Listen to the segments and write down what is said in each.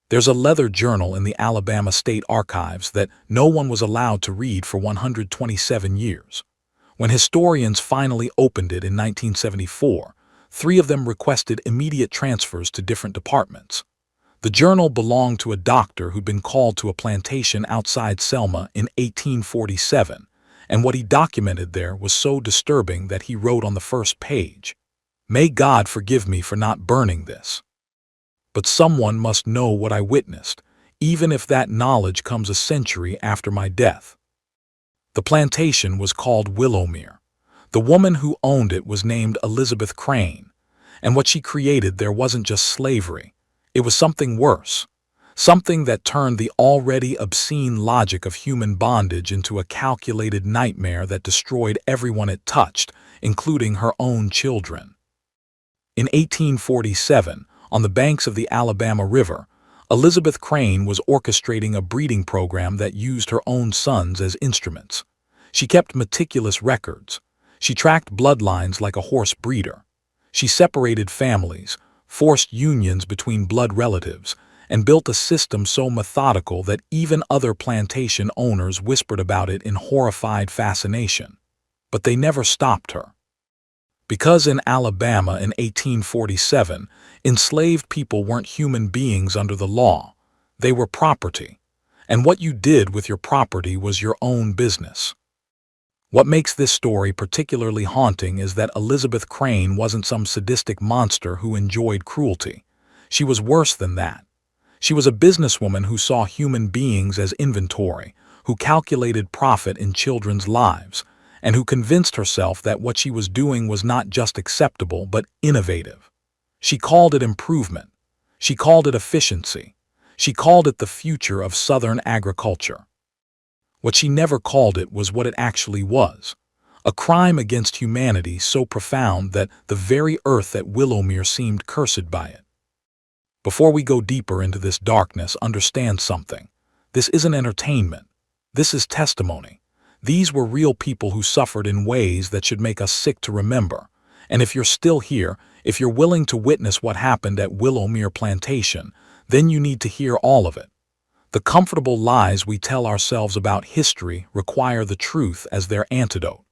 There's a leather journal in the Alabama State Archives that no one was allowed to read for 127 years. When historians finally opened it in 1974, 3 of them requested immediate transfers to different departments. The journal belonged to a doctor who'd been called to a plantation outside Selma in 1847, and what he documented there was so disturbing that he wrote on the first page, "May God forgive me for not burning this. But someone must know what I witnessed, even if that knowledge comes a century after my death." The plantation was called Willowmere. The woman who owned it was named Elizabeth Crane, and what she created there wasn't just slavery. It was something worse, something that turned the already obscene logic of human bondage into a calculated nightmare that destroyed everyone it touched, including her own children. In 1847, on the banks of the Alabama River, Elizabeth Crane was orchestrating a breeding program that used her own sons as instruments. She kept meticulous records. She tracked bloodlines like a horse breeder. She separated families, forced unions between blood relatives, and built a system so methodical that even other plantation owners whispered about it in horrified fascination. But they never stopped her. Because in Alabama in 1847, enslaved people weren't human beings under the law. They were property. And what you did with your property was your own business. What makes this story particularly haunting is that Elizabeth Crane wasn't some sadistic monster who enjoyed cruelty. She was worse than that. She was a businesswoman who saw human beings as inventory, who calculated profit in children's lives, and who convinced herself that what she was doing was not just acceptable but innovative. She called it improvement. She called it efficiency. She called it the future of Southern agriculture. What she never called it was what it actually was, a crime against humanity so profound that the very earth at Willowmere seemed cursed by it. Before we go deeper into this darkness, understand something. This isn't entertainment. This is testimony. These were real people who suffered in ways that should make us sick to remember. And if you're still here, if you're willing to witness what happened at Willowmere Plantation, then you need to hear all of it. The comfortable lies we tell ourselves about history require the truth as their antidote.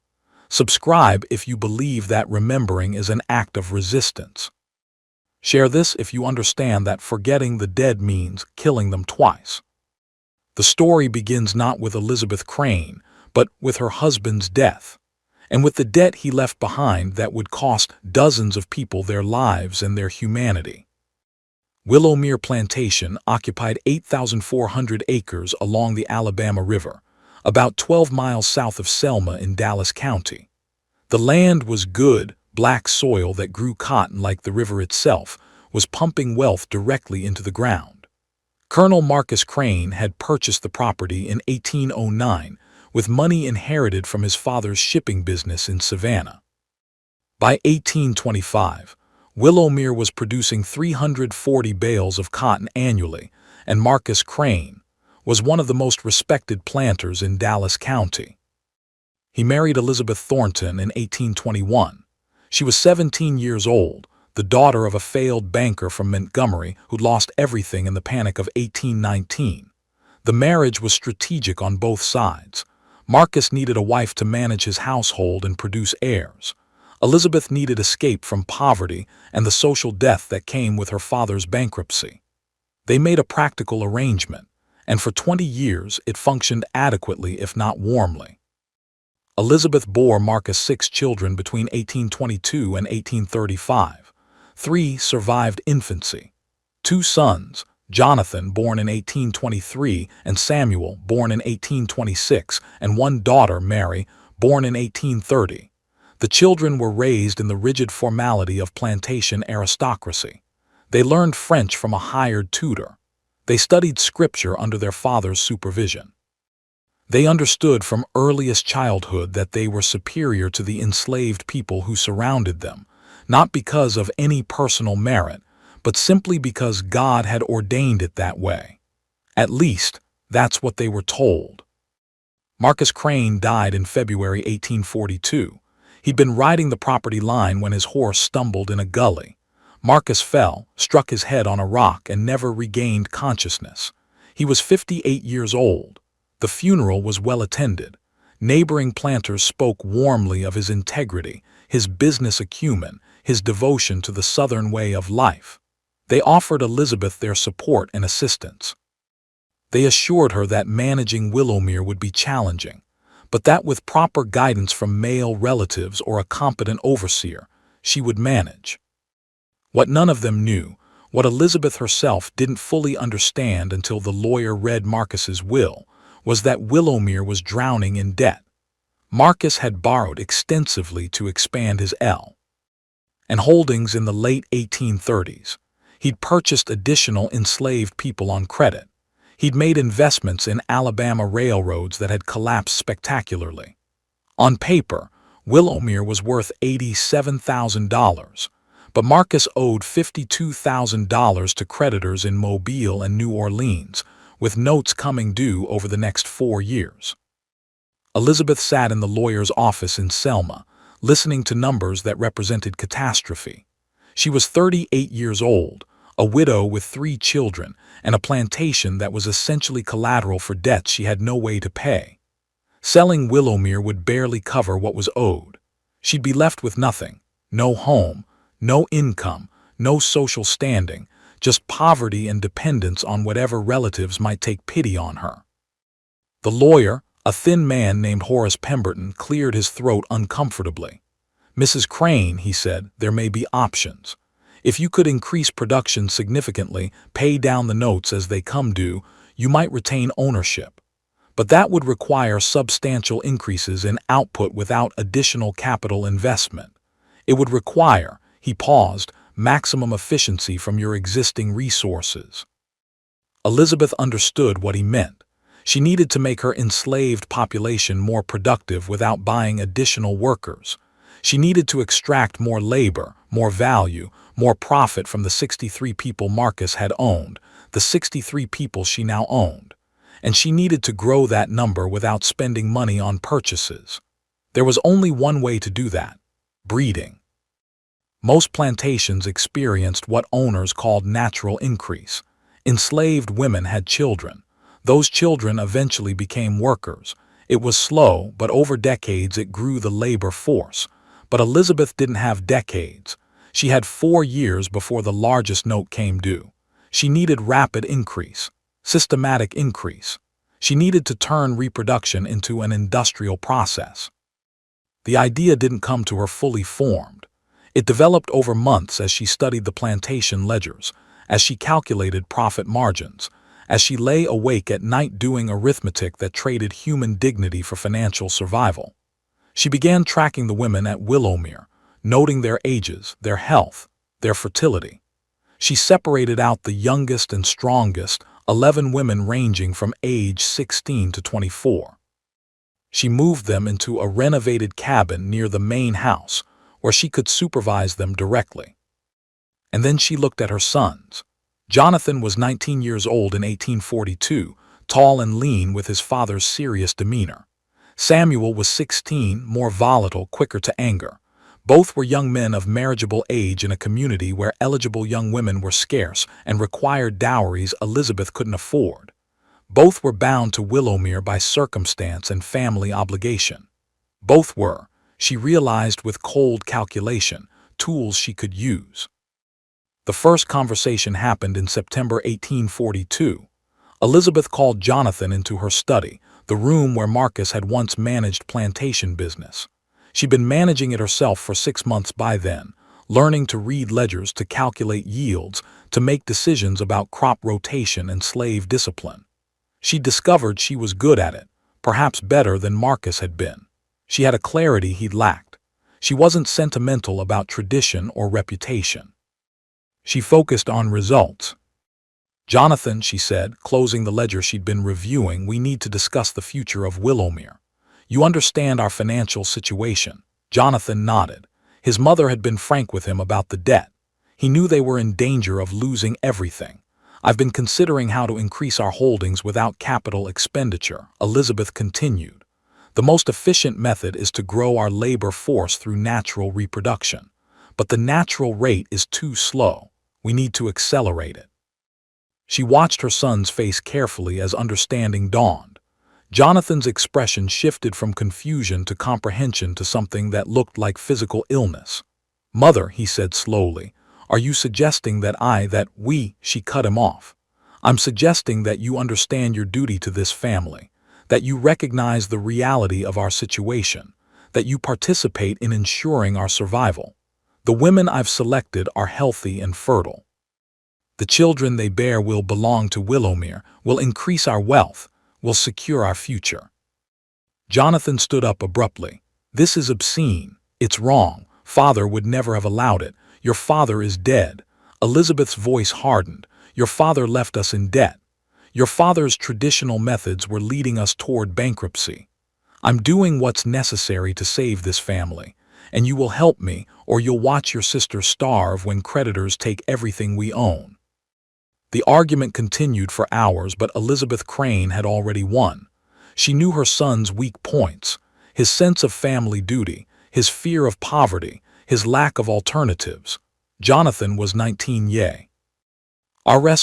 Subscribe if you believe that remembering is an act of resistance. Share this if you understand that forgetting the dead means killing them twice. The story begins not with Elizabeth Crane, but with her husband's death, and with the debt he left behind that would cost dozens of people their lives and their humanity. Willowmere Plantation occupied 8,400 acres along the Alabama River, about 12 miles south of Selma in Dallas County. The land was good, black soil that grew cotton like the river itself, was pumping wealth directly into the ground. Colonel Marcus Crane had purchased the property in 1809 with money inherited from his father's shipping business in Savannah. By 1825, Willowmere was producing 340 bales of cotton annually, and Marcus Crane was one of the most respected planters in Dallas County. He married Elizabeth Thornton in 1821. She was 17 years old, the daughter of a failed banker from Montgomery who'd lost everything in the Panic of 1819. The marriage was strategic on both sides. Marcus needed a wife to manage his household and produce heirs. Elizabeth needed escape from poverty and the social death that came with her father's bankruptcy. They made a practical arrangement, and for 20 years it functioned adequately if not warmly. Elizabeth bore Marcus 6 children between 1822 and 1835. 3 survived infancy. 2 sons, Jonathan, born in 1823, and Samuel, born in 1826, and 1 daughter, Mary, born in 1830. The children were raised in the rigid formality of plantation aristocracy. They learned French from a hired tutor. They studied scripture under their father's supervision. They understood from earliest childhood that they were superior to the enslaved people who surrounded them, not because of any personal merit, but simply because God had ordained it that way. At least, that's what they were told. Marcus Crane died in February 1842. He'd been riding the property line when his horse stumbled in a gully. Marcus fell, struck his head on a rock, and never regained consciousness. He was 58 years old. The funeral was well attended. Neighboring planters spoke warmly of his integrity, his business acumen, his devotion to the Southern way of life. They offered Elizabeth their support and assistance. They assured her that managing Willowmere would be challenging, but that with proper guidance from male relatives or a competent overseer, she would manage. What none of them knew, what Elizabeth herself didn't fully understand until the lawyer read Marcus's will, was that Willowmere was drowning in debt. Marcus had borrowed extensively to expand his and holdings in the late 1830s. He'd purchased additional enslaved people on credit. He'd made investments in Alabama railroads that had collapsed spectacularly. On paper, Willowmere was worth $87,000, but Marcus owed $52,000 to creditors in Mobile and New Orleans, with notes coming due over the next 4 years. Elizabeth sat in the lawyer's office in Selma, listening to numbers that represented catastrophe. She was 38 years old, a widow with 3 children, and a plantation that was essentially collateral for debts she had no way to pay. Selling Willowmere would barely cover what was owed. She'd be left with nothing, no home, no income, no social standing, just poverty and dependence on whatever relatives might take pity on her. The lawyer, a thin man named Horace Pemberton, cleared his throat uncomfortably. "Mrs. Crane," he said, "there may be options. If you could increase production significantly, pay down the notes as they come due, you might retain ownership. But that would require substantial increases in output without additional capital investment. It would require," he paused, "maximum efficiency from your existing resources." Elizabeth understood what he meant. She needed to make her enslaved population more productive without buying additional workers. She needed to extract more labor, more value, more profit from the 63 people Marcus had owned, the 63 people she now owned. And she needed to grow that number without spending money on purchases. There was only one way to do that: breeding. Most plantations experienced what owners called natural increase. Enslaved women had children. Those children eventually became workers. It was slow, but over decades it grew the labor force. But Elizabeth didn't have decades. She had 4 years before the largest note came due. She needed rapid increase, systematic increase. She needed to turn reproduction into an industrial process. The idea didn't come to her fully formed. It developed over months as she studied the plantation ledgers, as she calculated profit margins, as she lay awake at night doing arithmetic that traded human dignity for financial survival. She began tracking the women at Willowmere, noting their ages, their health, their fertility. She separated out the youngest and strongest, 11 women ranging from age 16 to 24. She moved them into a renovated cabin near the main house, where she could supervise them directly. And then she looked at her sons. Jonathan was 19 years old in 1842, tall and lean with his father's serious demeanor. Samuel was 16, more volatile, quicker to anger. Both were young men of marriageable age in a community where eligible young women were scarce and required dowries Elizabeth couldn't afford. Both were bound to Willowmere by circumstance and family obligation. Both were, she realized with cold calculation, tools she could use. The first conversation happened in September 1842. Elizabeth called Jonathan into her study, the room where Marcus had once managed plantation business. She'd been managing it herself for 6 months by then, learning to read ledgers, to calculate yields, to make decisions about crop rotation and slave discipline. She discovered she was good at it, perhaps better than Marcus had been. She had a clarity he'd lacked. She wasn't sentimental about tradition or reputation. She focused on results. "Jonathan," she said, closing the ledger she'd been reviewing, "we need to discuss the future of Willowmere. You understand our financial situation." Jonathan nodded. His mother had been frank with him about the debt. He knew they were in danger of losing everything. "I've been considering how to increase our holdings without capital expenditure," Elizabeth continued. "The most efficient method is to grow our labor force through natural reproduction. But the natural rate is too slow. We need to accelerate it." She watched her son's face carefully as understanding dawned. Jonathan's expression shifted from confusion to comprehension to something that looked like physical illness. "Mother," he said slowly, "are you suggesting that we—" She cut him off. "I'm suggesting that you understand your duty to this family, that you recognize the reality of our situation, that you participate in ensuring our survival. The women I've selected are healthy and fertile. The children they bear will belong to Willowmere, will increase our wealth, will secure our future." Jonathan stood up abruptly. "This is obscene. It's wrong. Father would never have allowed it. Your father is dead." Elizabeth's voice hardened. "Your father left us in debt. Your father's traditional methods were leading us toward bankruptcy. I'm doing what's necessary to save this family, and you will help me, or you'll watch your sister starve when creditors take everything we own." The argument continued for hours, but Elizabeth Crane had already won. She knew her son's weak points: his sense of family duty, his fear of poverty, his lack of alternatives. Jonathan was 19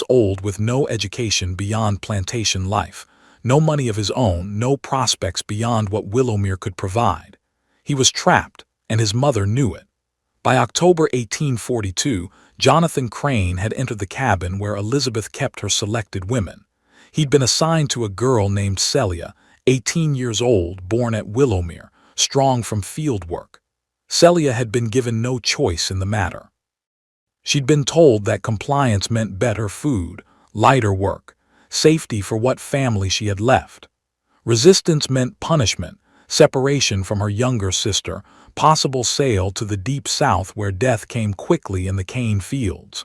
old, with no education beyond plantation life, no money of his own, no prospects beyond what Willowmere could provide. He was trapped, and his mother knew it. By October 1842, Jonathan Crane had entered the cabin where Elizabeth kept her selected women. He'd been assigned to a girl named Celia, 18 years old, born at Willowmere, strong from field work. Celia had been given no choice in the matter. She'd been told that compliance meant better food, lighter work, safety for what family she had left. Resistance meant punishment, separation from her younger sister, possible sale to the deep south where death came quickly in the cane fields.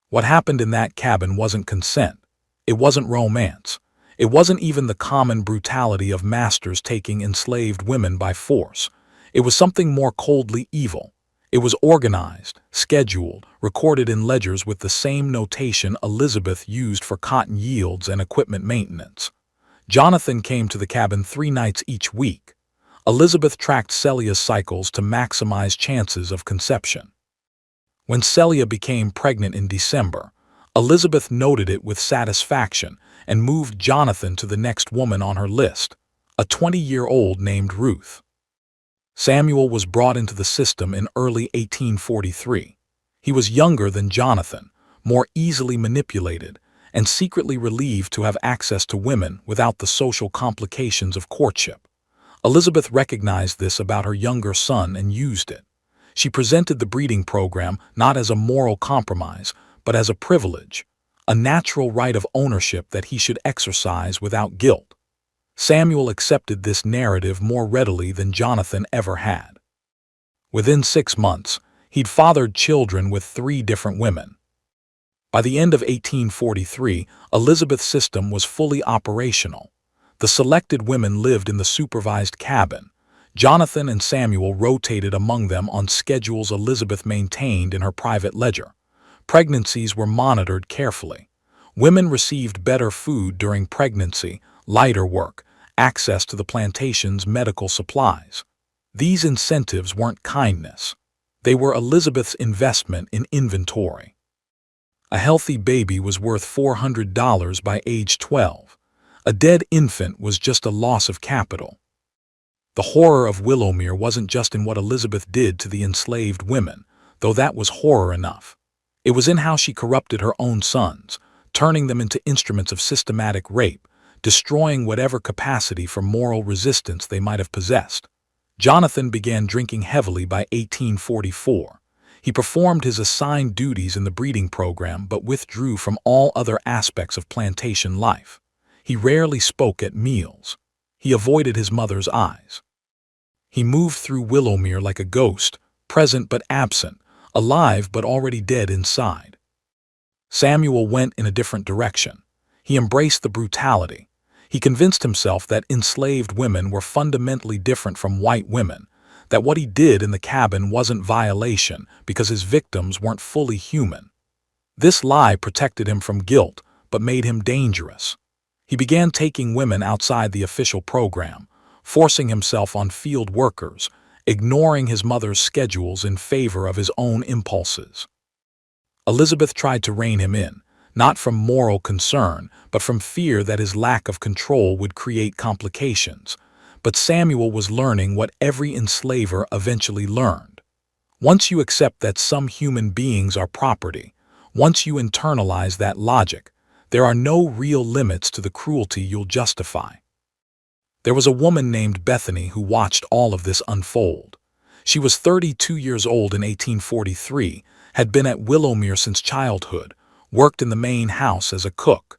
What happened in that cabin wasn't consent. It wasn't romance. It wasn't even the common brutality of masters taking enslaved women by force. It was something more coldly evil. It was organized, scheduled, recorded in ledgers with the same notation Elizabeth used for cotton yields and equipment maintenance. Jonathan came to the cabin 3 nights each week. Elizabeth tracked Celia's cycles to maximize chances of conception. When Celia became pregnant in December, Elizabeth noted it with satisfaction and moved Jonathan to the next woman on her list, a 20-year-old named Ruth. Samuel was brought into the system in early 1843. He was younger than Jonathan, more easily manipulated, and secretly relieved to have access to women without the social complications of courtship. Elizabeth recognized this about her younger son and used it. She presented the breeding program not as a moral compromise, but as a privilege, a natural right of ownership that he should exercise without guilt. Samuel accepted this narrative more readily than Jonathan ever had. Within 6 months, he'd fathered children with 3 different women. By the end of 1843, Elizabeth's system was fully operational. The selected women lived in the supervised cabin. Jonathan and Samuel rotated among them on schedules Elizabeth maintained in her private ledger. Pregnancies were monitored carefully. Women received better food during pregnancy, lighter work, access to the plantation's medical supplies. These incentives weren't kindness. They were Elizabeth's investment in inventory. A healthy baby was worth $400 by age 12. A dead infant was just a loss of capital. The horror of Willowmere wasn't just in what Elizabeth did to the enslaved women, though that was horror enough. It was in how she corrupted her own sons, turning them into instruments of systematic rape, destroying whatever capacity for moral resistance they might have possessed. Jonathan began drinking heavily by 1844. He performed his assigned duties in the breeding program but withdrew from all other aspects of plantation life. He rarely spoke at meals. He avoided his mother's eyes. He moved through Willowmere like a ghost, present but absent, alive but already dead inside. Samuel went in a different direction. He embraced the brutality. He convinced himself that enslaved women were fundamentally different from white women, that what he did in the cabin wasn't violation because his victims weren't fully human. This lie protected him from guilt, but made him dangerous. He began taking women outside the official program, forcing himself on field workers, ignoring his mother's schedules in favor of his own impulses. Elizabeth tried to rein him in, not from moral concern, but from fear that his lack of control would create complications. But Samuel was learning what every enslaver eventually learned. Once you accept that some human beings are property, once you internalize that logic, there are no real limits to the cruelty you'll justify. There was a woman named Bethany who watched all of this unfold. She was 32 years old in 1843, had been at Willowmere since childhood, worked in the main house as a cook.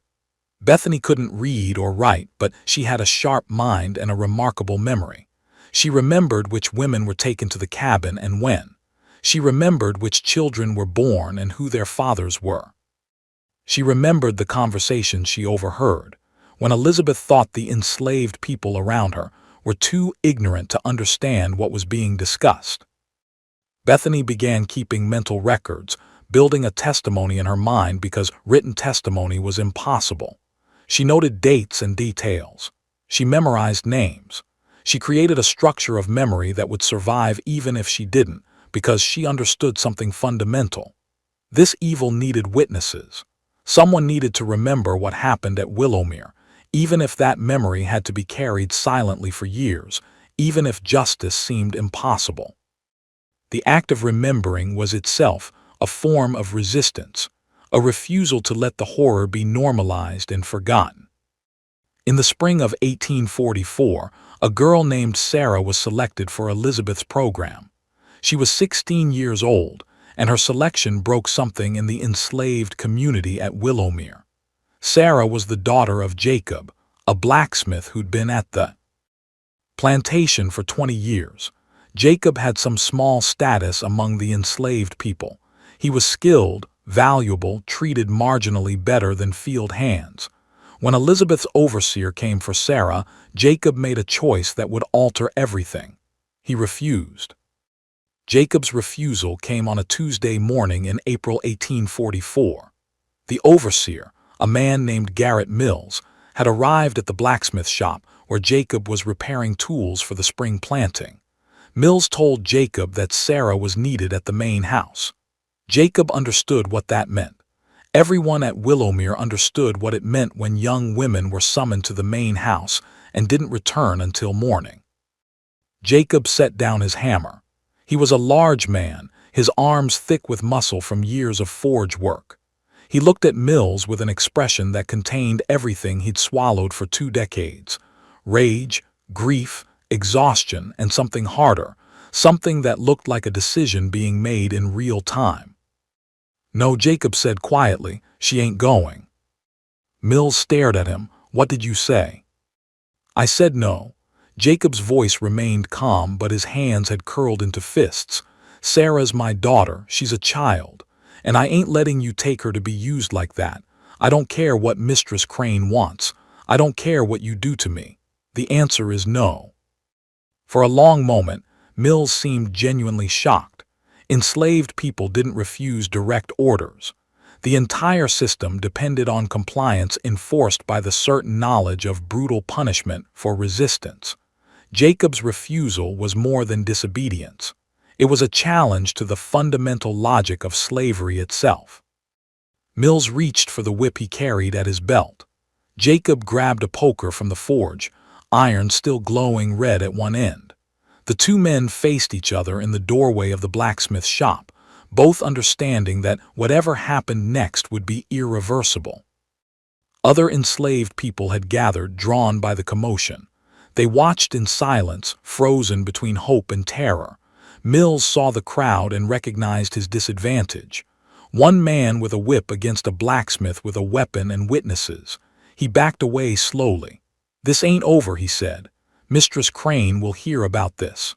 Bethany couldn't read or write, but she had a sharp mind and a remarkable memory. She remembered which women were taken to the cabin and when. She remembered which children were born and who their fathers were. She remembered the conversations she overheard, when Elizabeth thought the enslaved people around her were too ignorant to understand what was being discussed. Bethany began keeping mental records, building a testimony in her mind because written testimony was impossible. She noted dates and details. She memorized names. She created a structure of memory that would survive even if she didn't, because she understood something fundamental. This evil needed witnesses. Someone needed to remember what happened at Willowmere, even if that memory had to be carried silently for years, even if justice seemed impossible. The act of remembering was itself a form of resistance, a refusal to let the horror be normalized and forgotten. In the spring of 1844, a girl named Sarah was selected for Elizabeth's program. She was 16 years old, and her selection broke something in the enslaved community at Willowmere. Sarah was the daughter of Jacob, a blacksmith who'd been at the plantation for 20 years. Jacob had some small status among the enslaved people. He was skilled, valuable, treated marginally better than field hands. When Elizabeth's overseer came for Sarah, Jacob made a choice that would alter everything. He refused. Jacob's refusal came on a Tuesday morning in April 1844. The overseer, a man named Garrett Mills, had arrived at the blacksmith shop where Jacob was repairing tools for the spring planting. Mills told Jacob that Sarah was needed at the main house. Jacob understood what that meant. Everyone at Willowmere understood what it meant when young women were summoned to the main house and didn't return until morning. Jacob set down his hammer. He was a large man, his arms thick with muscle from years of forge work. He looked at Mills with an expression that contained everything he'd swallowed for 2 decades: rage, grief, exhaustion, and something harder, something that looked like a decision being made in real time. "No," Jacob said quietly, "she ain't going." Mills stared at him. "What did you say?" "I said no." Jacob's voice remained calm, but his hands had curled into fists. "Sarah's my daughter, she's a child, and I ain't letting you take her to be used like that. I don't care what Mistress Crane wants. I don't care what you do to me. The answer is no." For a long moment, Mills seemed genuinely shocked. Enslaved people didn't refuse direct orders. The entire system depended on compliance enforced by the certain knowledge of brutal punishment for resistance. Jacob's refusal was more than disobedience. It was a challenge to the fundamental logic of slavery itself. Mills reached for the whip he carried at his belt. Jacob grabbed a poker from the forge, iron still glowing red at one end. The two men faced each other in the doorway of the blacksmith's shop, both understanding that whatever happened next would be irreversible. Other enslaved people had gathered, drawn by the commotion. They watched in silence, frozen between hope and terror. Mills saw the crowd and recognized his disadvantage. One man with a whip against a blacksmith with a weapon and witnesses. He backed away slowly. "This ain't over," he said. "Mistress Crane will hear about this."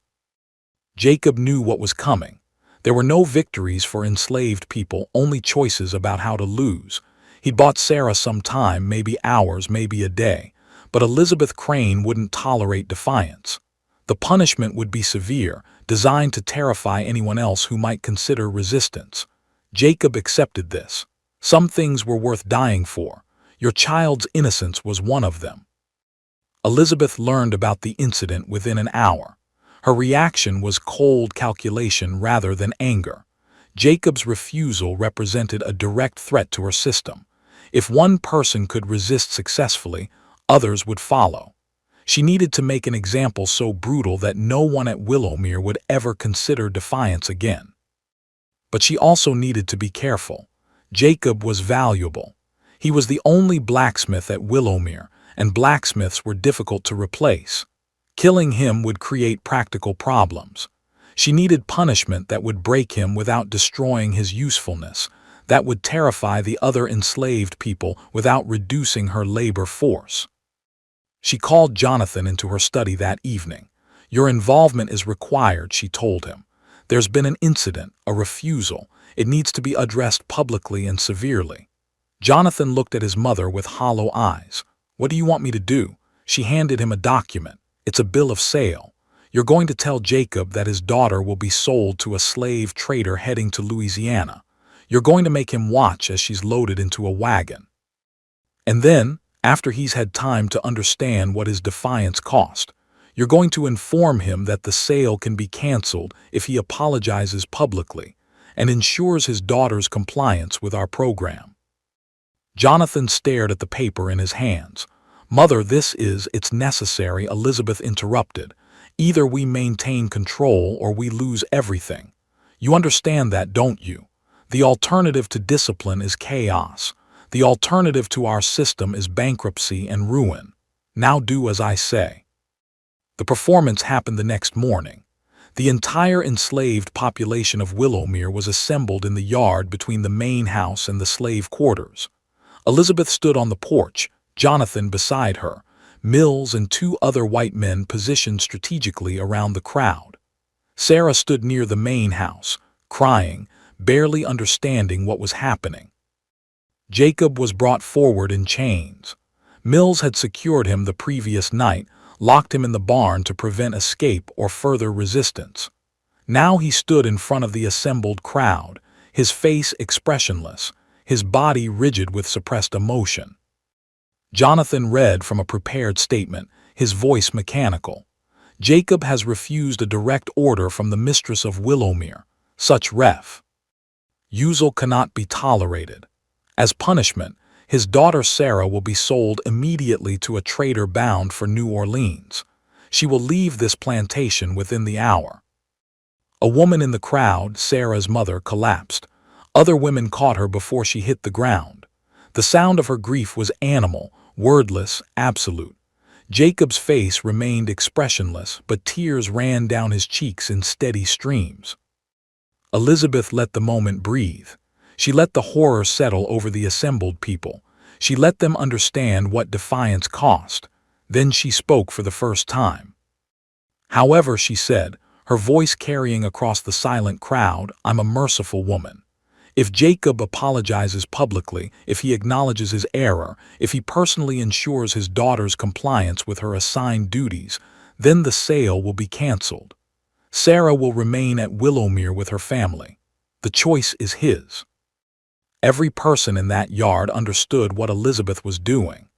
Jacob knew what was coming. There were no victories for enslaved people, only choices about how to lose. He'd bought Sarah some time, maybe hours, maybe a day, but Elizabeth Crane wouldn't tolerate defiance. The punishment would be severe, designed to terrify anyone else who might consider resistance. Jacob accepted this. Some things were worth dying for. Your child's innocence was one of them. Elizabeth learned about the incident within an hour. Her reaction was cold calculation rather than anger. Jacob's refusal represented a direct threat to her system. If one person could resist successfully, others would follow. She needed to make an example so brutal that no one at Willowmere would ever consider defiance again. But she also needed to be careful. Jacob was valuable. He was the only blacksmith at Willowmere, and blacksmiths were difficult to replace. Killing him would create practical problems. She needed punishment that would break him without destroying his usefulness, that would terrify the other enslaved people without reducing her labor force. She called Jonathan into her study that evening. "Your involvement is required," she told him. "There's been an incident, a refusal. It needs to be addressed publicly and severely." Jonathan looked at his mother with hollow eyes. "What do you want me to do?" She handed him a document. "It's a bill of sale. You're going to tell Jacob that his daughter will be sold to a slave trader heading to Louisiana. You're going to make him watch as she's loaded into a wagon. And then, after he's had time to understand what his defiance cost, you're going to inform him that the sale can be canceled if he apologizes publicly and ensures his daughter's compliance with our program." Jonathan stared at the paper in his hands. "Mother, it's necessary," Elizabeth interrupted. "Either we maintain control or we lose everything. You understand that, don't you? The alternative to discipline is chaos. The alternative to our system is bankruptcy and ruin. Now do as I say." The performance happened the next morning. The entire enslaved population of Willowmere was assembled in the yard between the main house and the slave quarters. Elizabeth stood on the porch, Jonathan beside her, Mills and two other white men positioned strategically around the crowd. Sarah stood near the main house, crying, barely understanding what was happening. Jacob was brought forward in chains. Mills had secured him the previous night, locked him in the barn to prevent escape or further resistance. Now he stood in front of the assembled crowd, his face expressionless, his body rigid with suppressed emotion. Jonathan read from a prepared statement, his voice mechanical. "Jacob has refused a direct order from the mistress of Willowmere. Such refusal cannot be tolerated. As punishment, his daughter Sarah will be sold immediately to a trader bound for New Orleans. She will leave this plantation within the hour." A woman in the crowd, Sarah's mother, collapsed. Other women caught her before she hit the ground. The sound of her grief was animal, wordless, absolute. Jacob's face remained expressionless, but tears ran down his cheeks in steady streams. Elizabeth let the moment breathe. She let the horror settle over the assembled people. She let them understand what defiance cost. Then she spoke for the first time. "However," she said, her voice carrying across the silent crowd, "I'm a merciful woman. If Jacob apologizes publicly, if he acknowledges his error, if he personally ensures his daughter's compliance with her assigned duties, then the sale will be canceled. Sarah will remain at Willowmere with her family. The choice is his." Every person in that yard understood what Elizabeth was doing.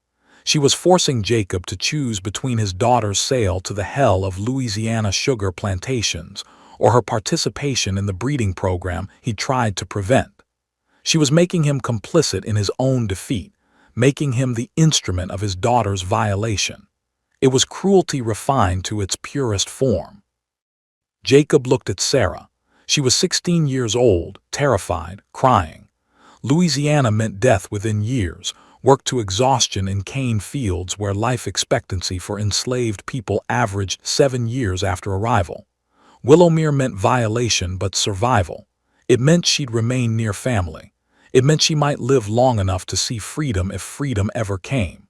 She was forcing Jacob to choose between his daughter's sale to the hell of Louisiana sugar plantations or her participation in the breeding program he tried to prevent. She was making him complicit in his own defeat, making him the instrument of his daughter's violation. It was cruelty refined to its purest form. Jacob looked at Sarah. She was 16 years old, terrified, crying. Louisiana meant death within years, work to exhaustion in cane fields where life expectancy for enslaved people averaged 7 years after arrival. Willowmere meant violation but survival. It meant she'd remain near family. It meant she might live long enough to see freedom if freedom ever came.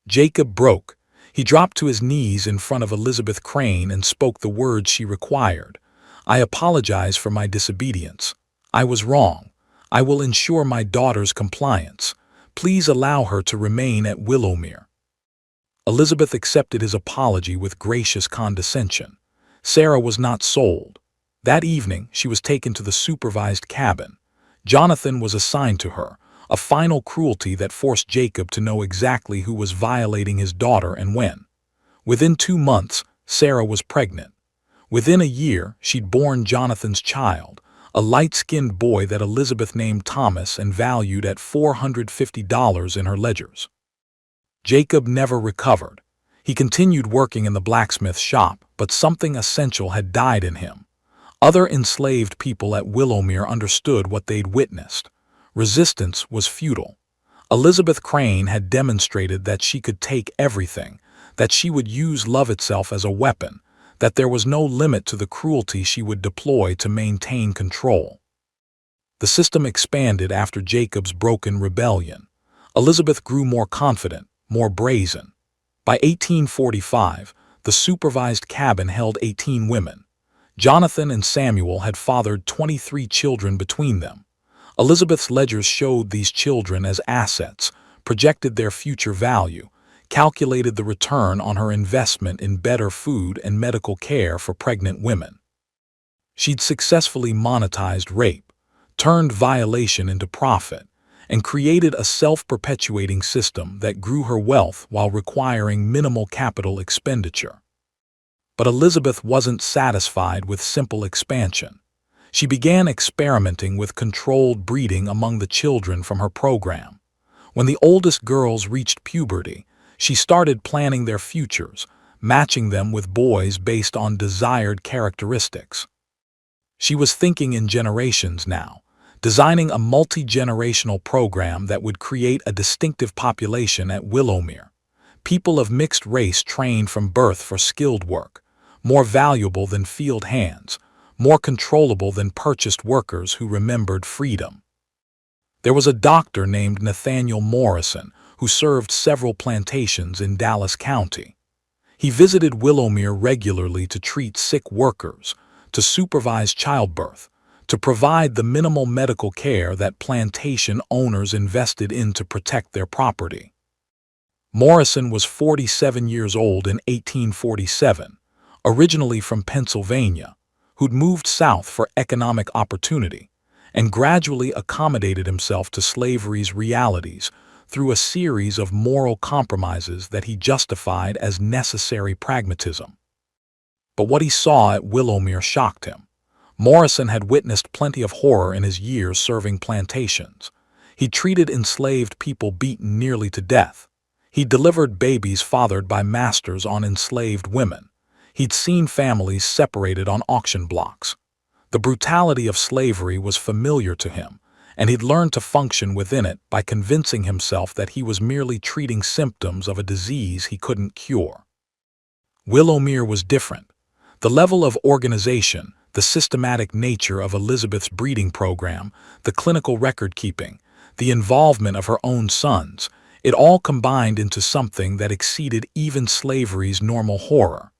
Jacob broke. He dropped to his knees in front of Elizabeth Crane and spoke the words she required. I apologize for my disobedience. I was wrong. I will ensure my daughter's compliance. Please allow her to remain at Willowmere." Elizabeth accepted his apology with gracious condescension. Sarah was not sold. That evening, she was taken to the supervised cabin. Jonathan was assigned to her, a final cruelty that forced Jacob to know exactly who was violating his daughter and when. Within 2 months, Sarah was pregnant. Within a year, she'd borne Jonathan's child, a light-skinned boy that Elizabeth named Thomas and valued at $450 in her ledgers. Jacob never recovered. He continued working in the blacksmith shop, but something essential had died in him. Other enslaved people at Willowmere understood what they'd witnessed. Resistance was futile. Elizabeth Crane had demonstrated that she could take everything, that she would use love itself as a weapon, that there was no limit to the cruelty she would deploy to maintain control. The system expanded after Jacob's broken rebellion. Elizabeth grew more confident, more brazen. By 1845, the supervised cabin held 18 women. Jonathan and Samuel had fathered 23 children between them. Elizabeth's ledgers showed these children as assets, projected their future value, calculated the return on her investment in better food and medical care for pregnant women. She'd successfully monetized rape, turned violation into profit, and created a self-perpetuating system that grew her wealth while requiring minimal capital expenditure. But Elizabeth wasn't satisfied with simple expansion. She began experimenting with controlled breeding among the children from her program. When the oldest girls reached puberty, she started planning their futures, matching them with boys based on desired characteristics. She was thinking in generations now, designing a multi-generational program that would create a distinctive population at Willowmere. People of mixed race trained from birth for skilled work, more valuable than field hands, more controllable than purchased workers who remembered freedom. There was a doctor named Nathaniel Morrison who served several plantations in Dallas County. He visited Willowmere regularly to treat sick workers, to supervise childbirth, to provide the minimal medical care that plantation owners invested in to protect their property. Morrison was 47 years old in 1847, originally from Pennsylvania, who'd moved south for economic opportunity, and gradually accommodated himself to slavery's realities through a series of moral compromises that he justified as necessary pragmatism. But what he saw at Willowmere shocked him. Morrison had witnessed plenty of horror in his years serving plantations. He'd treated enslaved people beaten nearly to death. He'd delivered babies fathered by masters on enslaved women. He'd seen families separated on auction blocks. The brutality of slavery was familiar to him, and he'd learned to function within it by convincing himself that he was merely treating symptoms of a disease he couldn't cure. Willowmere was different. The level of organization, the systematic nature of Elizabeth's breeding program, the clinical record-keeping, the involvement of her own sons, it all combined into something that exceeded even slavery's normal horror.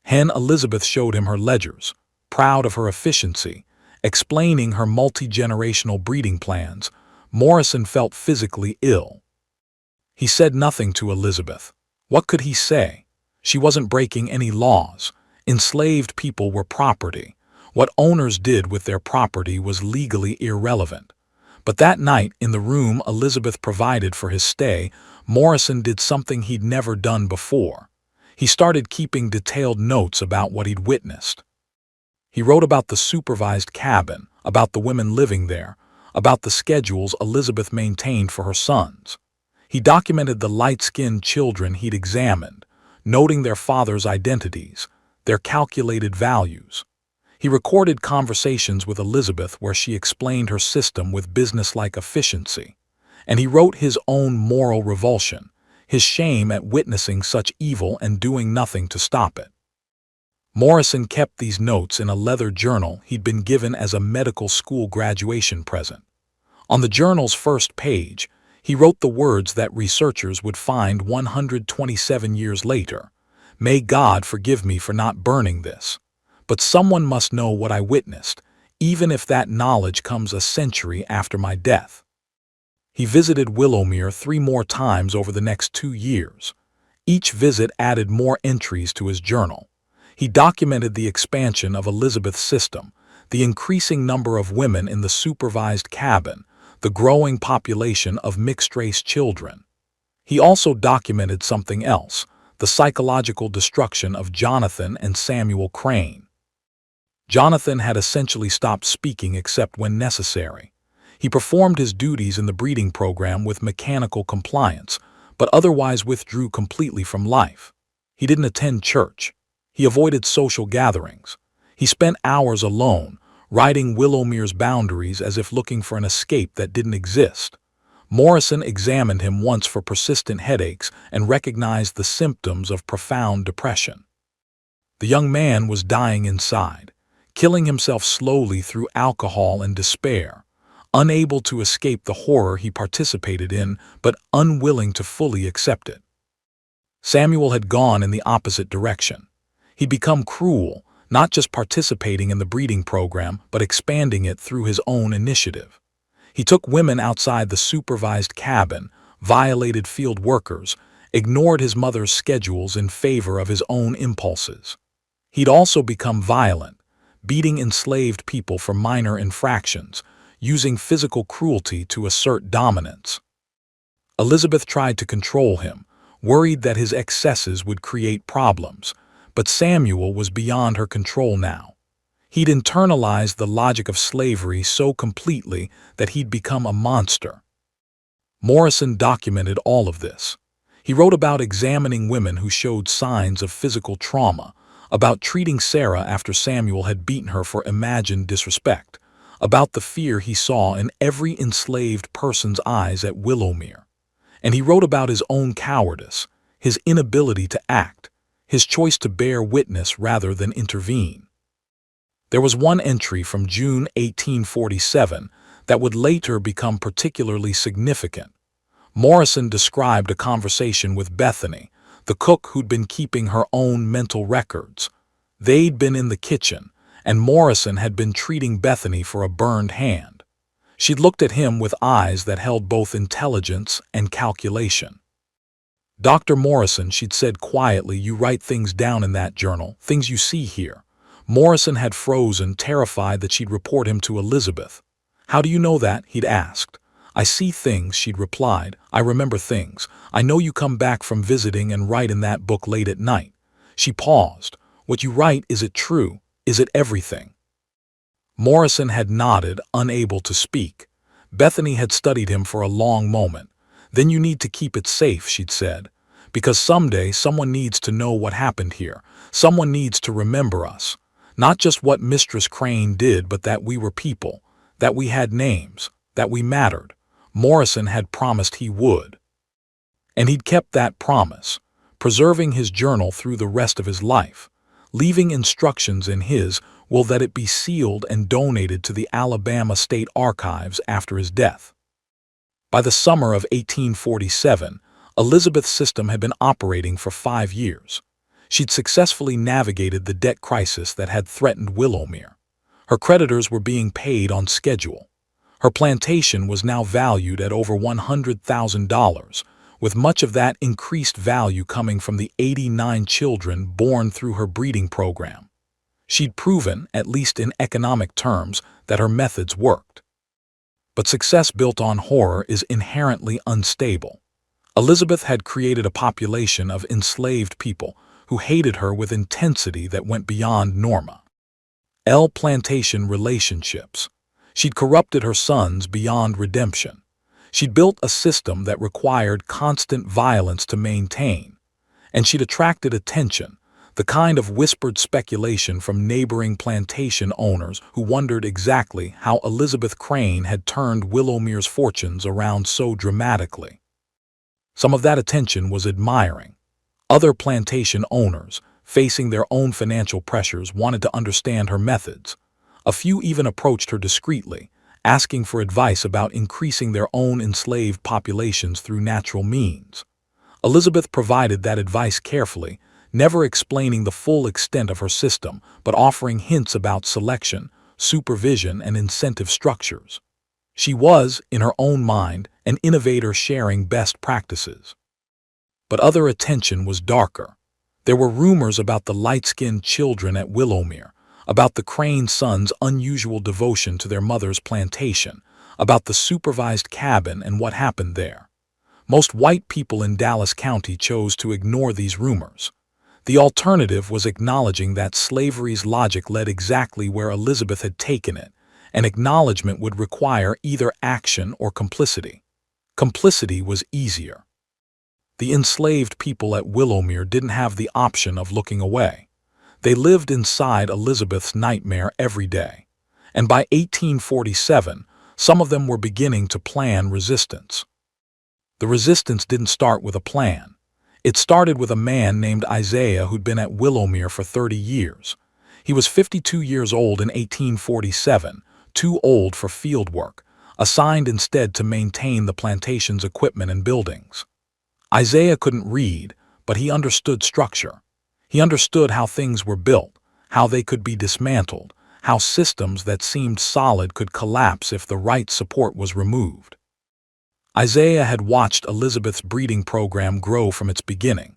Hen Elizabeth showed him her ledgers, proud of her efficiency, explaining her multi-generational breeding plans. Morrison felt physically ill. He said nothing to Elizabeth. What could he say? She wasn't breaking any laws. Enslaved people were property. What owners did with their property was legally irrelevant. But that night, in the room Elizabeth provided for his stay, Morrison did something he'd never done before. He started keeping detailed notes about what he'd witnessed. He wrote about the supervised cabin, about the women living there, about the schedules Elizabeth maintained for her sons. He documented the light-skinned children he'd examined, noting their fathers' identities, their calculated values. He recorded conversations with Elizabeth where she explained her system with businesslike efficiency, and he wrote his own moral revulsion, his shame at witnessing such evil and doing nothing to stop it. Morrison kept these notes in a leather journal he'd been given as a medical school graduation present. On the journal's first page, he wrote the words that researchers would find 127 years later: "May God forgive me for not burning this. but someone must know what I witnessed, even if that knowledge comes a century after my death. He visited Willowmere 3 more times over the next 2 years. Each visit added more entries to his journal. He documented the expansion of Elizabeth's system, the increasing number of women in the supervised cabin, the growing population of mixed-race children. He also documented something else, the psychological destruction of Jonathan and Samuel Crane. Jonathan had essentially stopped speaking except when necessary. He performed his duties in the breeding program with mechanical compliance, but otherwise withdrew completely from life. He didn't attend church. He avoided social gatherings. He spent hours alone, writing Willowmere's boundaries as if looking for an escape that didn't exist. Morrison examined him once for persistent headaches and recognized the symptoms of profound depression. The young man was dying inside, killing himself slowly through alcohol and despair, unable to escape the horror he participated in, but unwilling to fully accept it. Samuel had gone in the opposite direction. He'd become cruel, not just participating in the breeding program, but expanding it through his own initiative. He took women outside the supervised cabin, violated field workers, ignored his mother's schedules in favor of his own impulses. He'd also become violent, beating enslaved people for minor infractions, using physical cruelty to assert dominance. Elizabeth tried to control him, worried that his excesses would create problems, but Samuel was beyond her control now. He'd internalized the logic of slavery so completely that he'd become a monster. Morrison documented all of this. He wrote about examining women who showed signs of physical trauma, about treating Sarah after Samuel had beaten her for imagined disrespect, about the fear he saw in every enslaved person's eyes at Willowmere. And he wrote about his own cowardice, his inability to act, his choice to bear witness rather than intervene. There was one entry from June 1847 that would later become particularly significant. Morrison described a conversation with Bethany, the cook who'd been keeping her own mental records. They'd been in the kitchen, and Morrison had been treating Bethany for a burned hand. She'd looked at him with eyes that held both intelligence and calculation. "Dr. Morrison," she'd said quietly, "you write things down in that journal, things you see here." Morrison had frozen, terrified that she'd report him to Elizabeth. "How do you know that?" he'd asked. "I see things," she'd replied. "I remember things. I know you come back from visiting and write in that book late at night." She paused. "What you write, is it true? Is it everything?" Morrison had nodded, unable to speak. Bethany had studied him for a long moment. "Then you need to keep it safe," she'd said. "Because someday someone needs to know what happened here. Someone needs to remember us. Not just what Mistress Crane did, but that we were people, that we had names, that we mattered." Morrison had promised he would. And he'd kept that promise, preserving his journal through the rest of his life, leaving instructions in his will that it be sealed and donated to the Alabama State Archives after his death. By the summer of 1847, Elizabeth's system had been operating for 5 years. She'd successfully navigated the debt crisis that had threatened Willowmere. Her creditors were being paid on schedule. Her plantation was now valued at over $100,000, with much of that increased value coming from the 89 children born through her breeding program. She'd proven, at least in economic terms, that her methods worked. But success built on horror is inherently unstable. Elizabeth had created a population of enslaved people who hated her with intensity that went beyond Norma. Plantation relationships. She'd corrupted her sons beyond redemption. She'd built a system that required constant violence to maintain. And she'd attracted attention, the kind of whispered speculation from neighboring plantation owners who wondered exactly how Elizabeth Crane had turned Willowmere's fortunes around so dramatically. Some of that attention was admiring. Other plantation owners, facing their own financial pressures, wanted to understand her methods. A few even approached her discreetly, asking for advice about increasing their own enslaved populations through natural means. Elizabeth provided that advice carefully, never explaining the full extent of her system, but offering hints about selection, supervision, and incentive structures. She was, in her own mind, an innovator sharing best practices. But other attention was darker. There were rumors about the light-skinned children at Willowmere, about the Crane sons' unusual devotion to their mother's plantation, about the supervised cabin and what happened there. Most white people in Dallas County chose to ignore these rumors. The alternative was acknowledging that slavery's logic led exactly where Elizabeth had taken it, and acknowledgement would require either action or complicity. Complicity was easier. The enslaved people at Willowmere didn't have the option of looking away. They lived inside Elizabeth's nightmare every day. And by 1847, some of them were beginning to plan resistance. The resistance didn't start with a plan. It started with a man named Isaiah who'd been at Willowmere for 30 years. He was 52 years old in 1847, too old for field work, assigned instead to maintain the plantation's equipment and buildings. Isaiah couldn't read, but he understood structure. He understood how things were built, how they could be dismantled, how systems that seemed solid could collapse if the right support was removed. Isaiah had watched Elizabeth's breeding program grow from its beginning.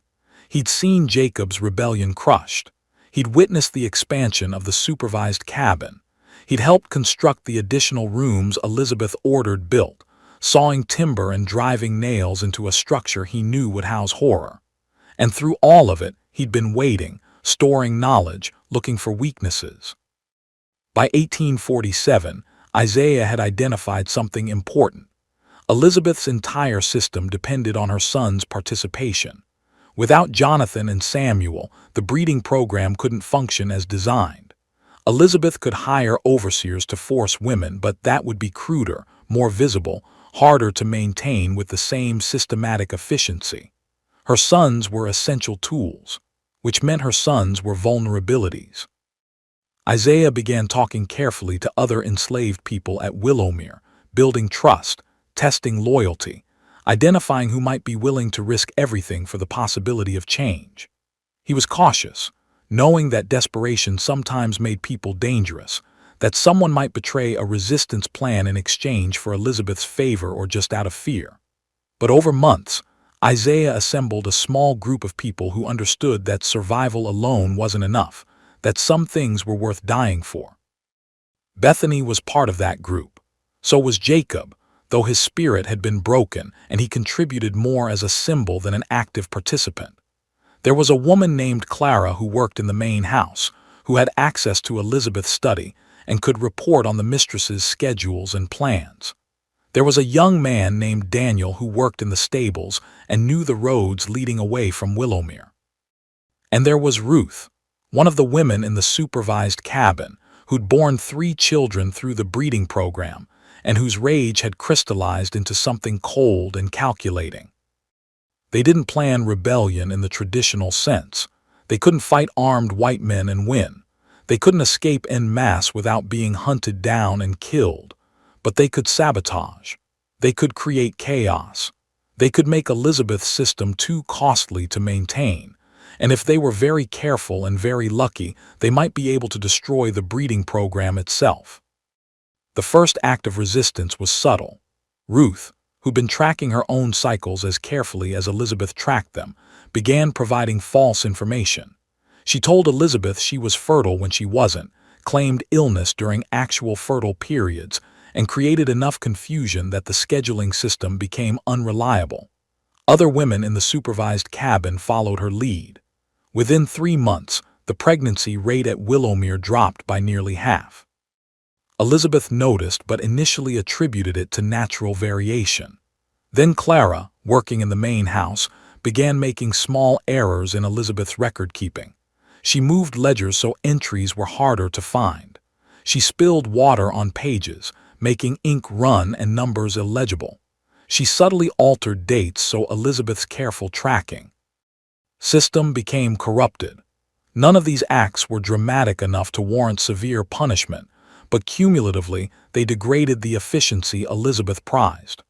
He'd seen Jacob's rebellion crushed. He'd witnessed the expansion of the supervised cabin. He'd helped construct the additional rooms Elizabeth ordered built, sawing timber and driving nails into a structure he knew would house horror. And through all of it, he'd been waiting, storing knowledge, looking for weaknesses. By 1847, Isaiah had identified something important. Elizabeth's entire system depended on her son's participation. Without Jonathan and Samuel, the breeding program couldn't function as designed. Elizabeth could hire overseers to force women, but that would be cruder, more visible, harder to maintain with the same systematic efficiency. Her sons were essential tools, which meant her sons were vulnerabilities. Isaiah began talking carefully to other enslaved people at Willowmere, building trust, testing loyalty, identifying who might be willing to risk everything for the possibility of change. He was cautious, knowing that desperation sometimes made people dangerous, that someone might betray a resistance plan in exchange for Elizabeth's favor or just out of fear. But over months, Isaiah assembled a small group of people who understood that survival alone wasn't enough, that some things were worth dying for. Bethany was part of that group. So was Jacob, though his spirit had been broken and he contributed more as a symbol than an active participant. There was a woman named Clara who worked in the main house, who had access to Elizabeth's study and could report on the mistress's schedules and plans. There was a young man named Daniel who worked in the stables and knew the roads leading away from Willowmere. And there was Ruth, one of the women in the supervised cabin, who'd borne 3 children through the breeding program and whose rage had crystallized into something cold and calculating. They didn't plan rebellion in the traditional sense. They couldn't fight armed white men and win. They couldn't escape en masse without being hunted down and killed. But they could sabotage. They could create chaos. They could make Elizabeth's system too costly to maintain. And if they were very careful and very lucky, they might be able to destroy the breeding program itself. The first act of resistance was subtle. Ruth, who'd been tracking her own cycles as carefully as Elizabeth tracked them, began providing false information. She told Elizabeth she was fertile when she wasn't, claimed illness during actual fertile periods, and created enough confusion that the scheduling system became unreliable. Other women in the supervised cabin followed her lead. Within 3 months, the pregnancy rate at Willowmere dropped by nearly half. Elizabeth noticed but initially attributed it to natural variation. Then Clara, working in the main house, began making small errors in Elizabeth's record-keeping. She moved ledgers so entries were harder to find. She spilled water on pages, making ink run and numbers illegible. She subtly altered dates so Elizabeth's careful tracking system became corrupted. None of these acts were dramatic enough to warrant severe punishment, but cumulatively they degraded the efficiency Elizabeth prized.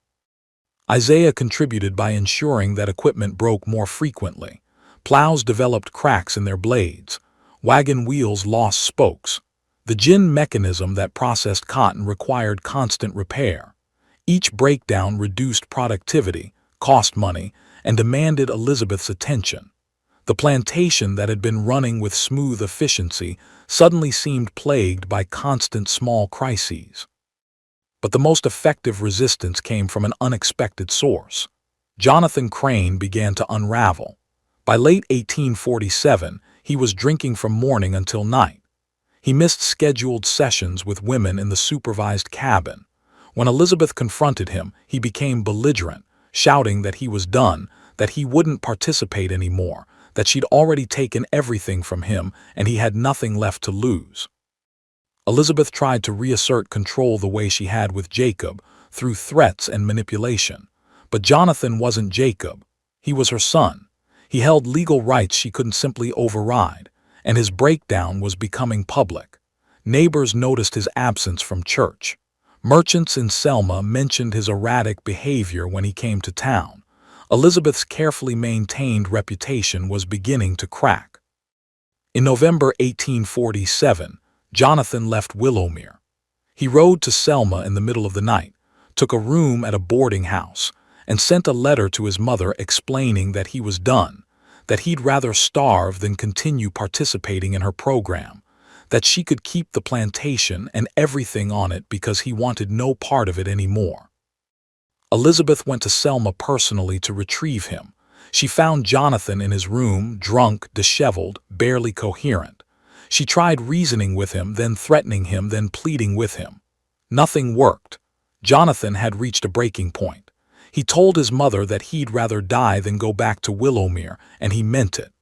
Isaiah contributed by ensuring that equipment broke more frequently, Plows developed cracks in their blades. Wagon wheels lost spokes. The gin mechanism that processed cotton required constant repair. Each breakdown reduced productivity, cost money, and demanded Elizabeth's attention. The plantation that had been running with smooth efficiency suddenly seemed plagued by constant small crises. But the most effective resistance came from an unexpected source. Jonathan Crane began to unravel. By late 1847, he was drinking from morning until night. He missed scheduled sessions with women in the supervised cabin. When Elizabeth confronted him, he became belligerent, shouting that he was done, that he wouldn't participate anymore, that she'd already taken everything from him and he had nothing left to lose. Elizabeth tried to reassert control the way she had with Jacob, through threats and manipulation. But Jonathan wasn't Jacob. He was her son. He held legal rights she couldn't simply override, and his breakdown was becoming public. Neighbors noticed his absence from church. Merchants in Selma mentioned his erratic behavior when he came to town. Elizabeth's carefully maintained reputation was beginning to crack. In November 1847, Jonathan left Willowmere. He rode to Selma in the middle of the night, took a room at a boarding house, and sent a letter to his mother explaining that he was done, that he'd rather starve than continue participating in her program, that she could keep the plantation and everything on it because he wanted no part of it anymore. Elizabeth went to Selma personally to retrieve him. She found Jonathan in his room, drunk, disheveled, barely coherent. She tried reasoning with him, then threatening him, then pleading with him. Nothing worked. Jonathan had reached a breaking point. He told his mother that he'd rather die than go back to Willowmere, and he meant it.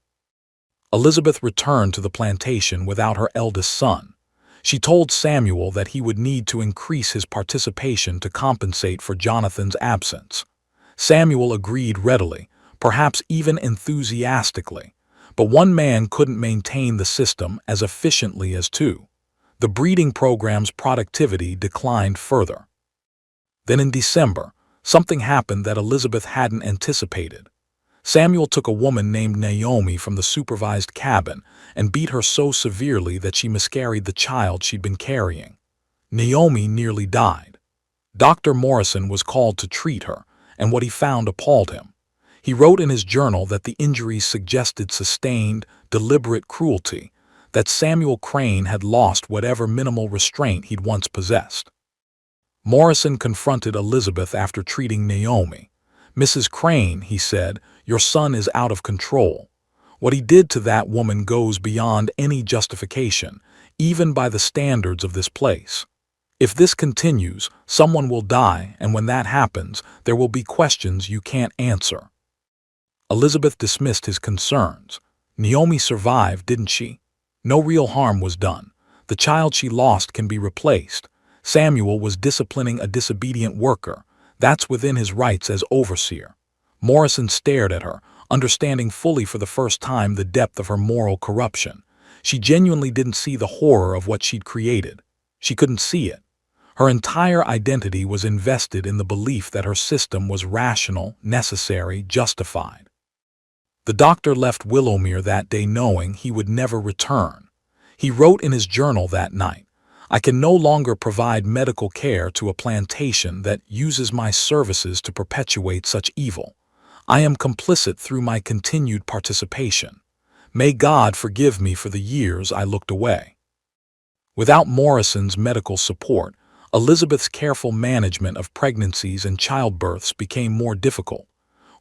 Elizabeth returned to the plantation without her eldest son. She told Samuel that he would need to increase his participation to compensate for Jonathan's absence. Samuel agreed readily, perhaps even enthusiastically. But one man couldn't maintain the system as efficiently as two. The breeding program's productivity declined further. Then in December, something happened that Elizabeth hadn't anticipated. Samuel took a woman named Naomi from the supervised cabin and beat her so severely that she miscarried the child she'd been carrying. Naomi nearly died. Dr. Morrison was called to treat her, and what he found appalled him. He wrote in his journal that the injuries suggested sustained, deliberate cruelty, that Samuel Crane had lost whatever minimal restraint he'd once possessed. Morrison confronted Elizabeth after treating Naomi. "Mrs. Crane," he said, "your son is out of control. What he did to that woman goes beyond any justification, even by the standards of this place. If this continues, someone will die, and when that happens, there will be questions you can't answer." Elizabeth dismissed his concerns. Naomi survived, didn't she? No real harm was done. The child she lost can be replaced. Samuel was disciplining a disobedient worker. That's within his rights as overseer. Morrison stared at her, understanding fully for the first time the depth of her moral corruption. She genuinely didn't see the horror of what she'd created. She couldn't see it. Her entire identity was invested in the belief that her system was rational, necessary, justified. The doctor left Willowmere that day knowing he would never return. He wrote in his journal that night, "I can no longer provide medical care to a plantation that uses my services to perpetuate such evil. I am complicit through my continued participation. May God forgive me for the years I looked away." Without Morrison's medical support, Elizabeth's careful management of pregnancies and childbirths became more difficult.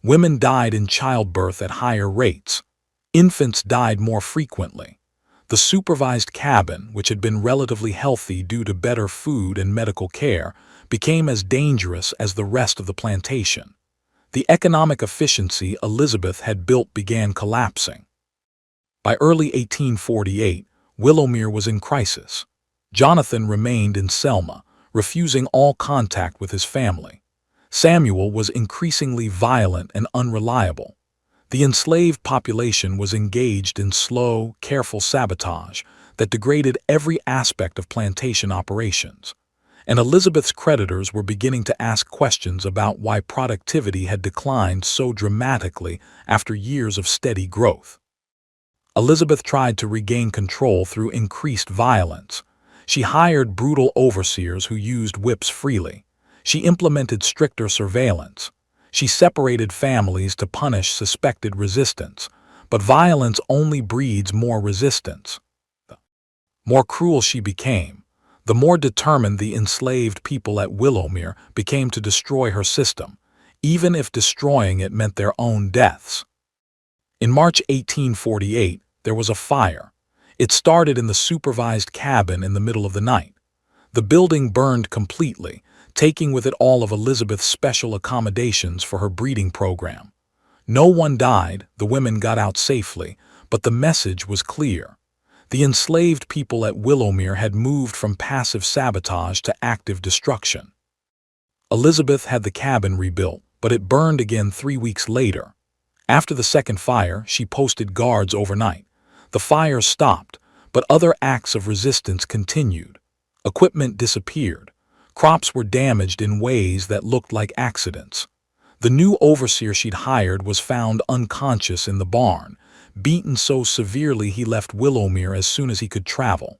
Women died in childbirth at higher rates. Infants died more frequently. The supervised cabin, which had been relatively healthy due to better food and medical care, became as dangerous as the rest of the plantation. The economic efficiency Elizabeth had built began collapsing. By early 1848, Willowmere was in crisis. Jonathan remained in Selma, refusing all contact with his family. Samuel was increasingly violent and unreliable. The enslaved population was engaged in slow, careful sabotage that degraded every aspect of plantation operations. and Elizabeth's creditors were beginning to ask questions about why productivity had declined so dramatically after years of steady growth. Elizabeth tried to regain control through increased violence. She hired brutal overseers who used whips freely. She implemented stricter surveillance. She separated families to punish suspected resistance. But violence only breeds more resistance. The more cruel she became, the more determined the enslaved people at Willowmere became to destroy her system, even if destroying it meant their own deaths. In March 1848, there was a fire. It started in the supervised cabin in the middle of the night. The building burned completely, taking with it all of Elizabeth's special accommodations for her breeding program. No one died, the women got out safely, but the message was clear. The enslaved people at Willowmere had moved from passive sabotage to active destruction. Elizabeth had the cabin rebuilt, but it burned again 3 weeks later. After the second fire, she posted guards overnight. The fire stopped, but other acts of resistance continued. Equipment disappeared. Crops were damaged in ways that looked like accidents. The new overseer she'd hired was found unconscious in the barn, beaten so severely he left Willowmere as soon as he could travel.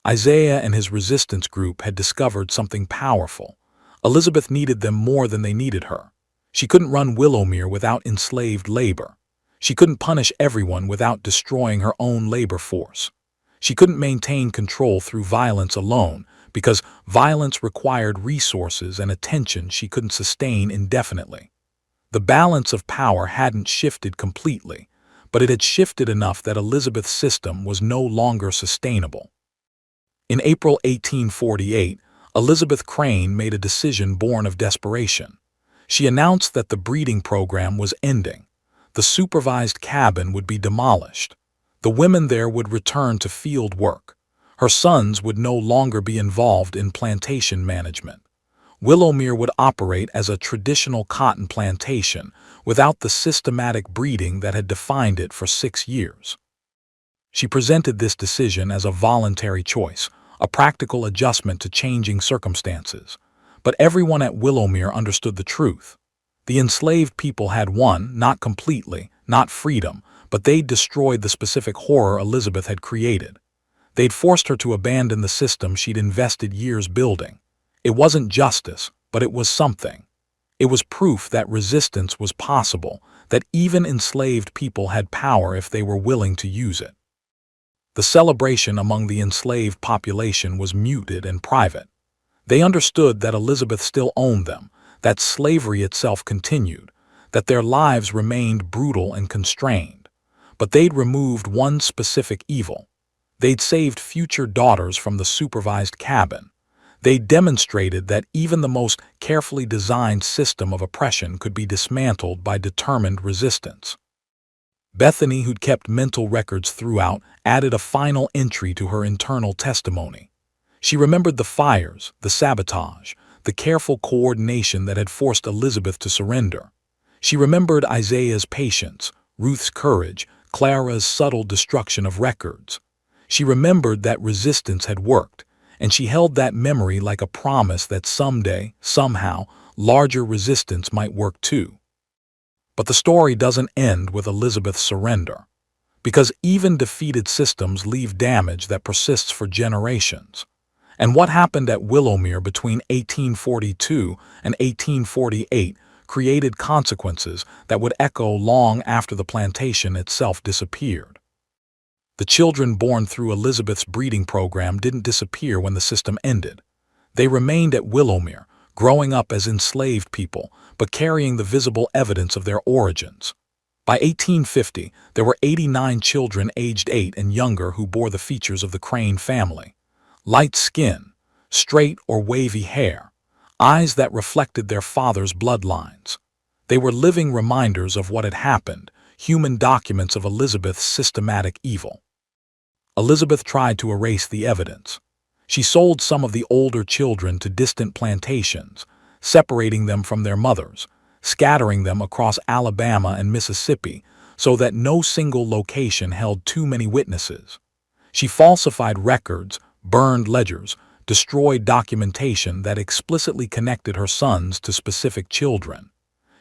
Isaiah and his resistance group had discovered something powerful. Elizabeth needed them more than they needed her. She couldn't run Willowmere without enslaved labor. She couldn't punish everyone without destroying her own labor force. She couldn't maintain control through violence alone, because violence required resources and attention she couldn't sustain indefinitely. The balance of power hadn't shifted completely, but it had shifted enough that Elizabeth's system was no longer sustainable. In April 1848, Elizabeth Crane made a decision born of desperation. She announced that the breeding program was ending. The supervised cabin would be demolished. The women there would return to field work. Her sons would no longer be involved in plantation management. Willowmere would operate as a traditional cotton plantation without the systematic breeding that had defined it for 6 years. She presented this decision as a voluntary choice, a practical adjustment to changing circumstances. But everyone at Willowmere understood the truth. The enslaved people had won, not completely, not freedom, but they'd destroyed the specific horror Elizabeth had created. They'd forced her to abandon the system she'd invested years building. It wasn't justice, but it was something. It was proof that resistance was possible, that even enslaved people had power if they were willing to use it. The celebration among the enslaved population was muted and private. They understood that Elizabeth still owned them, that slavery itself continued, that their lives remained brutal and constrained. But they'd removed one specific evil. They'd saved future daughters from the supervised cabin. They demonstrated that even the most carefully designed system of oppression could be dismantled by determined resistance. Bethany, who'd kept mental records throughout, added a final entry to her internal testimony. She remembered the fires, the sabotage, the careful coordination that had forced Elizabeth to surrender. She remembered Isaiah's patience, Ruth's courage, Clara's subtle destruction of records. She remembered that resistance had worked, and she held that memory like a promise that someday, somehow, larger resistance might work too. But the story doesn't end with Elizabeth's surrender, because even defeated systems leave damage that persists for generations. And what happened at Willowmere between 1842 and 1848 created consequences that would echo long after the plantation itself disappeared. The children born through Elizabeth's breeding program didn't disappear when the system ended. They remained at Willowmere, growing up as enslaved people, but carrying the visible evidence of their origins. By 1850, there were 89 children aged 8 and younger who bore the features of the Crane family. Light skin, straight or wavy hair, eyes that reflected their father's bloodlines. They were living reminders of what had happened, human documents of Elizabeth's systematic evil. Elizabeth tried to erase the evidence. She sold some of the older children to distant plantations, separating them from their mothers, scattering them across Alabama and Mississippi so that no single location held too many witnesses. She falsified records, burned ledgers, destroyed documentation that explicitly connected her sons to specific children.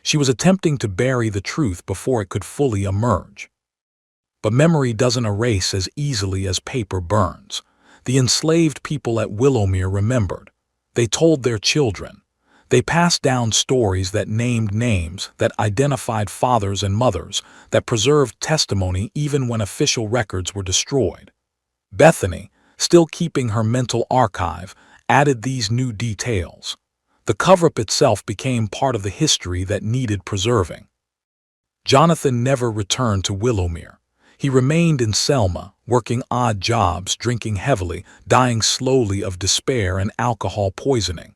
She was attempting to bury the truth before it could fully emerge. But memory doesn't erase as easily as paper burns. The enslaved people at Willowmere remembered. They told their children. They passed down stories that named names, that identified fathers and mothers, that preserved testimony even when official records were destroyed. Bethany, still keeping her mental archive, added these new details. The cover-up itself became part of the history that needed preserving. Jonathan never returned to Willowmere. He remained in Selma, working odd jobs, drinking heavily, dying slowly of despair and alcohol poisoning.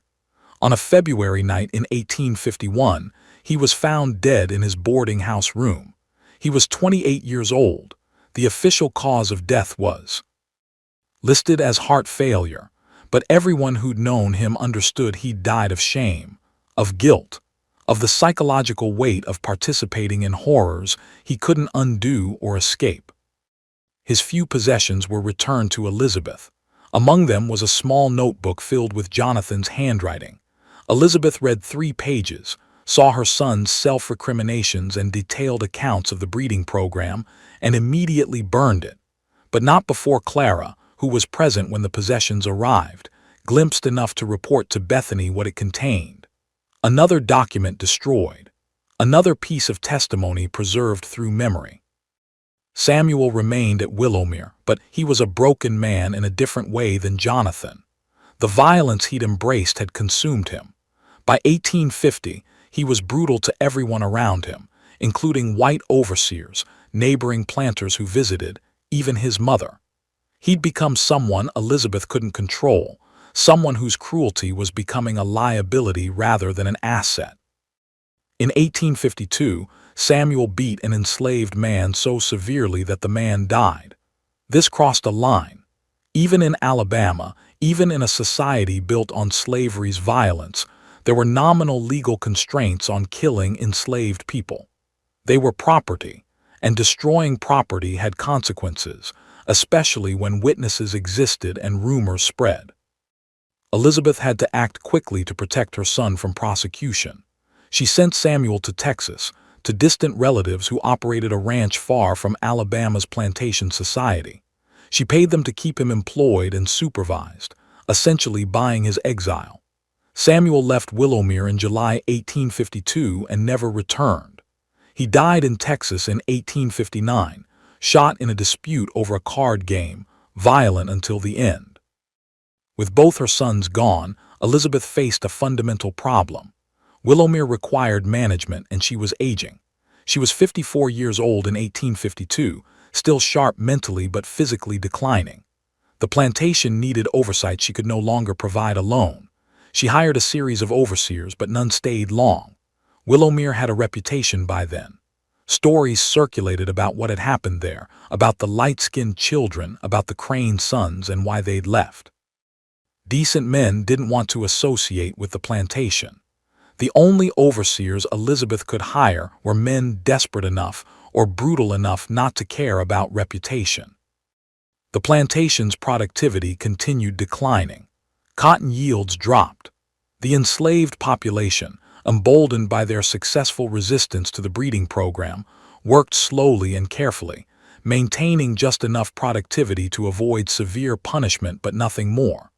On a February night in 1851, he was found dead in his boarding house room. He was 28 years old. The official cause of death was listed as heart failure, but everyone who'd known him understood he'd died of shame, of guilt, of the psychological weight of participating in horrors he couldn't undo or escape. His few possessions were returned to Elizabeth. Among them was a small notebook filled with Jonathan's handwriting. Elizabeth read 3 pages, saw her son's self-recriminations and detailed accounts of the breeding program, and immediately burned it. But not before Clara, who was present when the possessions arrived, glimpsed enough to report to Bethany what it contained. Another document destroyed. Another piece of testimony preserved through memory. Samuel remained at Willowmere, but he was a broken man in a different way than Jonathan. The violence he'd embraced had consumed him. By 1850, he was brutal to everyone around him, including white overseers, neighboring planters who visited, even his mother. He'd become someone Elizabeth couldn't control, someone whose cruelty was becoming a liability rather than an asset. In 1852, Samuel beat an enslaved man so severely that the man died. This crossed a line. Even in Alabama, even in a society built on slavery's violence, there were nominal legal constraints on killing enslaved people. They were property, and destroying property had consequences, especially when witnesses existed and rumors spread. Elizabeth had to act quickly to protect her son from prosecution. She sent Samuel to Texas, to distant relatives who operated a ranch far from Alabama's plantation society. She paid them to keep him employed and supervised, essentially buying his exile. Samuel left Willowmere in July 1852 and never returned. He died in Texas in 1859, shot in a dispute over a card game, violent until the end. With both her sons gone, Elizabeth faced a fundamental problem. Willowmere required management, and she was aging. She was 54 years old in 1852, still sharp mentally but physically declining. The plantation needed oversight she could no longer provide alone. She hired a series of overseers, but none stayed long. Willowmere had a reputation by then. Stories circulated about what had happened there, about the light-skinned children, about the Crane sons and why they'd left. Decent men didn't want to associate with the plantation. The only overseers Elizabeth could hire were men desperate enough or brutal enough not to care about reputation. The plantation's productivity continued declining. Cotton yields dropped. The enslaved population, emboldened by their successful resistance to the breeding program, worked slowly and carefully, maintaining just enough productivity to avoid severe punishment but nothing more.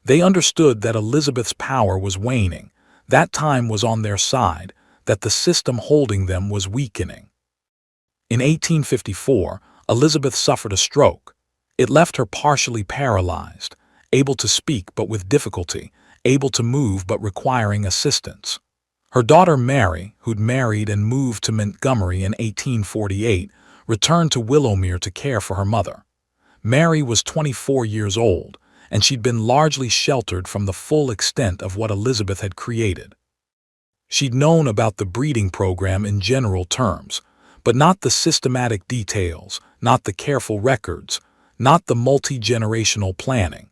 They understood that Elizabeth's power was waning, that time was on their side, that the system holding them was weakening. In 1854, Elizabeth suffered a stroke. It left her partially paralyzed, able to speak but with difficulty, able to move but requiring assistance. Her daughter Mary, who'd married and moved to Montgomery in 1848, returned to Willowmere to care for her mother. Mary was 24 years old, and she'd been largely sheltered from the full extent of what Elizabeth had created. She'd known about the breeding program in general terms, but not the systematic details, not the careful records, not the multi-generational planning.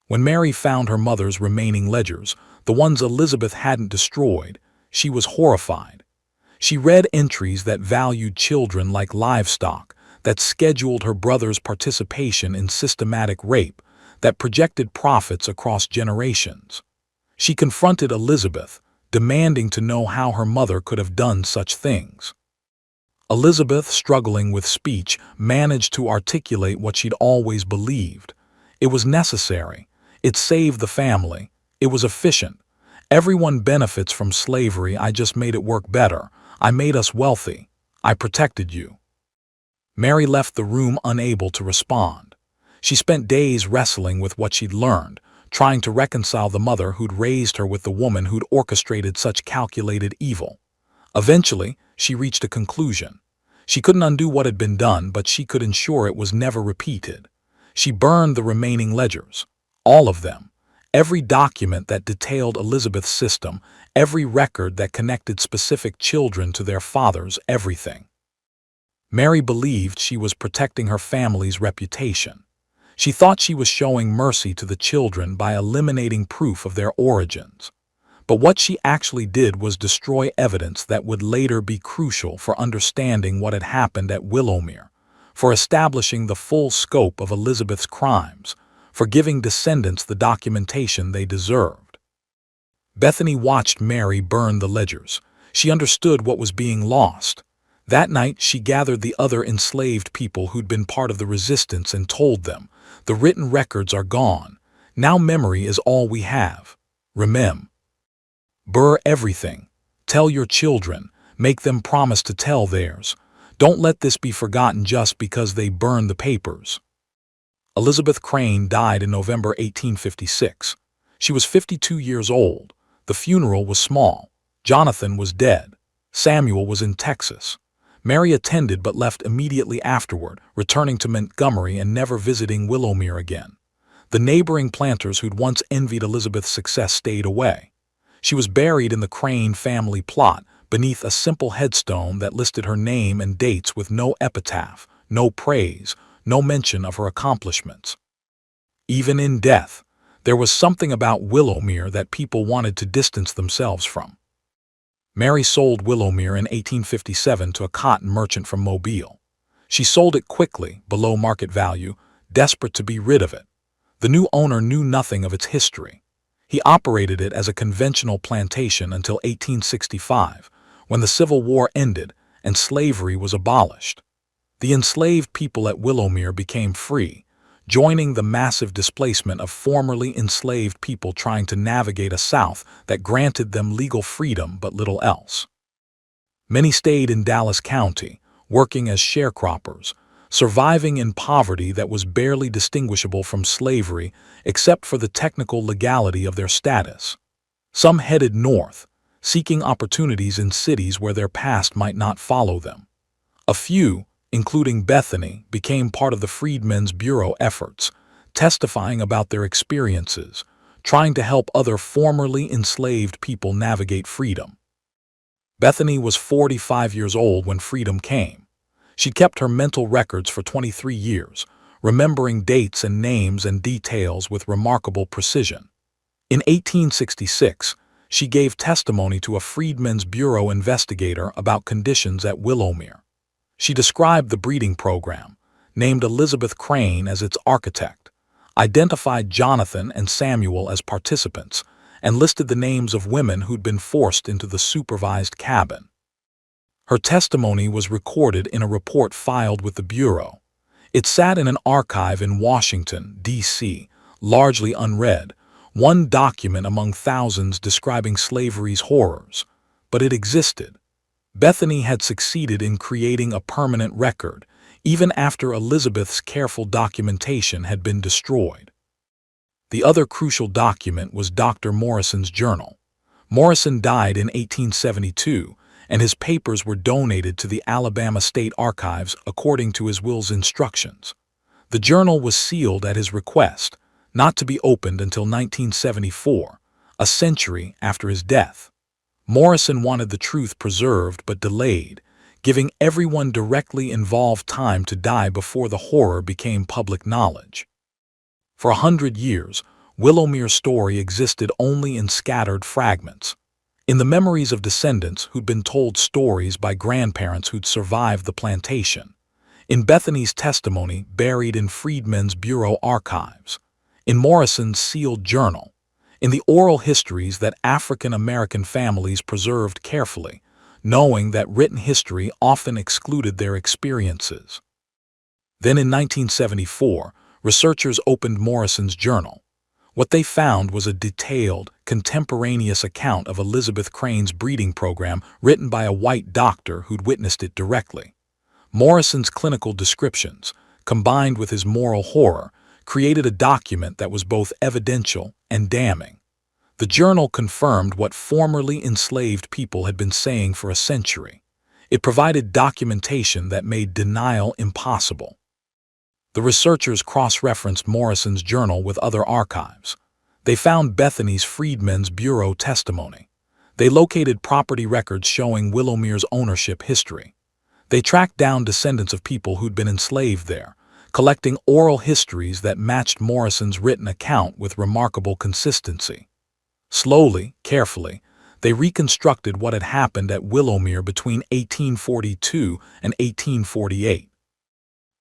When Mary found her mother's remaining ledgers, the ones Elizabeth hadn't destroyed, she was horrified. She read entries that valued children like livestock, that scheduled her brother's participation in systematic rape, that projected profits across generations. She confronted Elizabeth, demanding to know how her mother could have done such things. Elizabeth, struggling with speech, managed to articulate what she'd always believed. It was necessary. It saved the family. It was efficient. Everyone benefits from slavery. I just made it work better. I made us wealthy. I protected you. Mary left the room unable to respond. She spent days wrestling with what she'd learned, trying to reconcile the mother who'd raised her with the woman who'd orchestrated such calculated evil. Eventually, she reached a conclusion. She couldn't undo what had been done, but she could ensure it was never repeated. She burned the remaining ledgers, all of them, every document that detailed Elizabeth's system, every record that connected specific children to their fathers, everything. Mary believed she was protecting her family's reputation. She thought she was showing mercy to the children by eliminating proof of their origins. But what she actually did was destroy evidence that would later be crucial for understanding what had happened at Willowmere, for establishing the full scope of Elizabeth's crimes, for giving descendants the documentation they deserved. Bethany watched Mary burn the ledgers. She understood what was being lost. That night, she gathered the other enslaved people who'd been part of the resistance and told them, "The written records are gone. Now memory is all we have. Remember everything. Tell your children. Make them promise to tell theirs. Don't let this be forgotten just because they burned the papers." Elizabeth Crane died in November 1856. She was 52 years old. The funeral was small. Jonathan was dead. Samuel was in Texas. Mary attended but left immediately afterward, returning to Montgomery and never visiting Willowmere again. The neighboring planters who'd once envied Elizabeth's success stayed away. She was buried in the Crane family plot, beneath a simple headstone that listed her name and dates with no epitaph, no praise, no mention of her accomplishments. Even in death, there was something about Willowmere that people wanted to distance themselves from. Mary sold Willowmere in 1857 to a cotton merchant from Mobile. She sold it quickly, below market value, desperate to be rid of it. The new owner knew nothing of its history. He operated it as a conventional plantation until 1865, when the Civil War ended and slavery was abolished. The enslaved people at Willowmere became free, joining the massive displacement of formerly enslaved people trying to navigate a South that granted them legal freedom but little else. Many stayed in Dallas County, working as sharecroppers, surviving in poverty that was barely distinguishable from slavery except for the technical legality of their status. Some headed north, seeking opportunities in cities where their past might not follow them. A few, including Bethany, became part of the Freedmen's Bureau efforts, testifying about their experiences, trying to help other formerly enslaved people navigate freedom. Bethany was 45 years old when freedom came. She kept her mental records for 23 years, remembering dates and names and details with remarkable precision. In 1866, she gave testimony to a Freedmen's Bureau investigator about conditions at Willowmere. She described the breeding program, named Elizabeth Crane as its architect, identified Jonathan and Samuel as participants, and listed the names of women who'd been forced into the supervised cabin. Her testimony was recorded in a report filed with the Bureau. It sat in an archive in Washington, D.C., largely unread, one document among thousands describing slavery's horrors. But it existed. Bethany had succeeded in creating a permanent record, even after Elizabeth's careful documentation had been destroyed. The other crucial document was Dr. Morrison's journal. Morrison died in 1872, and his papers were donated to the Alabama State Archives according to his will's instructions. The journal was sealed at his request, not to be opened until 1974, a century after his death. Morrison wanted the truth preserved but delayed, giving everyone directly involved time to die before the horror became public knowledge. For 100 years, Willowmere's story existed only in scattered fragments. In the memories of descendants who'd been told stories by grandparents who'd survived the plantation. In Bethany's testimony buried in Freedmen's Bureau archives. in Morrison's sealed journal, in the oral histories that African American families preserved carefully, knowing that written history often excluded their experiences. Then in 1974, researchers opened Morrison's journal. What they found was a detailed, contemporaneous account of Elizabeth Crane's breeding program written by a white doctor who'd witnessed it directly. Morrison's clinical descriptions, combined with his moral horror, created a document that was both evidential and damning. The journal confirmed what formerly enslaved people had been saying for a century. It provided documentation that made denial impossible. The researchers cross-referenced Morrison's journal with other archives. They found Bethany's Freedmen's Bureau testimony. They located property records showing Willowmere's ownership history. They tracked down descendants of people who'd been enslaved there, collecting oral histories that matched Morrison's written account with remarkable consistency. Slowly, carefully, they reconstructed what had happened at Willowmere between 1842 and 1848.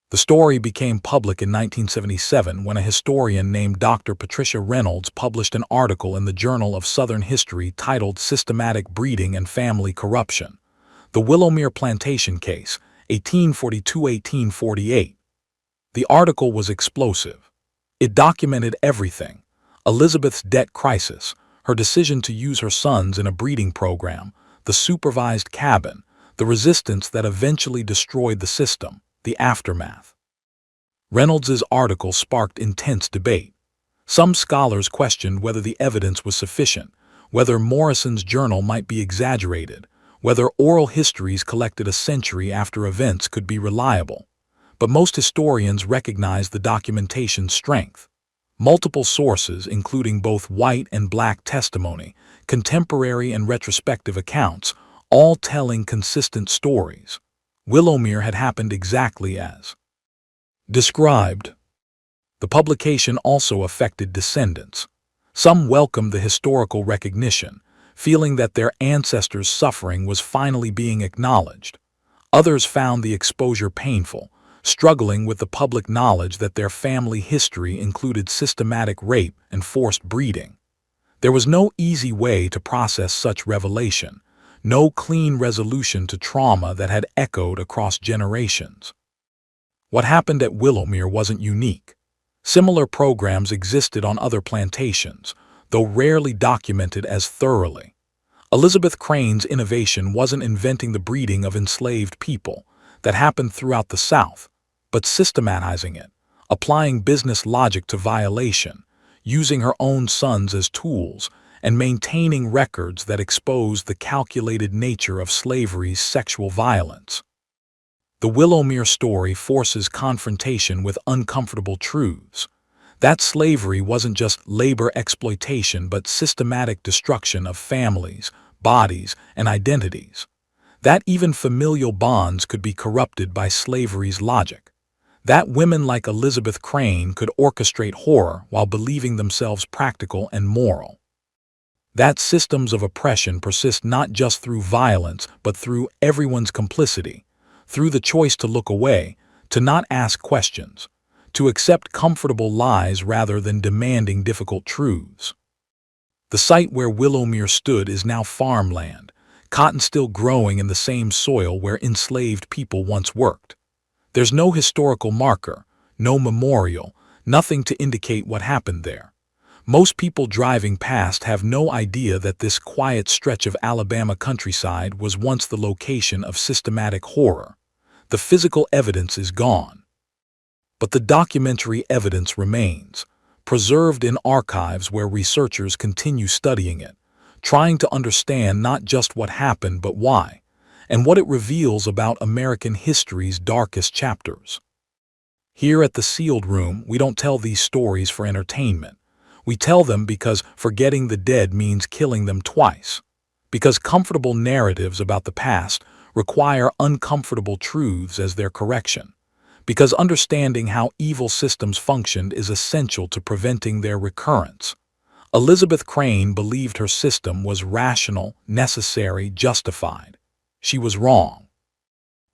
The story became public in 1977 when a historian named Dr. Patricia Reynolds published an article in the Journal of Southern History titled Systematic Breeding and Family Corruption: The Willowmere Plantation Case, 1842-1848. The article was explosive. It documented everything: Elizabeth's debt crisis, her decision to use her sons in a breeding program, the supervised cabin, the resistance that eventually destroyed the system, the aftermath. Reynolds's article sparked intense debate. Some scholars questioned whether the evidence was sufficient, whether Morrison's journal might be exaggerated, whether oral histories collected a century after events could be reliable. But most historians recognized the documentation's strength. Multiple sources, including both white and black testimony, contemporary and retrospective accounts, all telling consistent stories. Willowmere had happened exactly as described. The publication also affected descendants. Some welcomed the historical recognition, feeling that their ancestors' suffering was finally being acknowledged. Others found the exposure painful, struggling with the public knowledge that their family history included systematic rape and forced breeding. There was no easy way to process such revelation, no clean resolution to trauma that had echoed across generations. What happened at Willowmere wasn't unique. Similar programs existed on other plantations, though rarely documented as thoroughly. Elizabeth Crane's innovation wasn't inventing the breeding of enslaved people that happened throughout the South, but systematizing it, applying business logic to violation, using her own sons as tools, and maintaining records that exposed the calculated nature of slavery's sexual violence. The Willowmere story forces confrontation with uncomfortable truths. That slavery wasn't just labor exploitation but systematic destruction of families, bodies, and identities. That even familial bonds could be corrupted by slavery's logic. That women like Elizabeth Crane could orchestrate horror while believing themselves practical and moral. That systems of oppression persist not just through violence, but through everyone's complicity, through the choice to look away, to not ask questions, to accept comfortable lies rather than demanding difficult truths. The site where Willowmere stood is now farmland, cotton still growing in the same soil where enslaved people once worked. There's no historical marker, no memorial, nothing to indicate what happened there. Most people driving past have no idea that this quiet stretch of Alabama countryside was once the location of systematic horror. The physical evidence is gone. But the documentary evidence remains, preserved in archives where researchers continue studying it, trying to understand not just what happened but why, and what it reveals about American history's darkest chapters. Here at the Sealed Room, we don't tell these stories for entertainment. We tell them because forgetting the dead means killing them twice. Because comfortable narratives about the past require uncomfortable truths as their correction. Because understanding how evil systems functioned is essential to preventing their recurrence. Elizabeth Crane believed her system was rational, necessary, justified. She was wrong.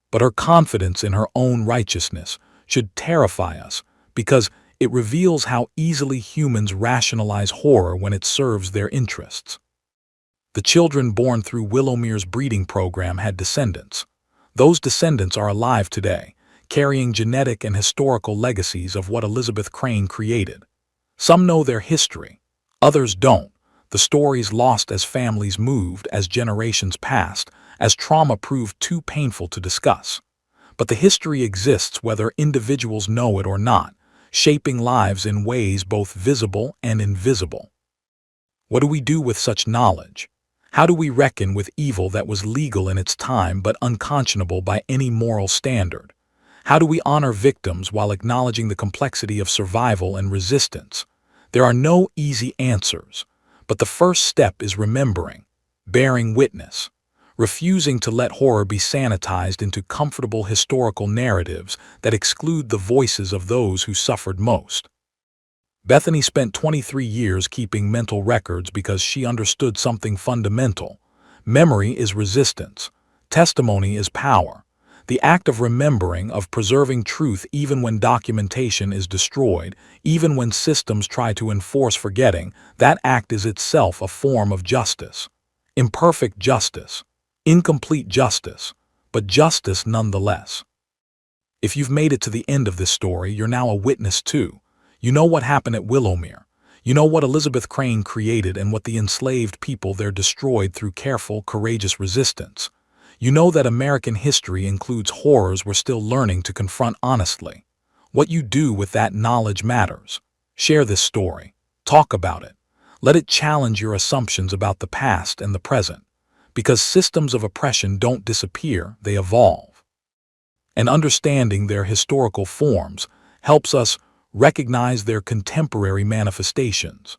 But her confidence in her own righteousness should terrify us, because It reveals how easily humans rationalize horror when it serves their interests. The children born through Willomere's breeding program had descendants. Those descendants are alive today, carrying genetic and historical legacies of what Elizabeth Crane created. Some know their history, others don't. The stories lost as families moved, as generations passed, as trauma proved too painful to discuss. But the history exists whether individuals know it or not, shaping lives in ways both visible and invisible. What do we do with such knowledge? How do we reckon with evil that was legal in its time but unconscionable by any moral standard? How do we honor victims while acknowledging the complexity of survival and resistance? There are no easy answers, but the first step is remembering, bearing witness, refusing to let horror be sanitized into comfortable historical narratives that exclude the voices of those who suffered most. Bethany spent 23 years keeping mental records because she understood something fundamental. Memory is resistance. Testimony is power. The act of remembering, of preserving truth even when documentation is destroyed, even when systems try to enforce forgetting, that act is itself a form of justice. Imperfect justice. Incomplete justice. But justice nonetheless. If you've made it to the end of this story, you're now a witness too. You know what happened at Willowmere. You know what Elizabeth Crane created and what the enslaved people there destroyed through careful, courageous resistance. You know that American history includes horrors we're still learning to confront honestly. What you do with that knowledge matters. Share this story. Talk about it. Let it challenge your assumptions about the past and the present. Because systems of oppression don't disappear, they evolve. And understanding their historical forms helps us recognize their contemporary manifestations.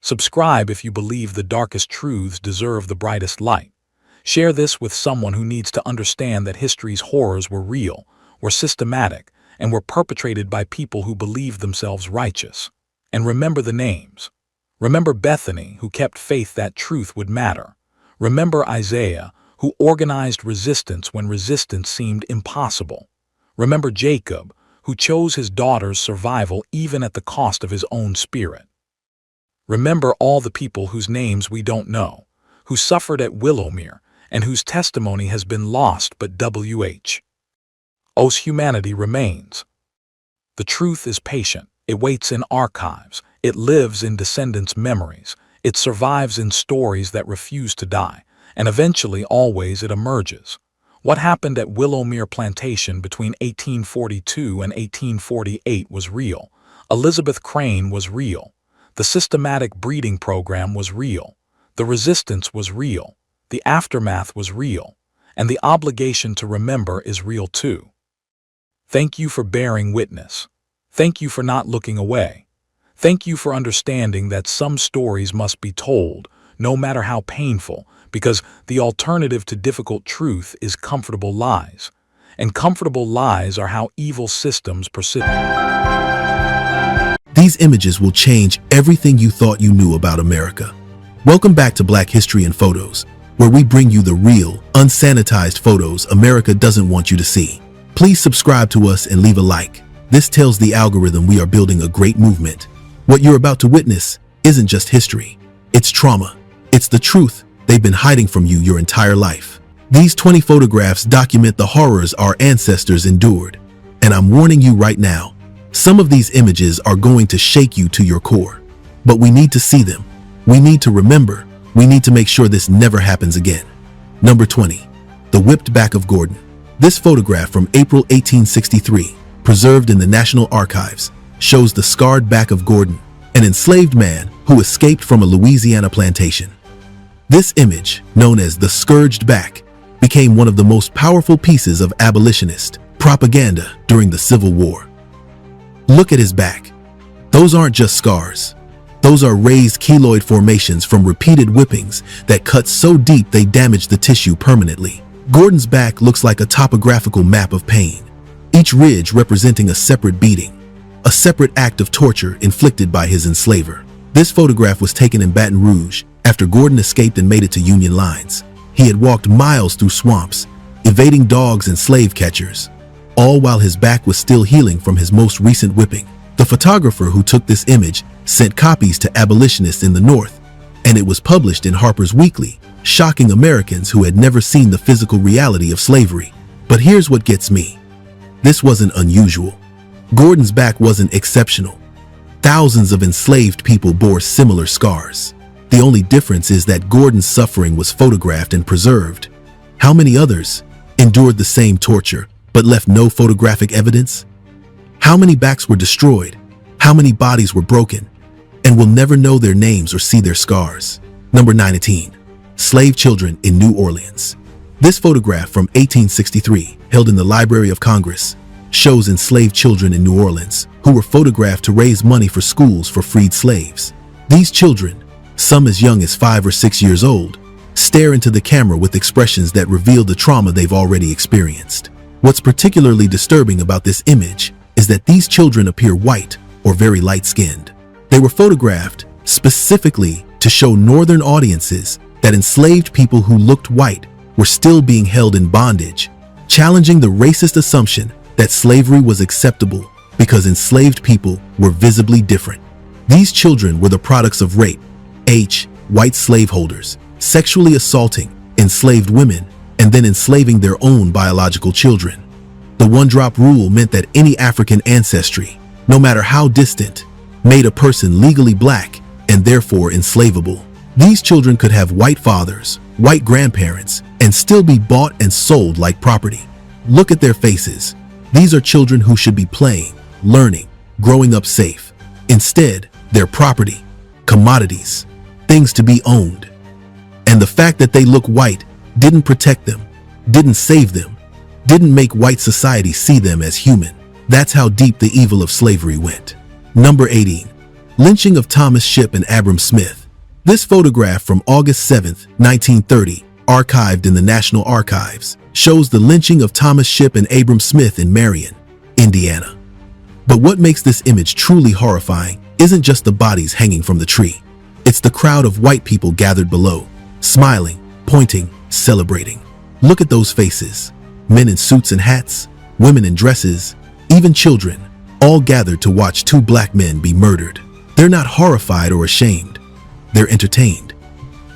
Subscribe if you believe the darkest truths deserve the brightest light. Share this with someone who needs to understand that history's horrors were real, were systematic, and were perpetrated by people who believed themselves righteous. And remember the names. Remember Bethany, who kept faith that truth would matter. Remember Isaiah, who organized resistance when resistance seemed impossible. Remember Jacob, who chose his daughter's survival even at the cost of his own spirit. Remember all the people whose names we don't know, who suffered at Willowmere, and whose testimony has been lost but humanity remains. The truth is patient. It waits in archives. It lives in descendants' memories. It survives in stories that refuse to die, and eventually, always, it emerges. What happened at Willowmere Plantation between 1842 and 1848 was real. Elizabeth Crane was real. The systematic breeding program was real. The resistance was real. The aftermath was real. And the obligation to remember is real too. Thank you for bearing witness. Thank you for not looking away. Thank you for understanding that some stories must be told, no matter how painful, because the alternative to difficult truth is comfortable lies. And comfortable lies are how evil systems persist. These images will change everything you thought you knew about America. Welcome back to Black History in Photos, where we bring you the real, unsanitized photos America doesn't want you to see. Please subscribe to us and leave a like. This tells the algorithm we are building a great movement. What you're about to witness isn't just history. It's trauma. It's the truth they've been hiding from you your entire life. These 20 photographs document the horrors our ancestors endured. And I'm warning you right now, some of these images are going to shake you to your core. But we need to see them. We need to remember. We need to make sure this never happens again. Number 20. The Whipped Back of Gordon. This photograph from April 1863, preserved in the National Archives, shows the scarred back of Gordon, an enslaved man who escaped from a Louisiana plantation. This image, known as the scourged back, became one of the most powerful pieces of abolitionist propaganda during the Civil War. Look at his back. Those aren't just scars. Those are raised keloid formations from repeated whippings that cut so deep they damaged the tissue permanently. Gordon's back looks like a topographical map of pain, each ridge representing a separate beating, a separate act of torture inflicted by his enslaver. This photograph was taken in Baton Rouge after Gordon escaped and made it to Union lines. He had walked miles through swamps, evading dogs and slave catchers, all while his back was still healing from his most recent whipping. The photographer who took this image sent copies to abolitionists in the North, and it was published in Harper's Weekly, shocking Americans who had never seen the physical reality of slavery. But here's what gets me. This wasn't unusual. Gordon's back wasn't exceptional. Thousands of enslaved people bore similar scars. The only difference is that Gordon's suffering was photographed and preserved. How many others endured the same torture but left no photographic evidence? How many backs were destroyed? How many bodies were broken? And will never know their names or see their scars? Number 19. Slave children in New Orleans. This photograph from 1863, held in the Library of Congress, shows enslaved children in New Orleans who were photographed to raise money for schools for freed slaves. These children, some as young as 5 or 6 years old, stare into the camera with expressions that reveal the trauma they've already experienced. What's particularly disturbing about this image is that these children appear white or very light-skinned. They were photographed specifically to show Northern audiences that enslaved people who looked white were still being held in bondage, challenging the racist assumption that slavery was acceptable because enslaved people were visibly different. These children were the products of rape, white slaveholders, sexually assaulting enslaved women and then enslaving their own biological children. The one-drop rule meant that any African ancestry, no matter how distant, made a person legally black and therefore enslavable. These children could have white fathers, white grandparents, and still be bought and sold like property. Look at their faces. These are children who should be playing, learning, growing up safe. Instead, they're property, commodities, things to be owned. And the fact that they look white didn't protect them, didn't save them, didn't make white society see them as human. That's how deep the evil of slavery went. Number 18. Lynching of Thomas Shipp and Abram Smith. This photograph from August 7, 1930, archived in the National Archives, shows the lynching of Thomas Shipp and Abram Smith in Marion, Indiana. But what makes this image truly horrifying isn't just the bodies hanging from the tree. It's the crowd of white people gathered below, smiling, pointing, celebrating. Look at those faces. Men in suits and hats, women in dresses, even children, all gathered to watch two black men be murdered. They're not horrified or ashamed. They're entertained.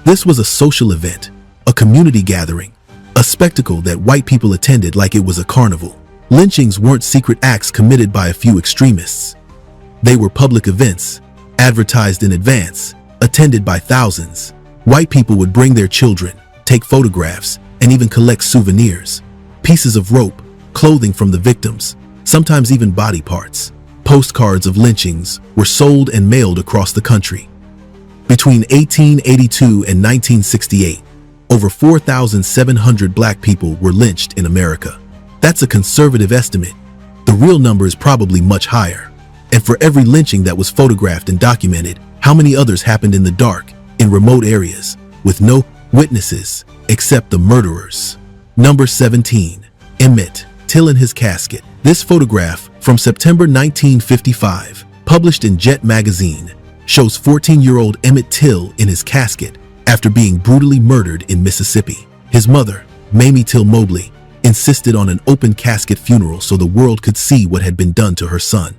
This was a social event, a community gathering, a spectacle that white people attended like it was a carnival. Lynchings weren't secret acts committed by a few extremists. They were public events, advertised in advance, attended by thousands. White people would bring their children, take photographs, and even collect souvenirs. Pieces of rope, clothing from the victims, sometimes even body parts. Postcards of lynchings were sold and mailed across the country. Between 1882 and 1968, over 4,700 black people were lynched in America. That's a conservative estimate. The real number is probably much higher. And for every lynching that was photographed and documented, how many others happened in the dark, in remote areas, with no witnesses except the murderers? Number 17. Emmett Till in his casket. This photograph from September 1955, published in Jet magazine, shows 14-year-old Emmett Till in his casket after being brutally murdered in Mississippi. His mother, Mamie Till Mobley, insisted on an open casket funeral so the world could see what had been done to her son.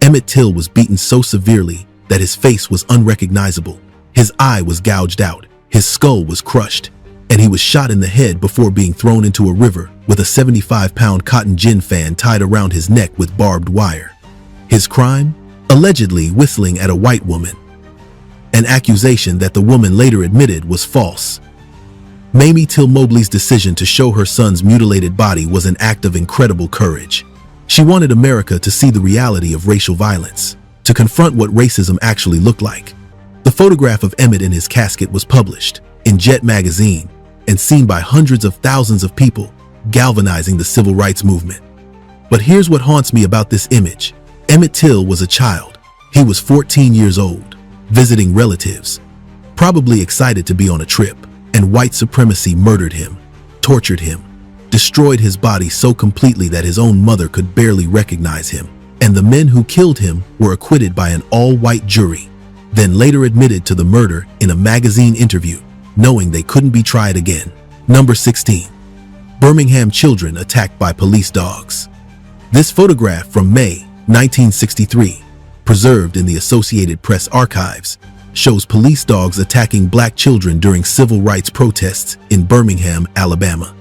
Emmett Till was beaten so severely that his face was unrecognizable. His eye was gouged out, his skull was crushed, and he was shot in the head before being thrown into a river with a 75-pound cotton gin fan tied around his neck with barbed wire. His crime? Allegedly whistling at a white woman. An accusation that the woman later admitted was false. Mamie Till Mobley's decision to show her son's mutilated body was an act of incredible courage. She wanted America to see the reality of racial violence, to confront what racism actually looked like. The photograph of Emmett in his casket was published in Jet magazine and seen by hundreds of thousands of people, galvanizing the civil rights movement. But here's what haunts me about this image. Emmett Till was a child. He was 14 years old, visiting relatives, probably excited to be on a trip, and white supremacy murdered him, tortured him, destroyed his body so completely that his own mother could barely recognize him. And the men who killed him were acquitted by an all-white jury, then later admitted to the murder in a magazine interview, knowing they couldn't be tried again. Number 16. Birmingham children attacked by police dogs. This photograph from May 1963, preserved in the Associated Press archives, shows police dogs attacking black children during civil rights protests in Birmingham, Alabama.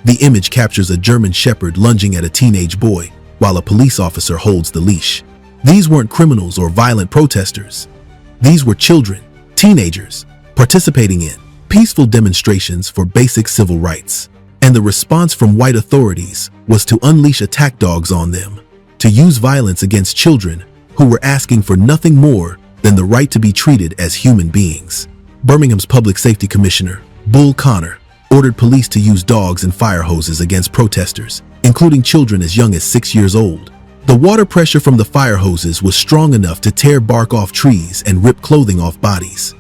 The image captures a German shepherd lunging at a teenage boy while a police officer holds the leash. These weren't criminals or violent protesters. These were children, teenagers, participating in peaceful demonstrations for basic civil rights. And the response from white authorities was to unleash attack dogs on them, to use violence against children who were asking for nothing more than the right to be treated as human beings. Birmingham's Public Safety Commissioner, Bull Connor, ordered police to use dogs and fire hoses against protesters, including children as young as 6 years old. The water pressure from the fire hoses was strong enough to tear bark off trees and rip clothing off bodies.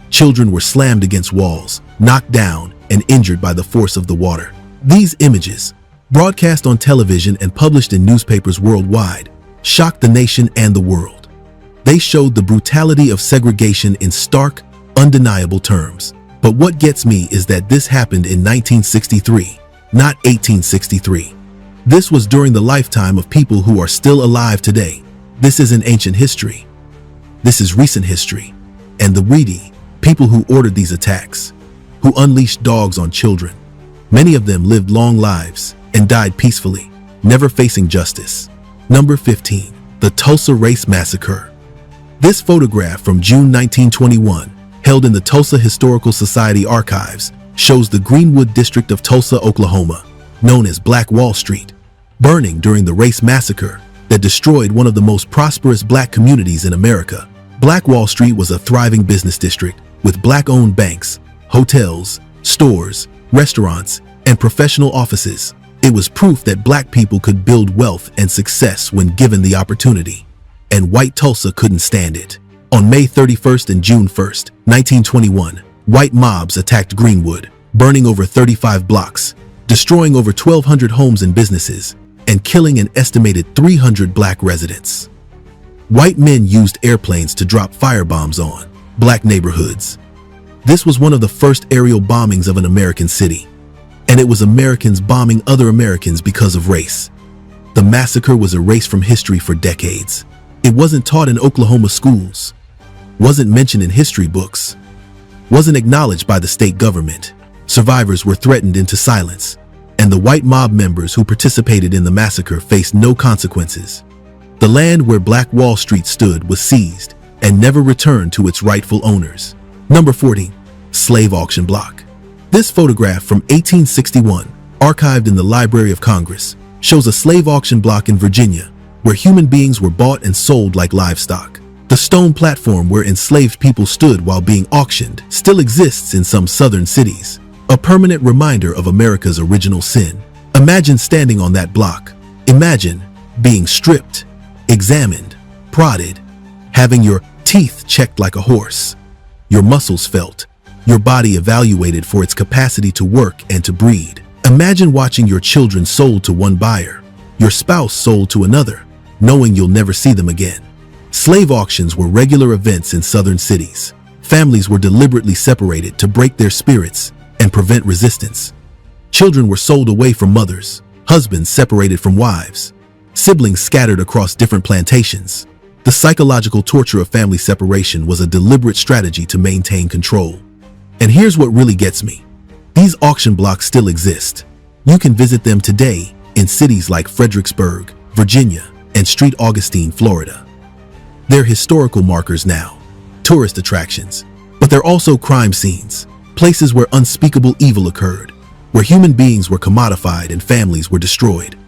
Children were slammed against walls, knocked down, and injured by the force of the water. These images, broadcast on television and published in newspapers worldwide, shocked the nation and the world. They showed the brutality of segregation in stark, undeniable terms. But what gets me is that this happened in 1963, not 1863. This was during the lifetime of people who are still alive today. This isn't ancient history. This is recent history. And the greedy, people who ordered these attacks, who unleashed dogs on children, many of them lived long lives and died peacefully, never facing justice. Number 15. The Tulsa Race Massacre. This photograph from June 1921, held in the Tulsa Historical Society archives, shows the Greenwood district of Tulsa, Oklahoma, known as Black Wall Street, burning during the race massacre that destroyed one of the most prosperous black communities in America. Black Wall Street was a thriving business district with black-owned banks, hotels, stores, restaurants, and professional offices. It was proof that black people could build wealth and success when given the opportunity. And white Tulsa couldn't stand it. On May 31st and June 1st, 1921, white mobs attacked Greenwood, burning over 35 blocks, destroying over 1,200 homes and businesses, and killing an estimated 300 black residents. White men used airplanes to drop firebombs on black neighborhoods. This was one of the first aerial bombings of an American city, and it was Americans bombing other Americans because of race. The massacre was erased from history for decades. It wasn't taught in Oklahoma schools, wasn't mentioned in history books, wasn't acknowledged by the state government. Survivors were threatened into silence, and the white mob members who participated in the massacre faced no consequences. The land where Black Wall Street stood was seized and never returned to its rightful owners. Number 14. Slave Auction Block. This photograph from 1861, archived in the Library of Congress, shows a slave auction block in Virginia where human beings were bought and sold like livestock. The stone platform where enslaved people stood while being auctioned still exists in some southern cities, a permanent reminder of America's original sin. Imagine standing on that block. Imagine being stripped, examined, prodded, having your teeth checked like a horse, your muscles felt, your body evaluated for its capacity to work and to breed. Imagine watching your children sold to one buyer, your spouse sold to another, knowing you'll never see them again. Slave auctions were regular events in southern cities. Families were deliberately separated to break their spirits and prevent resistance. Children were sold away from mothers, husbands separated from wives, siblings scattered across different plantations. The psychological torture of family separation was a deliberate strategy to maintain control. And here's what really gets me. These auction blocks still exist. You can visit them today in cities like Fredericksburg, Virginia, and St. Augustine, Florida. They're historical markers now, tourist attractions, but they're also crime scenes, places where unspeakable evil occurred, where human beings were commodified and families were destroyed.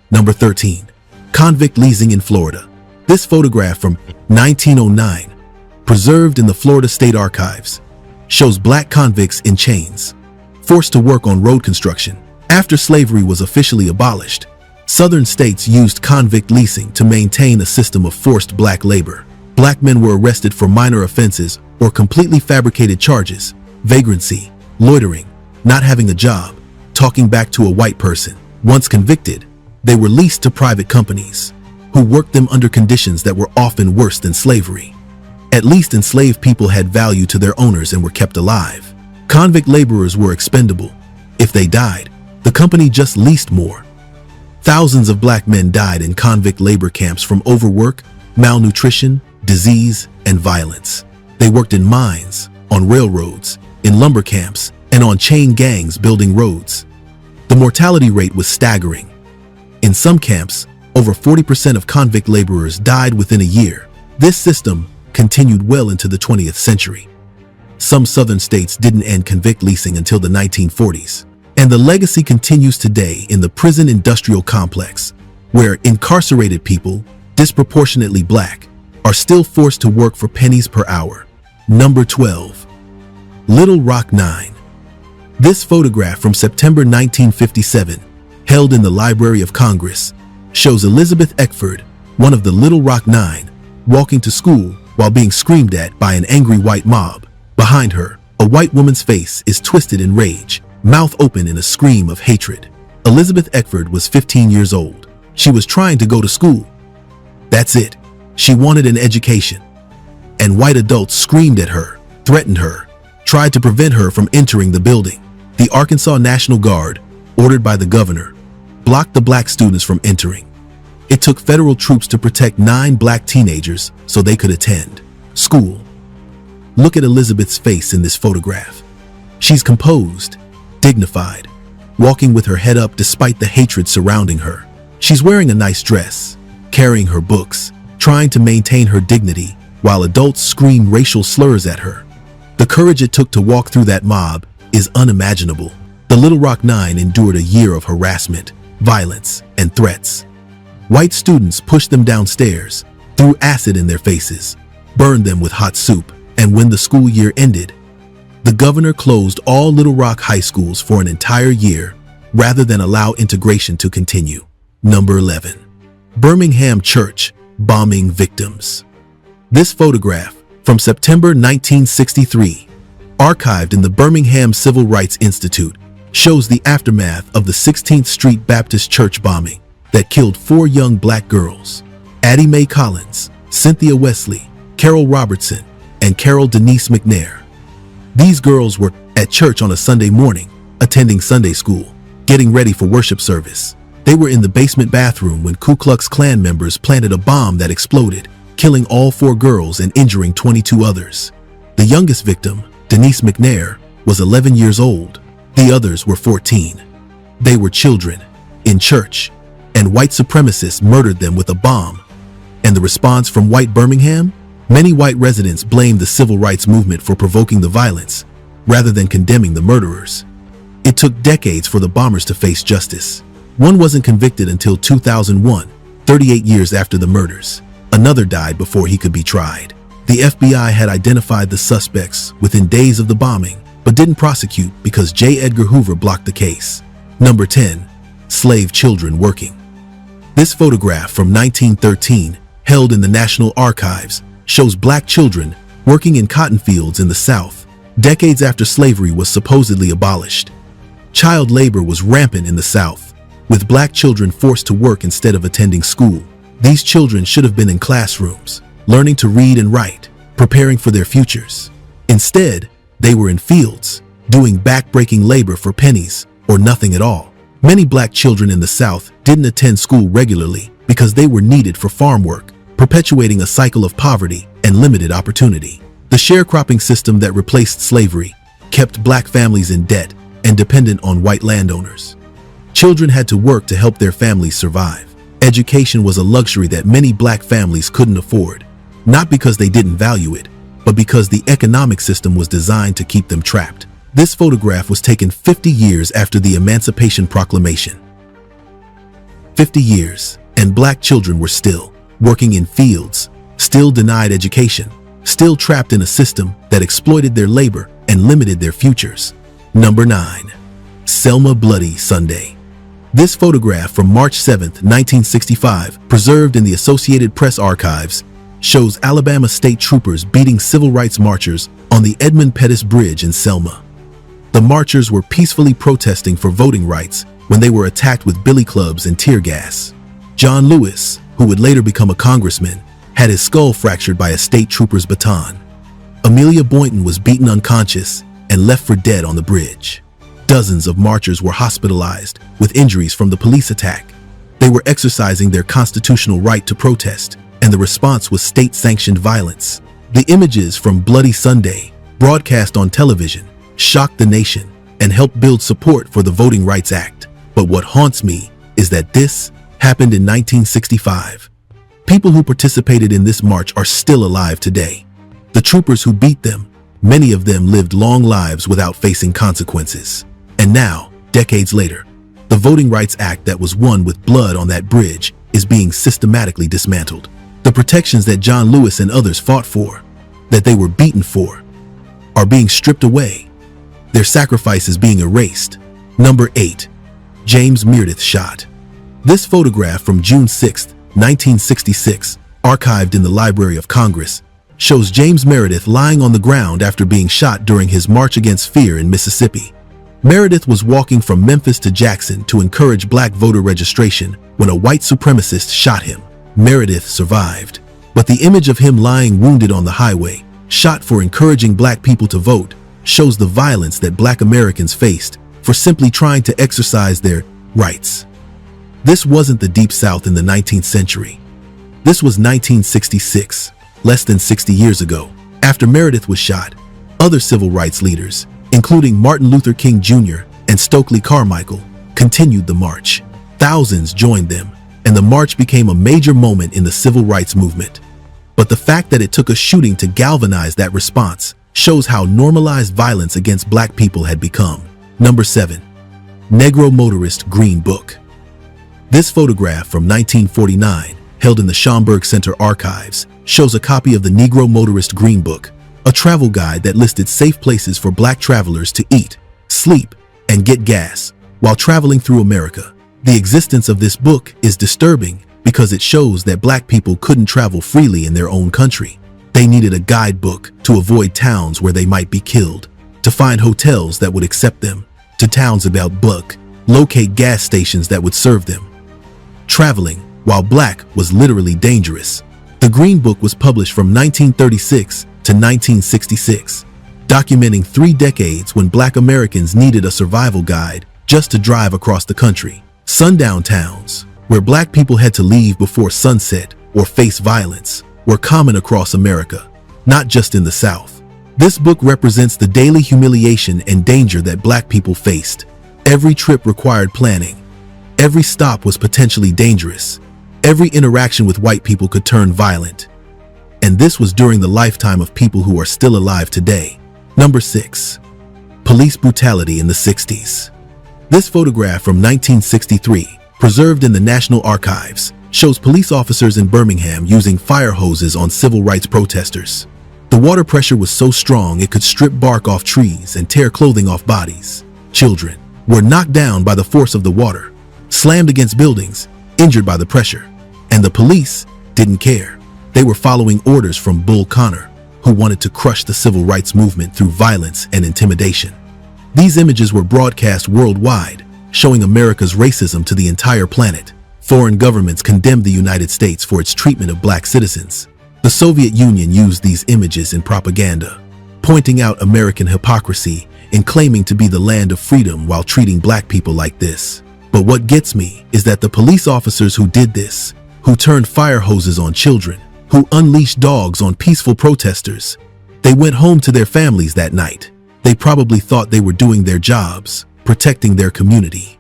Number 13. Convict leasing in Florida. This photograph from 1909, preserved in the Florida State Archives, shows black convicts in chains, forced to work on road construction. After slavery was officially abolished, southern states used convict leasing to maintain a system of forced black labor. Black men were arrested for minor offenses or completely fabricated charges: vagrancy, loitering, not having a job, talking back to a white person. Once convicted, they were leased to private companies, who worked them under conditions that were often worse than slavery. At least enslaved people had value to their owners and were kept alive. Convict laborers were expendable. If they died, the company just leased more. Thousands of black men died in convict labor camps from overwork, malnutrition, disease, and violence. They worked in mines, on railroads, in lumber camps, and on chain gangs building roads. The mortality rate was staggering. In some camps, over 40% of convict laborers died within a year. This system continued well into the 20th century. Some southern states didn't end convict leasing until the 1940s. And the legacy continues today in the prison industrial complex, where incarcerated people, disproportionately black, are still forced to work for pennies per hour. Number 12. Little Rock 9. This photograph from September 1957, held in the Library of Congress, shows Elizabeth Eckford, one of the Little Rock 9, walking to school while being screamed at by an angry white mob. Behind her, a white woman's face is twisted in rage, mouth open in a scream of hatred. Elizabeth Eckford was 15 years old. She was trying to go to school. That's it. She wanted an education. And white adults screamed at her, threatened her, tried to prevent her from entering the building. The Arkansas National Guard, ordered by the governor, blocked the black students from entering. It took federal troops to protect 9 black teenagers so they could attend school. Look at Elizabeth's face in this photograph. She's composed, dignified, walking with her head up despite the hatred surrounding her. She's wearing a nice dress, carrying her books, trying to maintain her dignity, while adults scream racial slurs at her. The courage it took to walk through that mob is unimaginable. The Little Rock 9 endured a year of harassment, violence, and threats. White students pushed them downstairs, threw acid in their faces, burned them with hot soup, and when the school year ended, the governor closed all Little Rock high schools for an entire year rather than allow integration to continue. Number 11. Birmingham Church bombing victims. This photograph, from September 1963, archived in the Birmingham Civil Rights Institute, shows the aftermath of the 16th Street Baptist Church bombing that killed 4 young black girls, Addie Mae Collins, Cynthia Wesley, Carol Robertson, and Carol Denise McNair. These girls were at church on a Sunday morning, attending Sunday school, getting ready for worship service. They were in the basement bathroom when Ku Klux Klan members planted a bomb that exploded, killing all 4 girls and injuring 22 others. The youngest victim, Denise McNair, was 11 years old. The others were 14. They were children, in church, and white supremacists murdered them with a bomb. And the response from white Birmingham? Many white residents blamed the civil rights movement for provoking the violence, rather than condemning the murderers. It took decades for the bombers to face justice. One wasn't convicted until 2001, 38 years after the murders. Another died before he could be tried. The FBI had identified the suspects within days of the bombing, but didn't prosecute because J. Edgar Hoover blocked the case. Number 10. Slave children working. This photograph from 1913, held in the National Archives, shows black children working in cotton fields in the South, decades after slavery was supposedly abolished. Child labor was rampant in the South, with black children forced to work instead of attending school. These children should have been in classrooms, learning to read and write, preparing for their futures. Instead, they were in fields, doing back-breaking labor for pennies or nothing at all. Many black children in the South didn't attend school regularly because they were needed for farm work, perpetuating a cycle of poverty and limited opportunity. The sharecropping system that replaced slavery kept black families in debt and dependent on white landowners. Children had to work to help their families survive. Education was a luxury that many black families couldn't afford, not because they didn't value it, but because the economic system was designed to keep them trapped. This photograph was taken 50 years after the Emancipation Proclamation. 50 years, and black children were still working in fields, still denied education, still trapped in a system that exploited their labor and limited their futures. Number 9. Selma Bloody Sunday. This photograph from March 7, 1965, preserved in the Associated Press archives, shows Alabama state troopers beating civil rights marchers on the Edmund Pettus Bridge in Selma. The marchers were peacefully protesting for voting rights when they were attacked with billy clubs and tear gas. John Lewis, who would later become a congressman, had his skull fractured by a state trooper's baton. Amelia Boynton was beaten unconscious and left for dead on the bridge. Dozens of marchers were hospitalized with injuries from the police attack. They were exercising their constitutional right to protest, and the response was state-sanctioned violence. The images from Bloody Sunday, broadcast on television, shocked the nation and helped build support for the Voting Rights Act. But what haunts me is that this happened in 1965. People who participated in this march are still alive today. The troopers who beat them, many of them lived long lives without facing consequences. And now, decades later, the Voting Rights Act that was won with blood on that bridge is being systematically dismantled. The protections that John Lewis and others fought for, that they were beaten for, are being stripped away. Their sacrifices being erased. Number 8. James Meredith shot. This photograph from June 6, 1966, archived in the Library of Congress, shows James Meredith lying on the ground after being shot during his March Against Fear in Mississippi. Meredith was walking from Memphis to Jackson to encourage black voter registration when a white supremacist shot him. Meredith survived, but the image of him lying wounded on the highway, shot for encouraging black people to vote, shows the violence that black Americans faced for simply trying to exercise their rights. This wasn't the Deep South in the 19th century. This was 1966, less than 60 years ago. After Meredith was shot, other civil rights leaders, including Martin Luther King Jr. and Stokely Carmichael, continued the march. Thousands joined them, and the march became a major moment in the civil rights movement. But the fact that it took a shooting to galvanize that response shows how normalized violence against black people had become. Number 7. Negro Motorist Green Book. This photograph from 1949, held in the Schomburg Center archives, shows a copy of the Negro Motorist Green Book, a travel guide that listed safe places for black travelers to eat, sleep, and get gas while traveling through America. The existence of this book is disturbing because it shows that black people couldn't travel freely in their own country. They needed a guidebook to avoid towns where they might be killed, to find hotels that would accept them, to towns about buck, locate gas stations that would serve them. Traveling while black was literally dangerous. The Green Book was published from 1936 to 1966, documenting 3 decades when black Americans needed a survival guide just to drive across the country. Sundown towns, where black people had to leave before sunset or face violence, were common across America, not just in the South. This book represents the daily humiliation and danger that black people faced. Every trip required planning. Every stop was potentially dangerous. Every interaction with white people could turn violent. And this was during the lifetime of people who are still alive today. Number 6. Police brutality in the 60s. This photograph from 1963, preserved in the National Archives, shows police officers in Birmingham using fire hoses on civil rights protesters. The water pressure was so strong it could strip bark off trees and tear clothing off bodies. Children were knocked down by the force of the water, slammed against buildings, injured by the pressure. And the police didn't care. They were following orders from Bull Connor, who wanted to crush the civil rights movement through violence and intimidation. These images were broadcast worldwide, showing America's racism to the entire planet. Foreign governments condemned the United States for its treatment of black citizens. The Soviet Union used these images in propaganda, pointing out American hypocrisy in claiming to be the land of freedom while treating black people like this. But what gets me is that the police officers who did this, who turned fire hoses on children, who unleashed dogs on peaceful protesters, they went home to their families that night. They probably thought they were doing their jobs, protecting their community.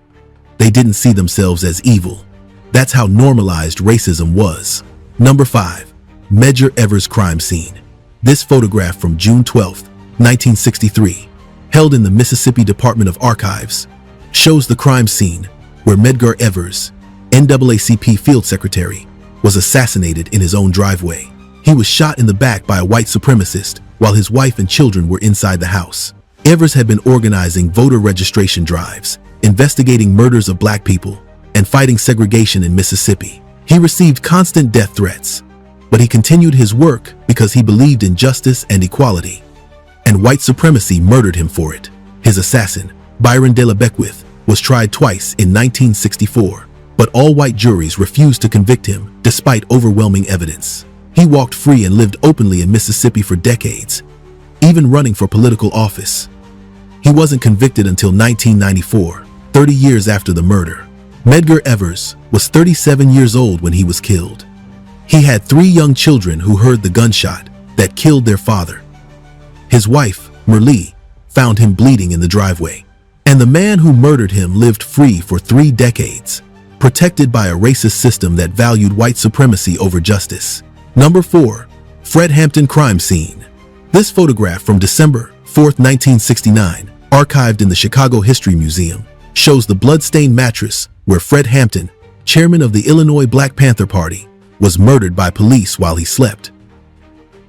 They didn't see themselves as evil. That's how normalized racism was. Number 5. Medgar Evers crime scene. This photograph from June 12, 1963, held in the Mississippi Department of Archives, shows the crime scene where Medgar Evers, NAACP Field Secretary, was assassinated in his own driveway. He was shot in the back by a white supremacist while his wife and children were inside the house. Evers had been organizing voter registration drives, investigating murders of black people, and fighting segregation in Mississippi. He received constant death threats, but he continued his work because he believed in justice and equality. And white supremacy murdered him for it. His assassin, Byron De La Beckwith, was tried twice in 1964, but all white juries refused to convict him despite overwhelming evidence. He walked free and lived openly in Mississippi for decades, even running for political office. He wasn't convicted until 1994, 30 years after the murder. Medgar Evers was 37 years old when he was killed. He had 3 young children who heard the gunshot that killed their father. His wife, Merle, found him bleeding in the driveway. And the man who murdered him lived free for 3 decades, protected by a racist system that valued white supremacy over justice. Number 4. Fred Hampton crime scene. This photograph from December 4, 1969, archived in the Chicago History Museum, shows the blood-stained mattress where Fred Hampton, chairman of the Illinois Black Panther Party, was murdered by police while he slept.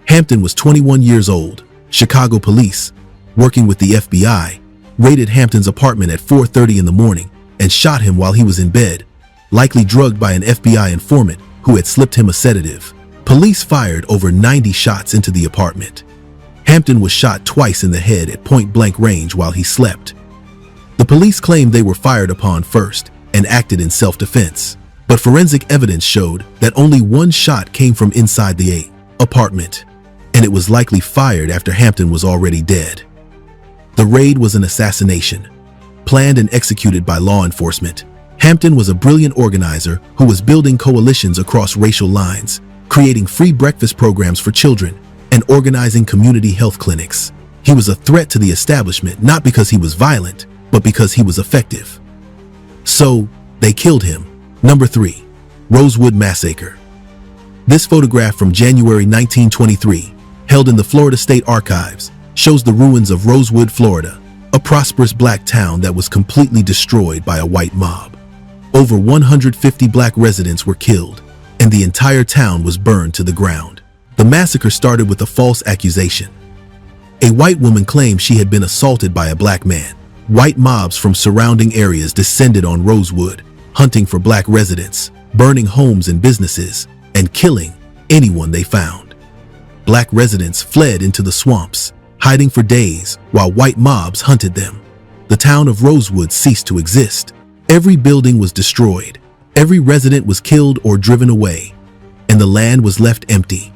Hampton was 21 years old. Chicago police, working with the FBI, raided Hampton's apartment at 4:30 in the morning and shot him while he was in bed, likely drugged by an FBI informant who had slipped him a sedative. Police fired over 90 shots into the apartment. Hampton was shot twice in the head at point-blank range while he slept. The police claimed they were fired upon first and acted in self-defense, but forensic evidence showed that only 1 shot came from inside the apartment, and it was likely fired after Hampton was already dead. The raid was an assassination, planned and executed by law enforcement. Hampton was a brilliant organizer who was building coalitions across racial lines, creating free breakfast programs for children, and organizing community health clinics. He was a threat to the establishment not because he was violent, but because he was effective. So, they killed him. Number 3. Rosewood Massacre. This photograph from January 1923, held in the Florida State Archives, shows the ruins of Rosewood, Florida, a prosperous black town that was completely destroyed by a white mob. Over 150 black residents were killed, and the entire town was burned to the ground. The massacre started with a false accusation. A white woman claimed she had been assaulted by a black man. White mobs from surrounding areas descended on Rosewood, hunting for black residents, burning homes and businesses, and killing anyone they found. Black residents fled into the swamps, hiding for days while white mobs hunted them. The town of Rosewood ceased to exist. Every building was destroyed, every resident was killed or driven away, and the land was left empty.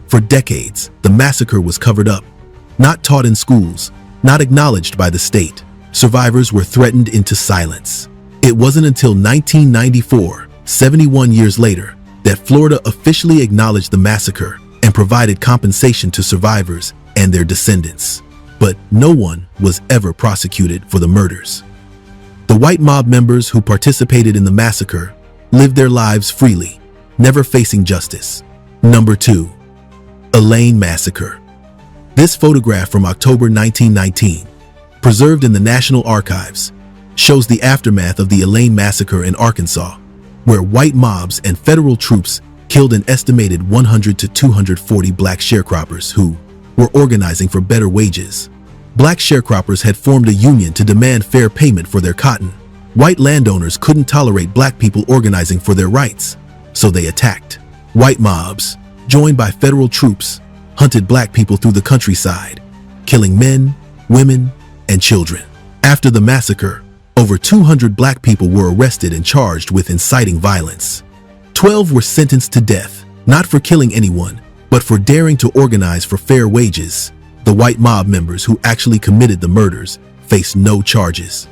For decades, the massacre was covered up, not taught in schools, not acknowledged by the state. Survivors were threatened into silence. It wasn't until 1994, 71 years later, that Florida officially acknowledged the massacre and provided compensation to survivors and their descendants. But no one was ever prosecuted for the murders. The white mob members who participated in the massacre lived their lives freely, never facing justice. Number 2. Elaine Massacre. This photograph from October 1919, preserved in the National Archives, shows the aftermath of the Elaine Massacre in Arkansas, where white mobs and federal troops killed an estimated 100 to 240 black sharecroppers who were organizing for better wages. Black sharecroppers had formed a union to demand fair payment for their cotton. White landowners couldn't tolerate black people organizing for their rights, so they attacked. White mobs, joined by federal troops, hunted black people through the countryside, killing men, women, and children. After the massacre, over 200 black people were arrested and charged with inciting violence. 12 were sentenced to death, not for killing anyone, but for daring to organize for fair wages. The white mob members who actually committed the murders faced no charges.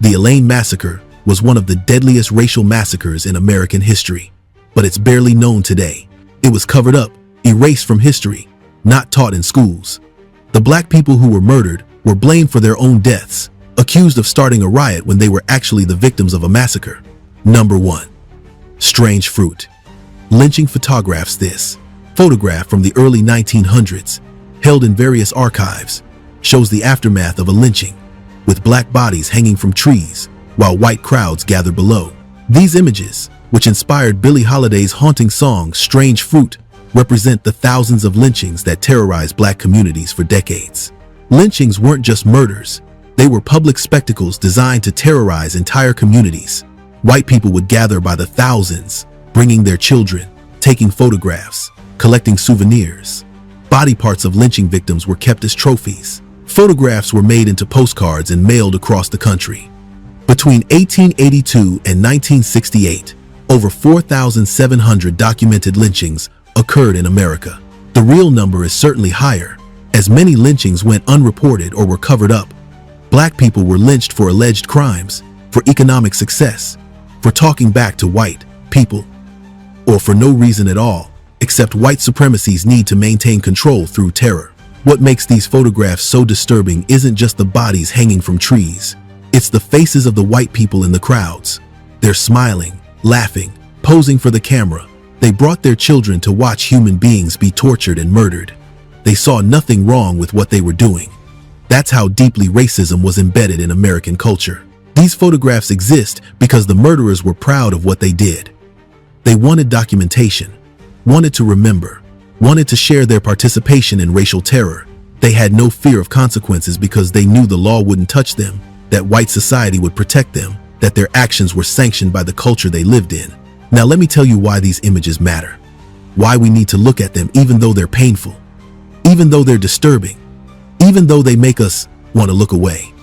The Elaine Massacre was one of the deadliest racial massacres in American history, but it's barely known today. It was covered up, erased from history, not taught in schools. The black people who were murdered were blamed for their own deaths, accused of starting a riot when they were actually the victims of a massacre. Number 1. Strange fruit. Lynching photographs. This photograph from the early 1900s, held in various archives, shows the aftermath of a lynching, with black bodies hanging from trees while white crowds gather below. These images, which inspired Billie Holiday's haunting song Strange Fruit, represent the thousands of lynchings that terrorized black communities for decades. Lynchings weren't just murders, they were public spectacles designed to terrorize entire communities. White people would gather by the thousands, bringing their children, taking photographs, collecting souvenirs. Body parts of lynching victims were kept as trophies. Photographs were made into postcards and mailed across the country. Between 1882 and 1968, over 4,700 documented lynchings occurred in America. The real number is certainly higher, as many lynchings went unreported or were covered up. Black people were lynched for alleged crimes, for economic success, for talking back to white people. or for no reason at all, except white supremacy's need to maintain control through terror. What makes these photographs so disturbing isn't just the bodies hanging from trees. It's the faces of the white people in the crowds. They're smiling, laughing, posing for the camera. They brought their children to watch human beings be tortured and murdered. They saw nothing wrong with what they were doing. That's how deeply racism was embedded in American culture. These photographs exist because the murderers were proud of what they did. They wanted documentation, wanted to remember, wanted to share their participation in racial terror. They had no fear of consequences because they knew the law wouldn't touch them, that white society would protect them, that their actions were sanctioned by the culture they lived in. Now let me tell you why these images matter. Why we need to look at them even though they're painful, even though they're disturbing, even though they make us want to look away.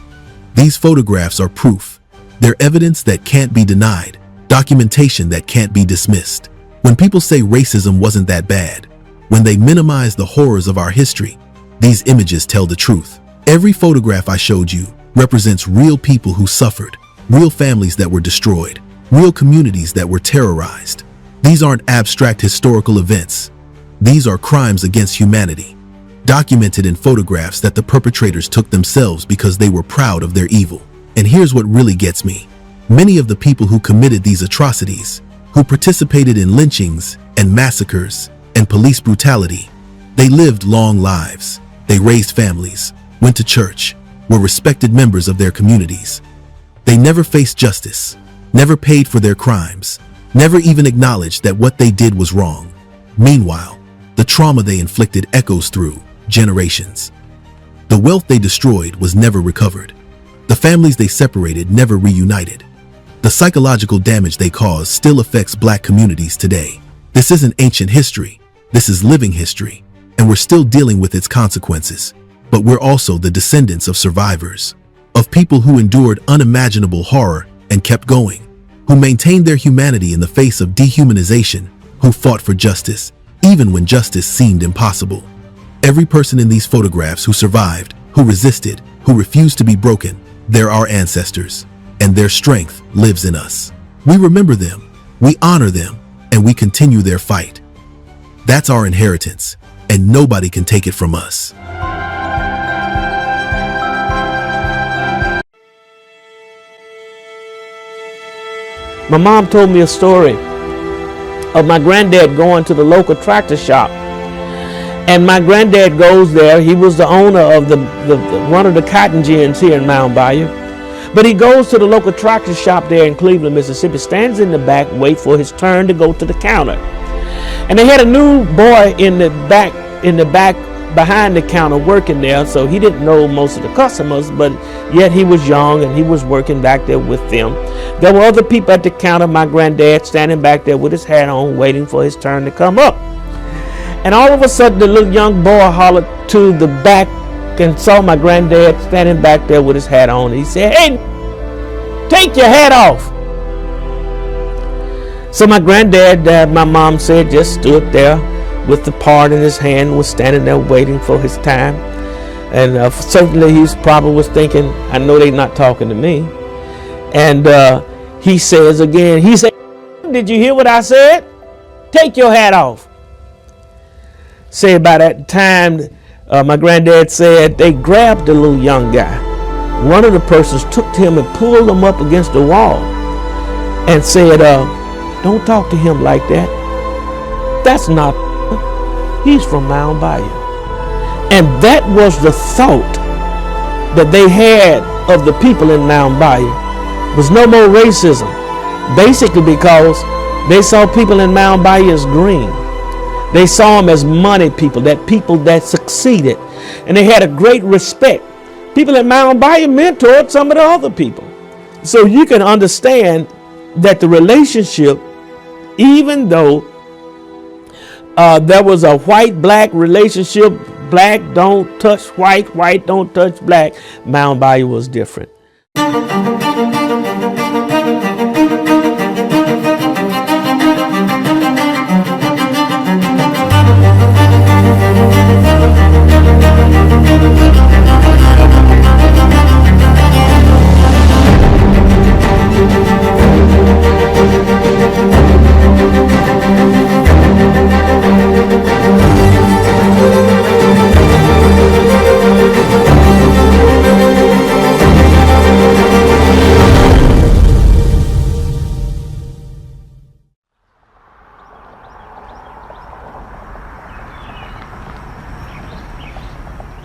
These photographs are proof. They're evidence that can't be denied, documentation that can't be dismissed. When people say racism wasn't that bad, when they minimize the horrors of our history, these images tell the truth. Every photograph I showed you represents real people who suffered, real families that were destroyed, real communities that were terrorized. These aren't abstract historical events. These are crimes against humanity, documented in photographs that the perpetrators took themselves because they were proud of their evil. And here's what really gets me. Many of the people who committed these atrocities, who participated in lynchings and massacres and police brutality, they lived long lives. They raised families, went to church, were respected members of their communities. They never faced justice, never paid for their crimes, never even acknowledged that what they did was wrong. Meanwhile, the trauma they inflicted echoes through generations. The wealth they destroyed was never recovered. The families they separated never reunited. The psychological damage they caused still affects Black communities today. This isn't ancient history. This is living history, and we're still dealing with its consequences. But we're also the descendants of survivors, of people who endured unimaginable horror and kept going, who maintained their humanity in the face of dehumanization, who fought for justice, even when justice seemed impossible. Every person in these photographs who survived, who resisted, who refused to be broken, they're our ancestors, and their strength lives in us. We remember them, we honor them, and we continue their fight. That's our inheritance, and nobody can take it from us. My mom told me a story of my granddad going to the local tractor shop. And my granddad goes there. He was the owner of one of the cotton gins here in Mound Bayou. But he goes to the local tractor shop there in Cleveland, Mississippi, stands in the back, wait for his turn to go to the counter. And they had a new boy in the back behind the counter working there, so he didn't know most of the customers, but yet he was young and he was working back there with them. There were other people at the counter, my granddad standing back there with his hat on, waiting for his turn to come up. And all of a sudden, the little young boy hollered to the back and saw my granddad standing back there with his hat on. He said, "Hey, take your hat off." So my granddad, my mom said, just stood there with the part in his hand, was standing there waiting for his time. And certainly he probably was thinking, I know they're not talking to me. And he says again, he said, "Did you hear what I said? Take your hat off." Say by that time, my granddad said they grabbed the little young guy. One of the persons took him and pulled him up against the wall and said, "Don't talk to him like that. That's not, he's from Mound Bayou." And that was the thought that they had of the people in Mound Bayou. Was no more racism, basically because they saw people in Mound Bayou as green. They saw them as money people that succeeded. And they had a great respect. People in Mound Bayou mentored some of the other people. So you can understand that the relationship, even though there was a white-black relationship, black don't touch white, white don't touch black, Mound Bayou was different.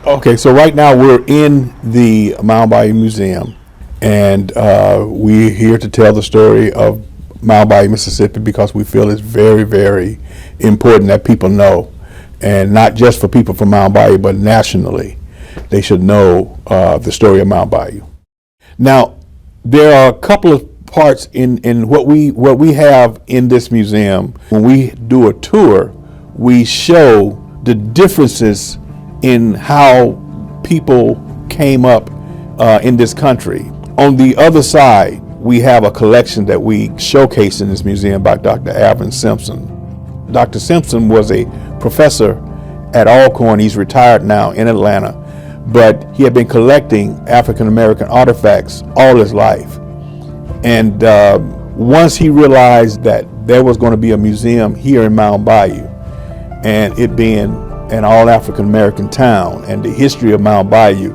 Okay, so right now we're in the Mound Bayou Museum, and we're here to tell the story of Mound Bayou, Mississippi, because we feel it's very, very important that people know, and not just for people from Mound Bayou, but nationally, they should know the story of Mound Bayou. Now, there are a couple of parts in what we have in this museum. When we do a tour, we show the differences in how people came up in this country. On the other side, we have a collection that we showcase in this museum by Dr. Alvin Simpson. Dr. Simpson was a professor at Alcorn. He's retired now in Atlanta, but he had been collecting African American artifacts all his life. And once he realized that there was going to be a museum here in Mound Bayou, and it being an all African American town and the history of Mound Bayou,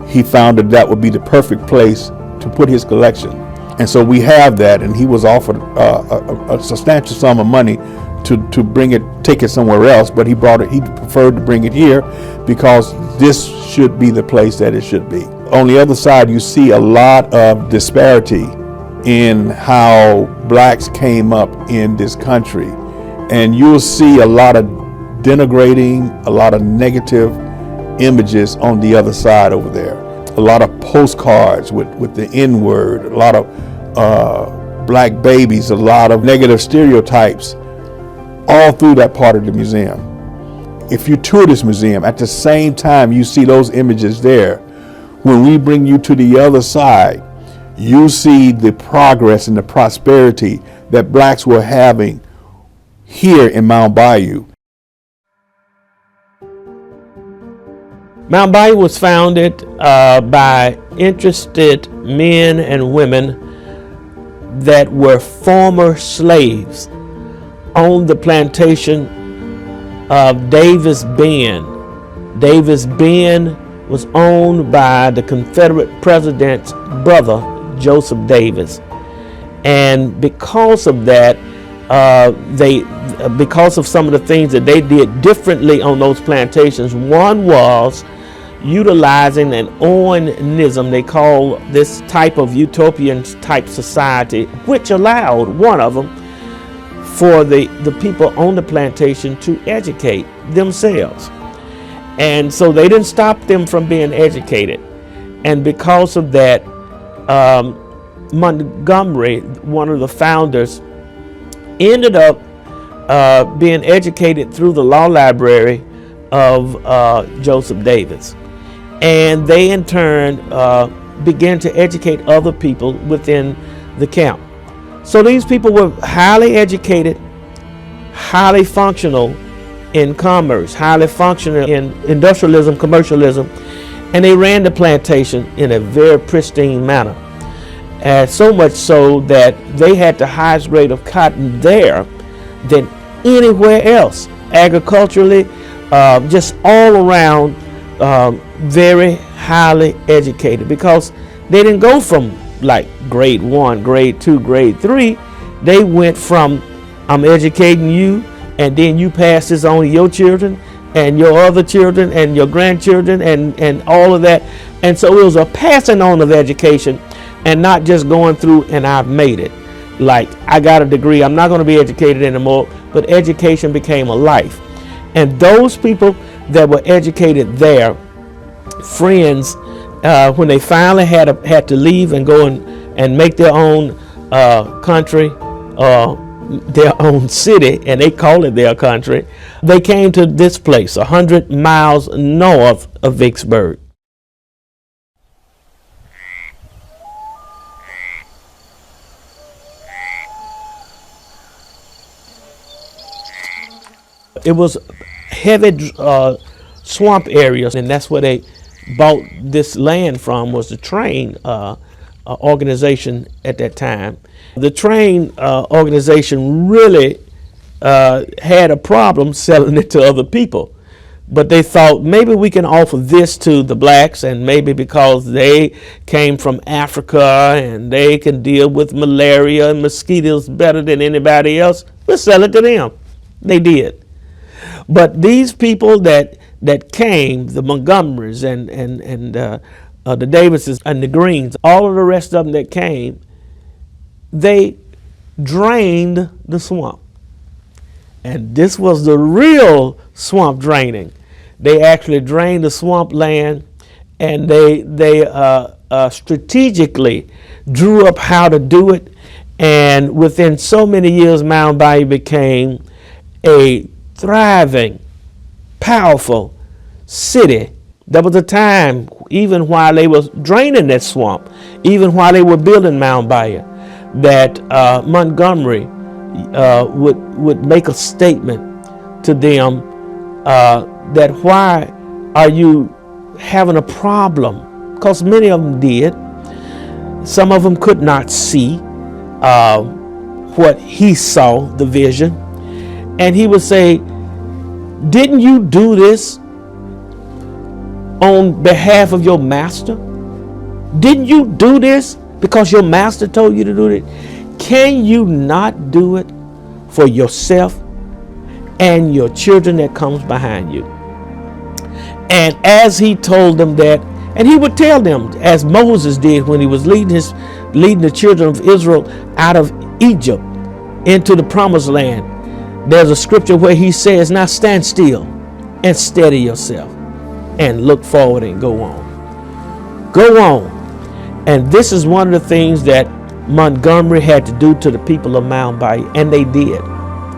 he found that would be the perfect place to put his collection. And so we have that, and he was offered a substantial sum of money to bring it, take it somewhere else, but he preferred to bring it here because this should be the place that it should be. On the other side, you see a lot of disparity in how blacks came up in this country. And you'll see a lot of denigrating, a lot of negative images on the other side over there. A lot of postcards with the N-word, a lot of black babies, a lot of negative stereotypes, all through that part of the museum. If you tour this museum, at the same time you see those images there, when we bring you to the other side, you see the progress and the prosperity that blacks were having here in Mound Bayou. Mound Bayou was founded by interested men and women that were former slaves on the plantation of Davis Bend. Davis Bend was owned by the Confederate president's brother, Joseph Davis. And because of that, because of some of the things that they did differently on those plantations, one was utilizing an Owenism. They call this type of utopian type society, which allowed one of them for the people on the plantation to educate themselves. And so they didn't stop them from being educated. And because of that, Montgomery, one of the founders, ended up being educated through the law library of Joseph Davis. And they in turn began to educate other people within the camp. So these people were highly educated, highly functional in commerce, highly functional in industrialism, commercialism, and they ran the plantation in a very pristine manner. So much so that they had the highest grade of cotton there than anywhere else. Agriculturally, just all around, very highly educated, because they didn't go from like grade 1, grade 2, grade 3. They went from, I'm educating you, and then you pass this on to your children and your other children and your grandchildren and all of that. And so it was a passing on of education, and not just going through and I've made it. Like, I got a degree, I'm not going to be educated anymore, but education became a life. And those people that were educated there, friends, when they finally had to leave and go and make their own country, their own city, and they call it their country, they came to this place 100 miles north of Vicksburg. It was heavy swamp areas, and that's where they bought this land from, was the train organization at that time. The train organization really had a problem selling it to other people, but they thought maybe we can offer this to the blacks, and maybe because they came from Africa and they can deal with malaria and mosquitoes better than anybody else, we'll sell it to them. They did. But these people that that came, the Montgomerys and the Davises and the Greens, all of the rest of them that came, they drained the swamp. And this was the real swamp draining. They actually drained the swamp land, and they strategically drew up how to do it. And within so many years, Mound Bayou became a thriving, powerful city. There was a time, even while they were draining that swamp, even while they were building Mound Bayou, that Montgomery would make a statement to them that why are you having a problem? Because many of them did. Some of them could not see what he saw, the vision. And he would say, didn't you do this on behalf of your master? Didn't you do this because your master told you to do it? Can you not do it for yourself and your children that comes behind you? And as he told them that, and he would tell them, as Moses did when he was leading the children of Israel out of Egypt into the promised land. There's a scripture where he says, now stand still and steady yourself and look forward and go on. Go on. And this is one of the things that Montgomery had to do to the people of Mound Bayou, and they did.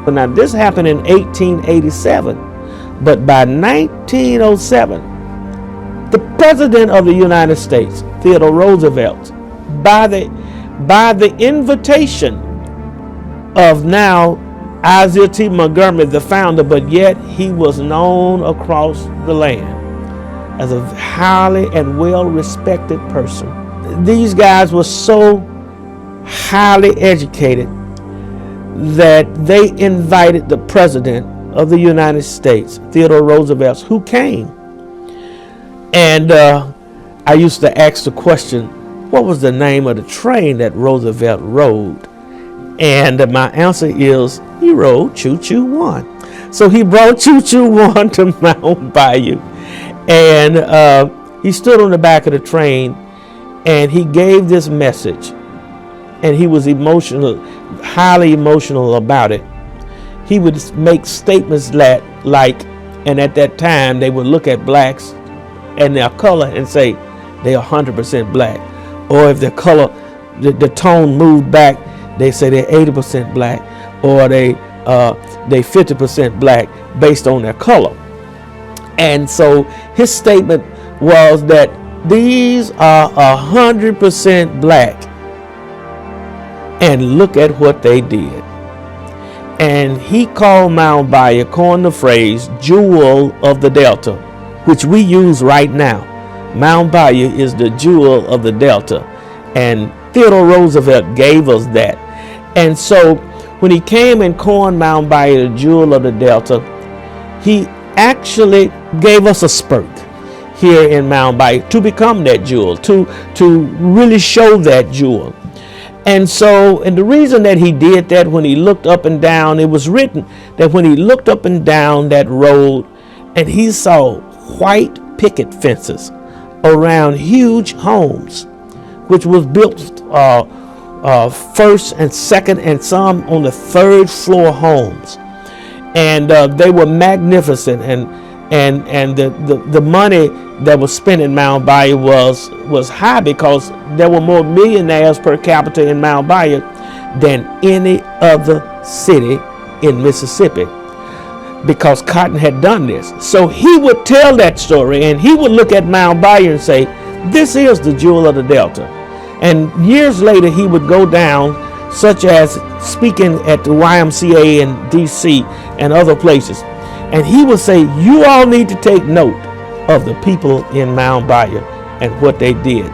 Now this happened in 1887, but by 1907, the President of the United States, Theodore Roosevelt, by the invitation of now Isaiah T. Montgomery, the founder, but yet he was known across the land as a highly and well-respected person. These guys were so highly educated that they invited the President of the United States, Theodore Roosevelt, who came. And I used to ask the question, what was the name of the train that Roosevelt rode? And my answer is, he rode Choo Choo 1. So he brought Choo Choo 1 to Mound Bayou. And he stood on the back of the train and he gave this message. And he was emotional, highly emotional about it. He would make statements like, and at that time they would look at blacks and their color and say they are 100% black. Or if their color, the tone moved back, they say they're 80% black, or they 50% black based on their color. And so his statement was that these are 100% black, and look at what they did. And he called Mound Bayou, coined the phrase jewel of the Delta, which we use right now. Mound Bayou is the jewel of the Delta, and Theodore Roosevelt gave us that. And so when he came and coined Mound Bayou the jewel of the Delta, he actually gave us a spurt here in Mound Bayou to become that jewel, to really show that jewel. And so, and the reason that he did that, when he looked up and down, it was written that when he looked up and down that road and he saw white picket fences around huge homes, which was built first and second and some on the third floor homes. And they were magnificent, and the money that was spent in Mound Bayou was high, because there were more millionaires per capita in Mound Bayou than any other city in Mississippi, because cotton had done this. So he would tell that story, and he would look at Mound Bayou and say, this is the jewel of the Delta. And years later he would go down, such as speaking at the YMCA in DC and other places, and he would say, you all need to take note of the people in Mound Bayou and what they did.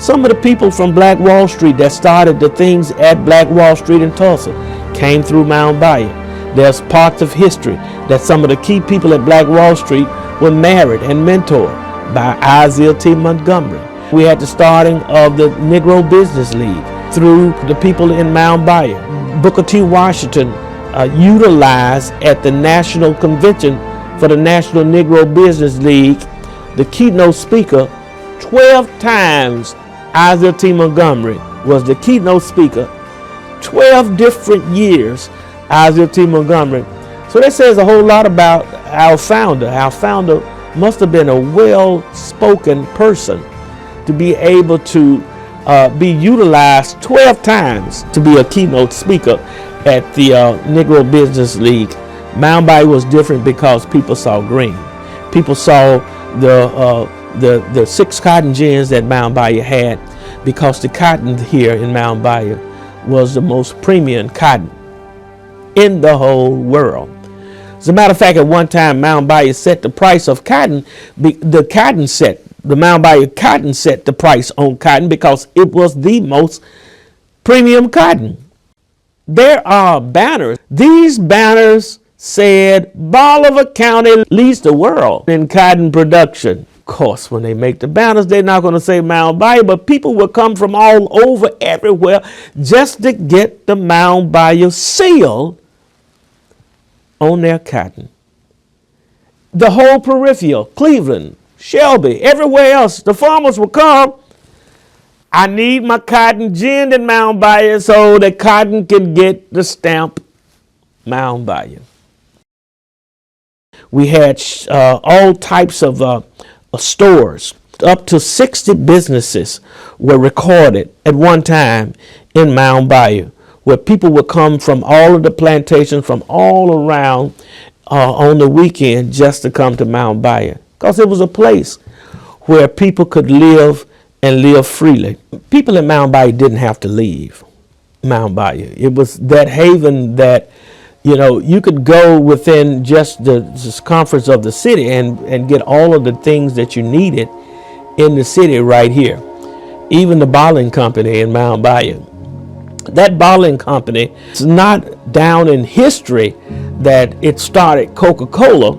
Some of the people from Black Wall Street that started the things at Black Wall Street in Tulsa came through Mound Bayou. There's parts of history that some of the key people at Black Wall Street were married and mentored by Isaiah T. Montgomery. We had the starting of the Negro Business League through the people in Mound Bayou. Booker T. Washington utilized at the National Convention for the National Negro Business League, the keynote speaker. 12 times Isaiah T. Montgomery was the keynote speaker. 12 different years, Isaiah T. Montgomery. So that says a whole lot about our founder. Our founder must have been a well-spoken person to be able to be utilized 12 times to be a keynote speaker at the Negro Business League. Mound Bayou was different because people saw green. People saw the 6 cotton gins that Mound Bayou had, because the cotton here in Mound Bayou was the most premium cotton in the whole world. As a matter of fact, at one time, Mound Bayou set the price of cotton. The Mound Bayou cotton set the price on cotton because it was the most premium cotton. There are banners. These banners said Bolivar County leads the world in cotton production. Of course, when they make the banners, they're not going to say Mound Bayou, but people will come from all over, everywhere, just to get the Mound Bayou seal on their cotton. The whole peripheral, Cleveland, Shelby, everywhere else, the farmers will come. I need my cotton ginned in Mound Bayou so the cotton can get the stamp Mound Bayou. We had all types of stores. Up to 60 businesses were recorded at one time in Mound Bayou, where people would come from all of the plantations from all around on the weekend just to come to Mound Bayou, because it was a place where people could live and live freely. People in Mound Bayou didn't have to leave Mound Bayou. It was that haven that, you know, you could go within just the circumference of the city and get all of the things that you needed in the city right here. Even the bottling company in Mound Bayou. That bottling company is not down in history that it started Coca-Cola,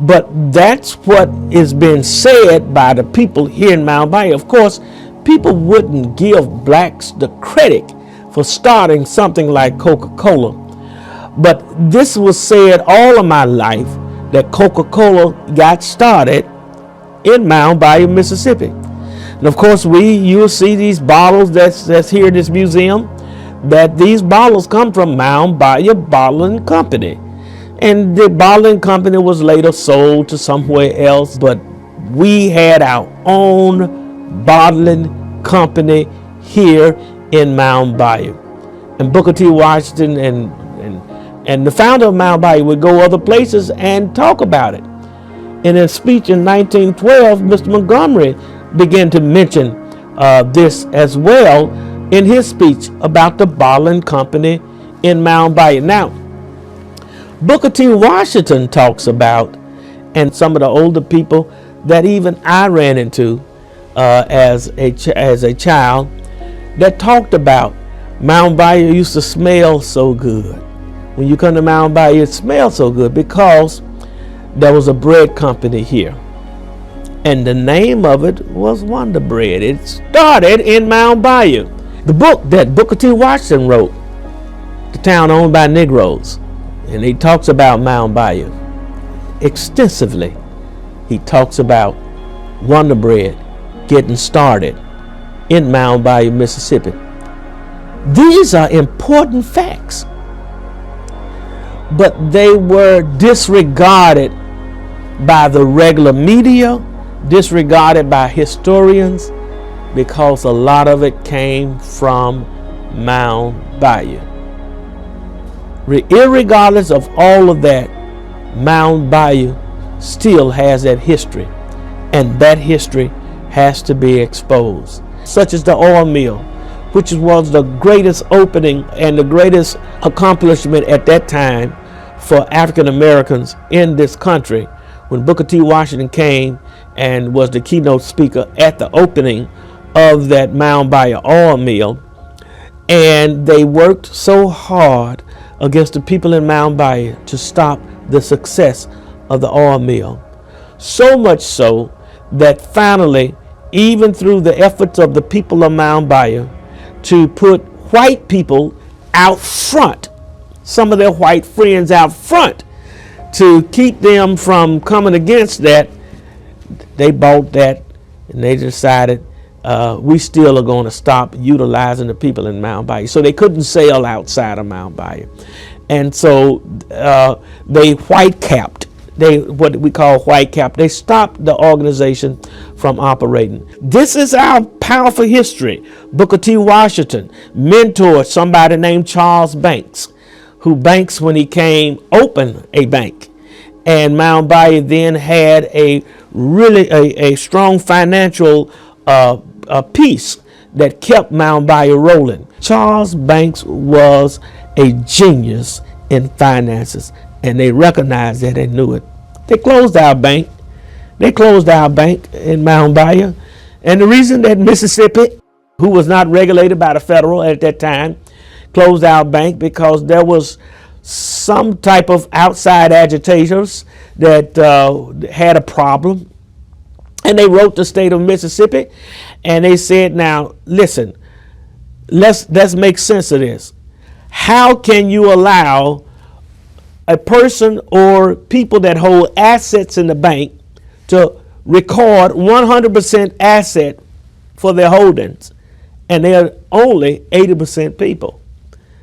but that's what is being said by the people here in Mound Bayou. Of course, people wouldn't give blacks the credit for starting something like Coca-Cola. But this was said all of my life, that Coca-Cola got started in Mound Bayou, Mississippi. And of course, you'll see these bottles that's here in this museum, that these bottles come from Mound Bayou Bottling Company. And the bottling company was later sold to somewhere else, but we had our own bottling company here in Mound Bayou. And Booker T. Washington and the founder of Mound Bayou would go other places and talk about it. In a speech in 1912, Mr. Montgomery began to mention this as well in his speech about the bottling company in Mound Bayou. Now, Booker T. Washington talks about, and some of the older people that even I ran into as a child, that talked about Mound Bayou used to smell so good. When you come to Mound Bayou, it smells so good because there was a bread company here. And the name of it was Wonder Bread. It started in Mound Bayou. The book that Booker T. Washington wrote, The Town Owned by Negroes, and he talks about Mound Bayou extensively. He talks about Wonder Bread getting started in Mound Bayou, Mississippi. These are important facts, but they were disregarded by the regular media, disregarded by historians, because a lot of it came from Mound Bayou. Irregardless of all of that, Mound Bayou still has that history, and that history has to be exposed. Such as the oil mill, which was the greatest opening and the greatest accomplishment at that time for African Americans in this country, when Booker T. Washington came and was the keynote speaker at the opening of that Mound Bayou oil mill. And they worked so hard against the people in Mound Bayou to stop the success of the oil mill. So much so that finally, even through the efforts of the people of Mound Bayou to put white people out front, some of their white friends out front, to keep them from coming against that, they bought that, and they decided we still are going to stop utilizing the people in Mound Bayou. So they couldn't sail outside of Mound Bayou. And so they white-capped. What we call white-cap. They stopped the organization from operating. This is our powerful history. Booker T. Washington mentored somebody named Charles Banks, who Banks, when he came, opened a bank. And Mound Bayou then had a really a strong financial piece that kept Mound Bayou rolling. Charles Banks was a genius in finances, and they recognized that and knew it. They closed our bank. They closed our bank in Mound Bayou. And the reason that Mississippi, who was not regulated by the federal at that time, closed our bank because there was some type of outside agitators that had a problem. And they wrote the state of Mississippi, and they said, now, listen, let's make sense of this. How can you allow a person or people that hold assets in the bank to record 100% asset for their holdings, and they're only 80% people?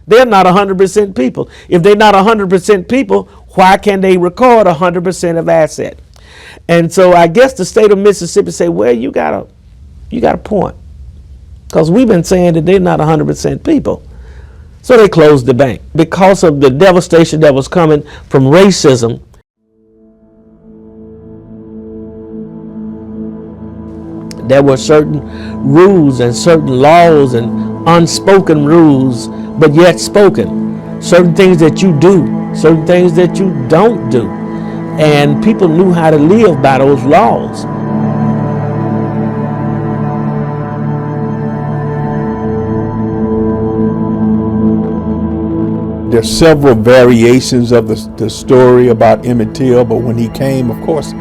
They're not 100% people. If they're not 100% people, why can they record 100% of asset? And so I guess the state of Mississippi say, well, you got a point, because we've been saying that they're not 100% people. So they closed the bank because of the devastation that was coming from racism. There were certain rules and certain laws and unspoken rules, but yet spoken. Certain things that you do, certain things that you don't do. And people knew how to live by those laws. There's several variations of the story about Emmett Till, but when he came, of course,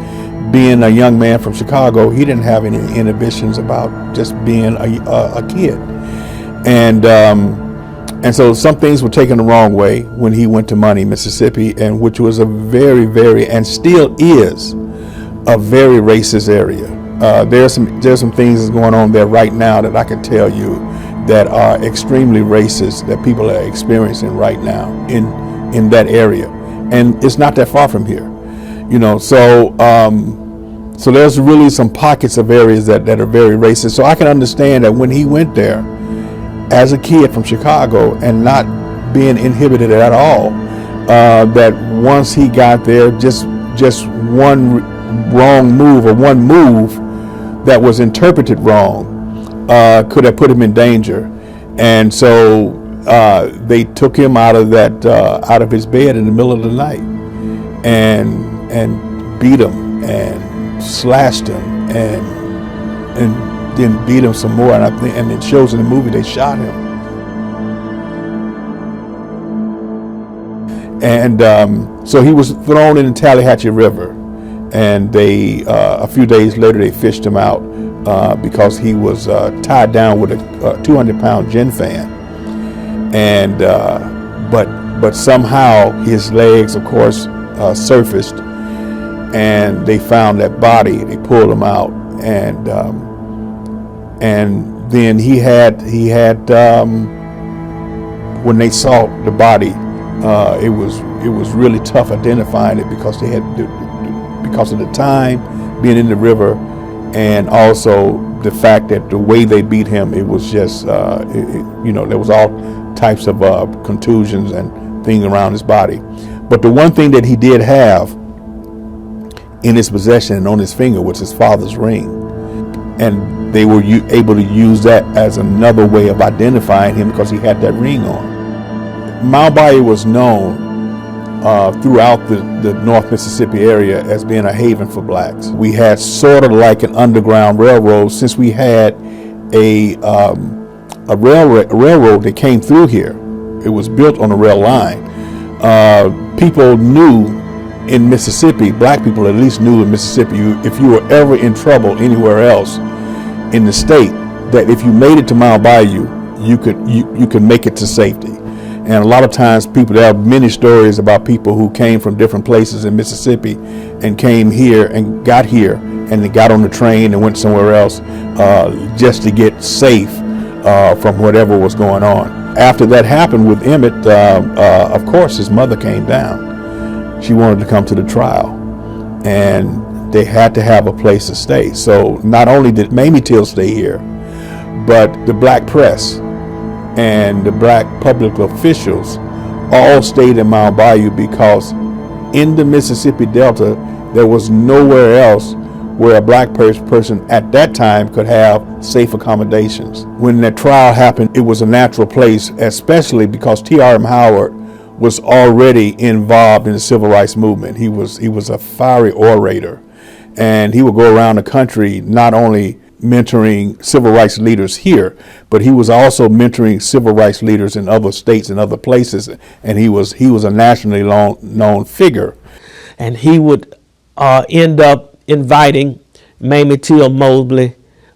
being a young man from Chicago, he didn't have any inhibitions about just being a kid. And so some things were taken the wrong way when he went to Money, Mississippi, and which was a very, very, and still is, a very racist area. There's some things that's going on there right now that I can tell you that are extremely racist that people are experiencing right now in that area, and it's not that far from here, you know. So so there's really some pockets of areas that are very racist. So I can understand that when he went there as a kid from Chicago and not being inhibited at all, that once he got there, just one wrong move or one move that was interpreted wrong could have put him in danger. And so they took him out of his bed in the middle of the night and beat him and slashed him and then beat him some more. And it shows in the movie they shot him. And so he was thrown in the Tallahatchie River, and they a few days later they fished him out because he was tied down with a 200-pound gin fan, and but somehow his legs, of course, surfaced, and they found that body. They pulled him out, and then he had when they saw the body, it was really tough identifying it because of the time being in the river. And also the fact that the way they beat him, it was just, there was all types of contusions and things around his body. But the one thing that he did have in his possession and on his finger was his father's ring. And they were able to use that as another way of identifying him because he had that ring on. Mound Bayou was known throughout the North Mississippi area as being a haven for blacks. We had sort of like an underground railroad, since we had a railroad that came through here. It was built on a rail line. People knew in Mississippi, black people at least knew in Mississippi, if you were ever in trouble anywhere else in the state, that if you made it to Mound Bayou, you could make it to safety. And a lot of times there are many stories about people who came from different places in Mississippi and came here and got here, and they got on the train and went somewhere else just to get safe from whatever was going on. After that happened with Emmett, of course, his mother came down. She wanted to come to the trial, and they had to have a place to stay. So not only did Mamie Till stay here, but the black press and the black public officials all stayed in Mound Bayou, because in the Mississippi Delta, there was nowhere else where a black person at that time could have safe accommodations. When that trial happened, it was a natural place, especially because T.R.M. Howard was already involved in the civil rights movement. He was a fiery orator, and he would go around the country not only mentoring civil rights leaders here, but he was also mentoring civil rights leaders in other states and other places, and he was a nationally known figure. And he would end up inviting Mamie Till Mosley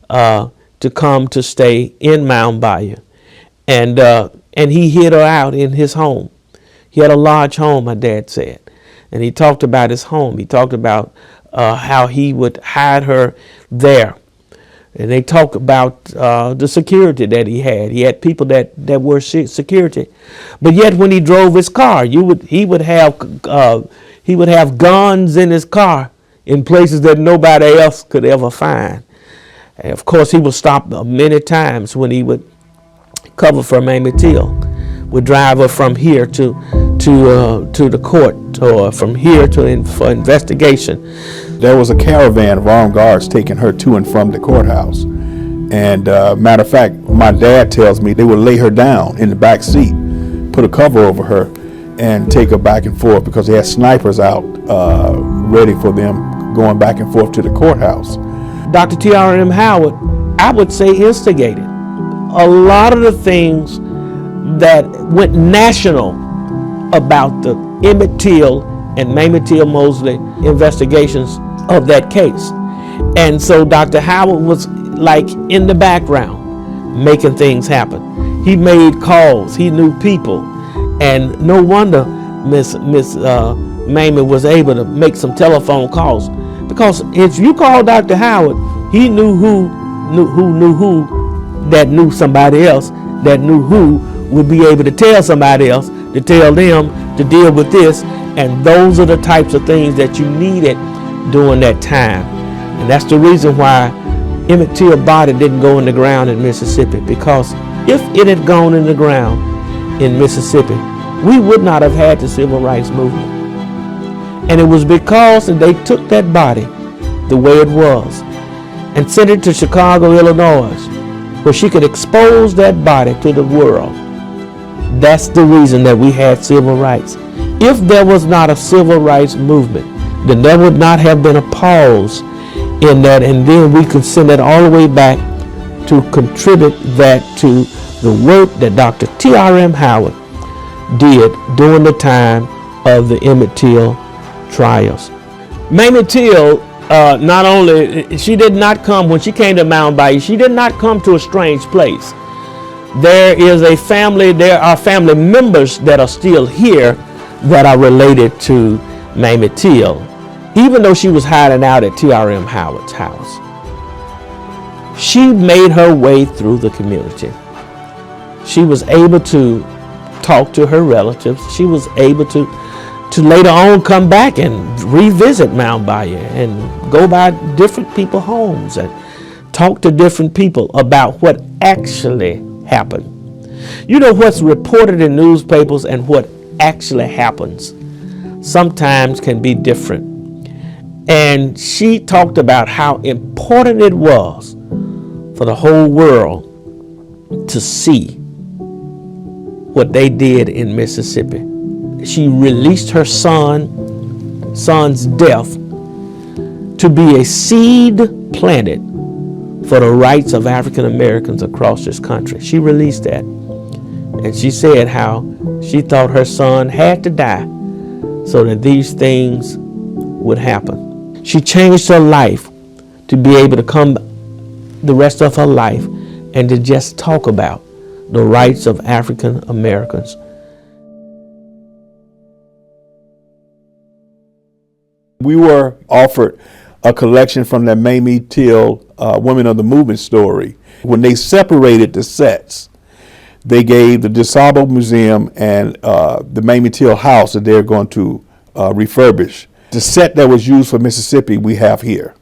to come to stay in Mound Bayou, and he hid her out in his home. He had a large home, my dad said, and he talked about his home. He talked about how he would hide her there. And they talk about the security that he had. He had people that were security, but yet when he drove his car, he would have guns in his car in places that nobody else could ever find. And of course, he was stopped many times when he would cover for Mamie Till. Would drive her from here to the court, or from here for investigation. There was a caravan of armed guards taking her to and from the courthouse. And matter of fact, my dad tells me they would lay her down in the back seat, put a cover over her, and take her back and forth, because they had snipers out ready for them going back and forth to the courthouse. Dr. T.R.M. Howard, I would say, instigated a lot of the things that went national about the Emmett Till and Mamie Till Mosley investigations of that case. And so Dr. Howard was like in the background making things happen. He made calls, he knew people, and no wonder Miss Mamie was able to make some telephone calls, because if you call Dr. Howard, he knew who that knew somebody else that knew who would be able to tell somebody else to tell them to deal with this. And those are the types of things that you needed during that time. And that's the reason why Emmett Till's body didn't go in the ground in Mississippi, because if it had gone in the ground in Mississippi, we would not have had the civil rights movement. And it was because they took that body the way it was and sent it to Chicago, Illinois, where she could expose that body to the world. That's the reason that we had civil rights. If there was not a civil rights movement, then there would not have been a pause in that, and then we could send it all the way back to contribute that to the work that Dr. T.R.M. Howard did during the time of the Emmett Till trials. Mamie Till, not only, she did not come, when she came to Mound Bayou, she did not come to a strange place. There are family members that are still here that are related to Mamie Till, even though she was hiding out at T.R.M. Howard's house. She made her way through the community. She was able to talk to her relatives. She was able to later on come back and revisit Mound Bayou and go by different people's homes and talk to different people about what actually happened. You know, what's reported in newspapers and what actually happens sometimes can be different. And she talked about how important it was for the whole world to see what they did in Mississippi. She released her son's death to be a seed planted for the rights of African Americans across this country. She released that. And she said how she thought her son had to die so that these things would happen. She changed her life to be able to come the rest of her life and to just talk about the rights of African Americans we were offered a collection from that Mamie Till Women of the Movement story. When they separated the sets, they gave the DeSable Museum and the Mamie Till house that they're going to refurbish. The set that was used for Mississippi, we have here.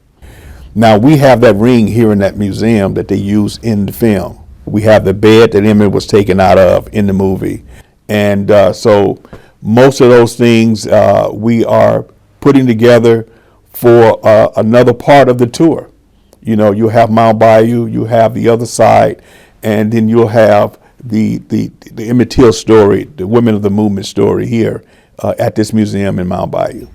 Now, we have that ring here in that museum that they use in the film. We have the bed that Emmett was taken out of in the movie. And so most of those things we are putting together for another part of the tour. You know, you'll have Mount Bayou, you have the other side, and then you'll have the Emmett Till story, the Women of the Movement story here at this museum in Mount Bayou.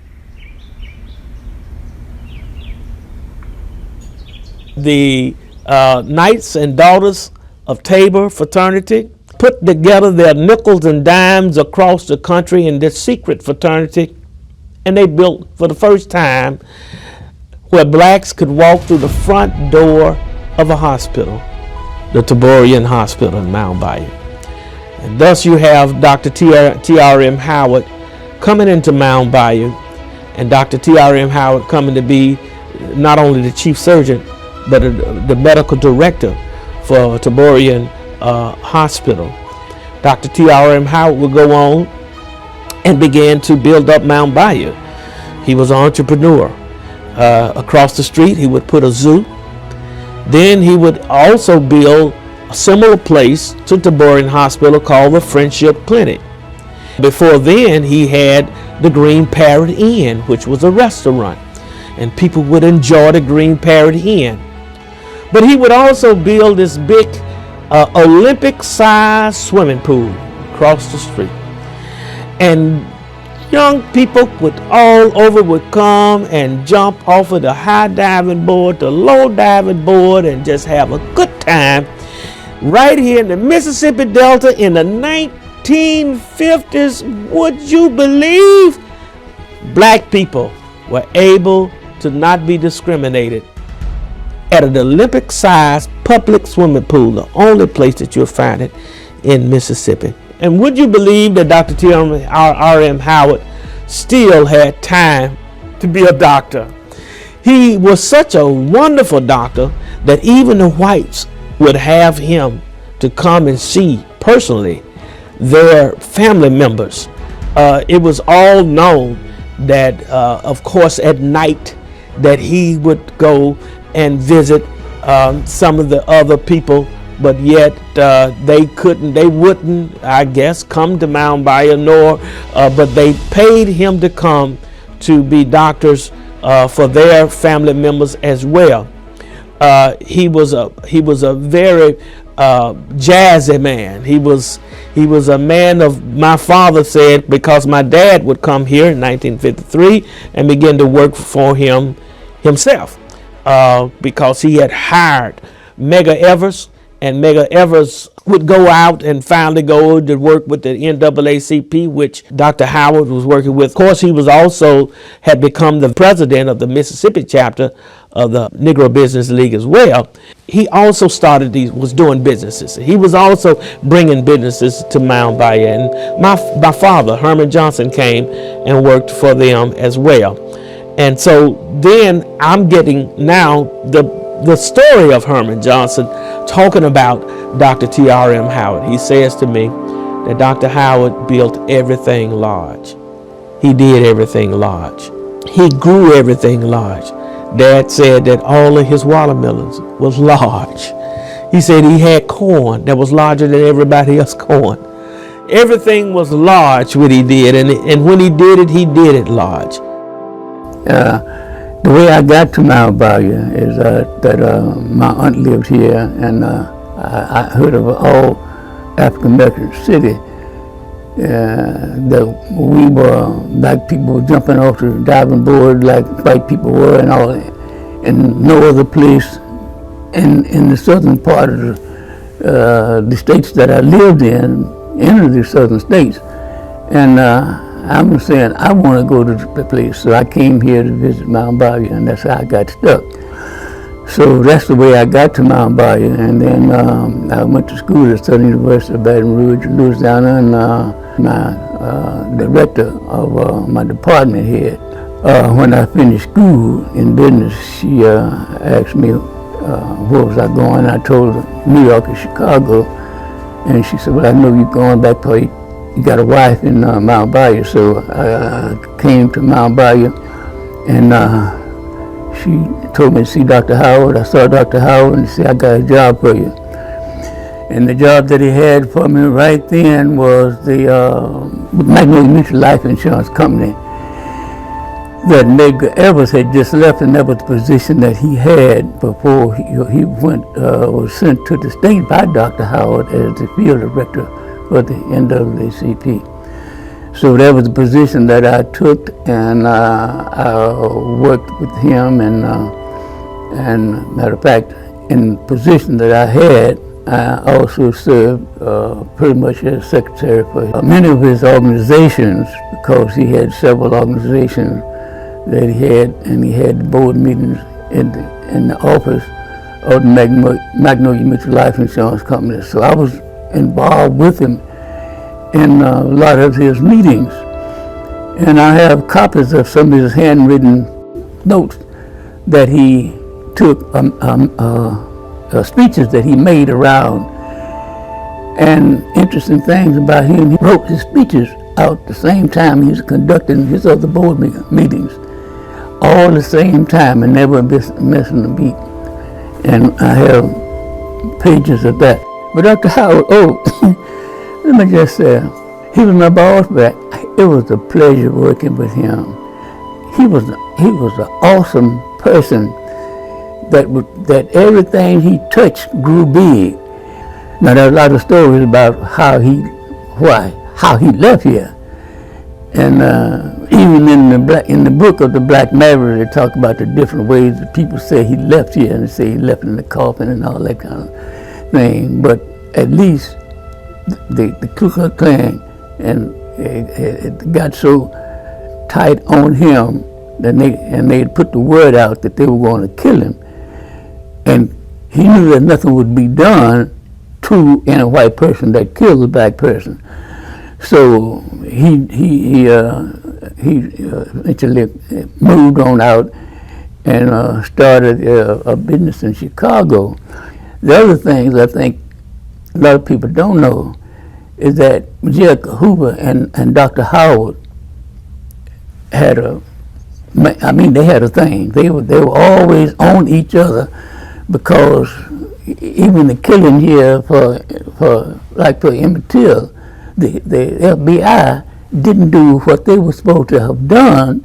The Knights and Daughters of Tabor fraternity put together their nickels and dimes across the country in this secret fraternity, and they built for the first time where blacks could walk through the front door of a hospital, the Taborian Hospital in Mount Bayou. And thus you have Dr. T.R.M. Howard coming into Mount Bayou, and Dr. T.R.M. Howard coming to be not only the chief surgeon, but the medical director for Taborian Hospital. Dr. T.R.M. Howard would go on and began to build up Mount Bayou. He was an entrepreneur. Across the street, he would put a zoo. Then he would also build a similar place to Taborian Hospital called the Friendship Clinic. Before then, he had the Green Parrot Inn, which was a restaurant, and people would enjoy the Green Parrot Inn. But he would also build this big Olympic-sized swimming pool across the street. And young people all over would come and jump off of the high diving board, the low diving board, and just have a good time right here in the Mississippi Delta in the 1950s. Would you believe? Black people were able to not be discriminated at an Olympic-sized public swimming pool, the only place that you'll find it in Mississippi. And would you believe that Dr. T.R.M. Howard still had time to be a doctor? He was such a wonderful doctor that even the whites would have him to come and see personally their family members. It was all known that, of course, at night that he would go and visit some of the other people, but yet they wouldn't, I guess, come to Mount Bayou, but they paid him to come to be doctors for their family members as well. He was a very jazzy man. He was a man of, my father said, because my dad would come here in 1953 and begin to work for him himself. Because he had hired Medgar Evers, and Medgar Evers would go out and finally go to work with the NAACP, which Dr. Howard was working with. Of course, he was also had become the president of the Mississippi chapter of the Negro Business League as well. He also was doing businesses. He was also bringing businesses to Mount Bayou. And my father, Herman Johnson, came and worked for them as well. And so then I'm getting now the story of Herman Johnson talking about Dr. T.R.M. Howard. He says to me that Dr. Howard built everything large. He did everything large. He grew everything large. Dad said that all of his watermelons was large. He said he had corn that was larger than everybody else's corn. Everything was large what he did, and when he did it large. The way I got to Mount Bayou is that my aunt lived here, and I heard of an old African American city that we were, black people were jumping off the diving board like white people were, and all, and no other place in the southern part of the states that I lived in, any of the southern states. And I was saying, I want to go to the place. So I came here to visit Mount Bayou, and that's how I got stuck. So that's the way I got to Mount Bayou. And then I went to school at Southern University of Baton Rouge, Louisiana, and my director of my department head When I finished school in business, she asked me where was I going. I told her New York and Chicago, and she said, well, I know you're going back, for you got a wife in Mount Bayou. So I came to Mount Bayou, and she told me to see Dr. Howard. I saw Dr. Howard and he said, I got a job for you. And the job that he had for me right then was the Magnolia Mutual Life Insurance Company that Medgar Evers had just left, and that was the position that he had before he was sent to the state by Dr. Howard as the field director for the NAACP. So that was the position that I took, and I worked with him, and matter of fact, in the position that I had, I also served pretty much as secretary for many of his organizations, because he had several organizations that he had, and he had board meetings in the office of the Magnolia Mutual Life Insurance Company. So I was involved with him in a lot of his meetings, and I have copies of some of his handwritten notes that he took, speeches that he made around. And interesting things about him, he wrote his speeches out the same time he was conducting his other board meetings, all the same time, and never missing a beat. And I have pages of that. But Dr. Howard, let me just say, he was my boss, but it was a pleasure working with him. He was an awesome person that everything he touched grew big. Now there are a lot of stories about how he left here, and even in the book of the Black Maverick, they talk about the different ways that people say he left here, and they say he left in the coffin and all that kind of thing. But at least the Ku Klux Klan and it got so tight on him that they put the word out that they were going to kill him, and he knew that nothing would be done to any white person that killed a black person. So he eventually moved on out and started a business in Chicago. The other things I think a lot of people don't know is that J. Edgar Hoover and Dr. Howard had they had a thing. They were always on each other, because even the killing here for Emmett Till, the FBI didn't do what they were supposed to have done,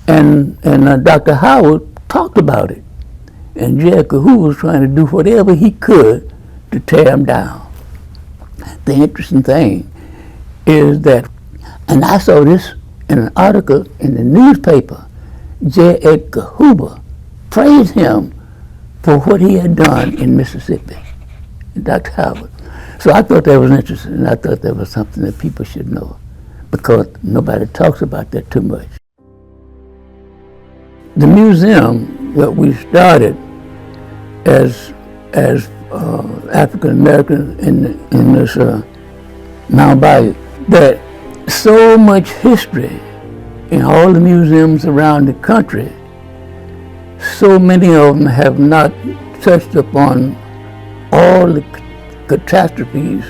and Dr. Howard talked about it, and J. Edgar Hoover was trying to do whatever he could to tear him down. The interesting thing is that, and I saw this in an article in the newspaper, J. Edgar Hoover praised him for what he had done in Mississippi, Dr. Howard. So I thought that was interesting, and I thought that was something that people should know, because nobody talks about that too much. The museum that we started as African Americans in this Mount Bayou, that so much history in all the museums around the country, so many of them have not touched upon all the catastrophes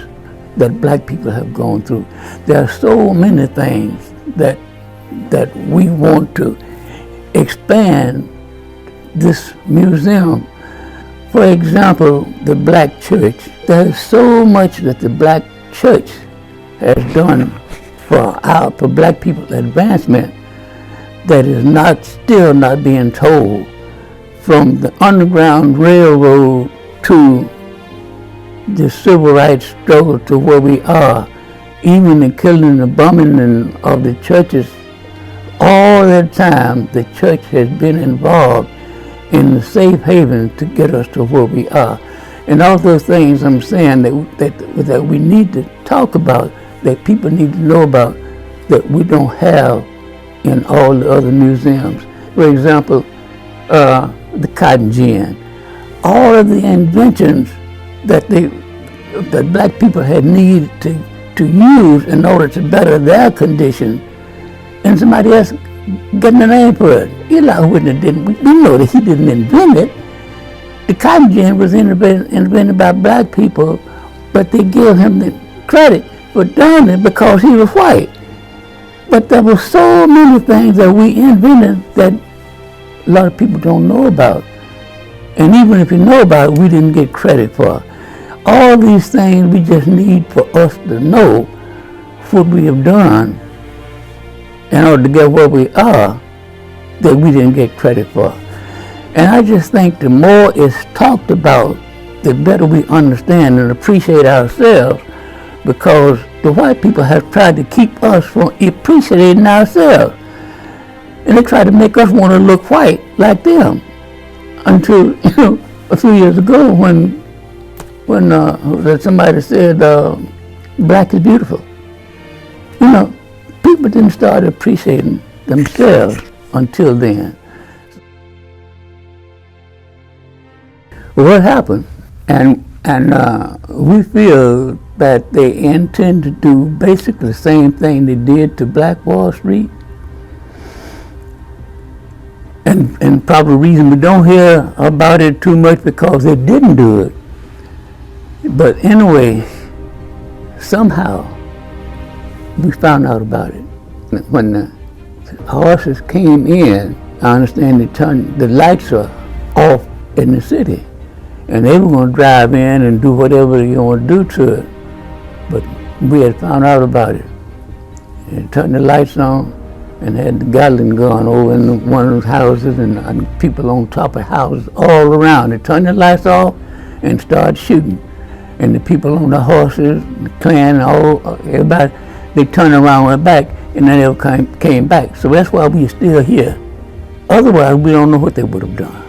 that black people have gone through. There are so many things that we want to expand this museum. For example, the black church. There's so much that the black church has done for black people's advancement that is still not being told. From the Underground Railroad to the civil rights struggle to where we are, even the killing and the bombing of the churches, all that time the church has been involved in the safe haven to get us to where we are. And all those things I'm saying that we need to talk about, that people need to know about, that we don't have in all the other museums. For example, the cotton gin. All of the inventions that black people had needed to use in order to better their condition, and somebody else getting a name for it. Eli Whitney didn't. We know that he didn't invent it. The cotton gin was invented by black people, but they gave him the credit for doing it because he was white. But there were so many things that we invented that a lot of people don't know about. And even if you know about it, we didn't get credit for. All these things we just need for us to know what we have done in order to get where we are that we didn't get credit for. And I just think the more it's talked about, the better we understand and appreciate ourselves, because the white people have tried to keep us from appreciating ourselves. And they try to make us want to look white like them. Until, a few years ago when somebody said black is beautiful. People didn't start appreciating themselves until then. What happened? And we feel that they intend to do basically the same thing they did to Black Wall Street. And probably the reason we don't hear about it too much because they didn't do it. But anyway, somehow we found out about it. When the horses came in, I understand they turned the lights off in the city. And they were going to drive in and do whatever they want to do to it. But we had found out about it. And turned the lights on and had the Gatling gun over in one of those houses and people on top of houses all around. They turned the lights off and started shooting. And the people on the horses, the clan, everybody, they turned around and went back, and then they came back. So that's why we're still here. Otherwise, we don't know what they would have done.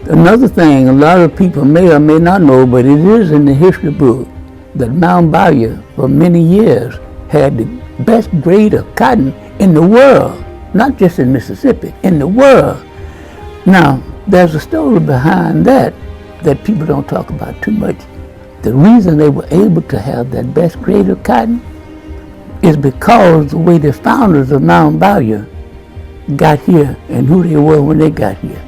Another thing, a lot of people may or may not know, but it is in the history book that Mount Bayou for many years had the best grade of cotton in the world, not just in Mississippi, in the world. Now, there's a story behind that people don't talk about too much. The reason they were able to have that best grade of cotton is because the way the founders of Mount Bayou got here and who they were when they got here.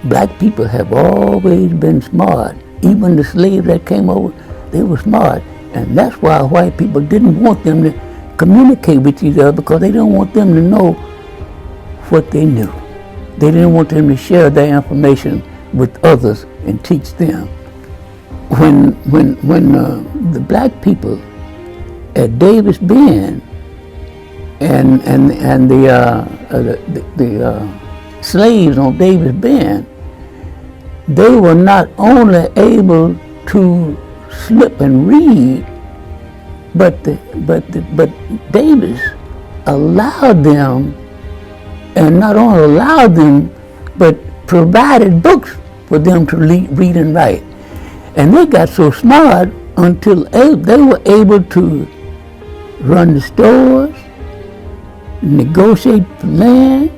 Black people have always been smart. Even the slaves that came over, they were smart. And that's why white people didn't want them to communicate with each other, because they didn't want them to know what they knew. They didn't want them to share their information with others and teach them. When the black people at Davis Bend and the slaves on Davis Bend, they were not only able to slip and read, but Davis allowed them, and not only allowed them, but provided books for them to read and write. And they got so smart until they were able to run the stores, negotiate the land,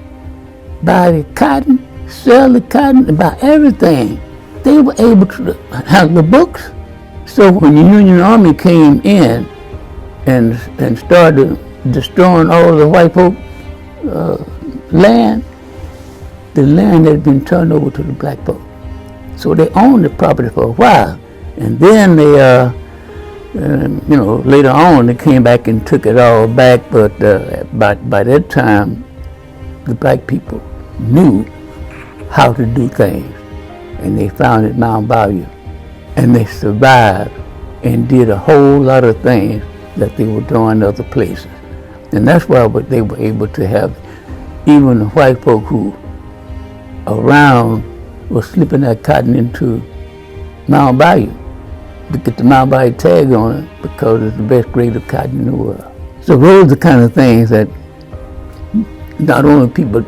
buy the cotton, sell the cotton, and buy everything. They were able to have the books. So when the Union Army came in and started destroying all the white folk land, the land had been turned over to the black folk. So they owned the property for a while, and then they, later on they came back and took it all back. But by that time, the black people knew how to do things, and they founded Mount Bayou, and they survived and did a whole lot of things that they were doing other places. And that's why they were able to have even the white folk who around were slipping that cotton into Mount Bayou to get the Mount Bayou tag on it, because it's the best grade of cotton in the world. So those are the kind of things that not only people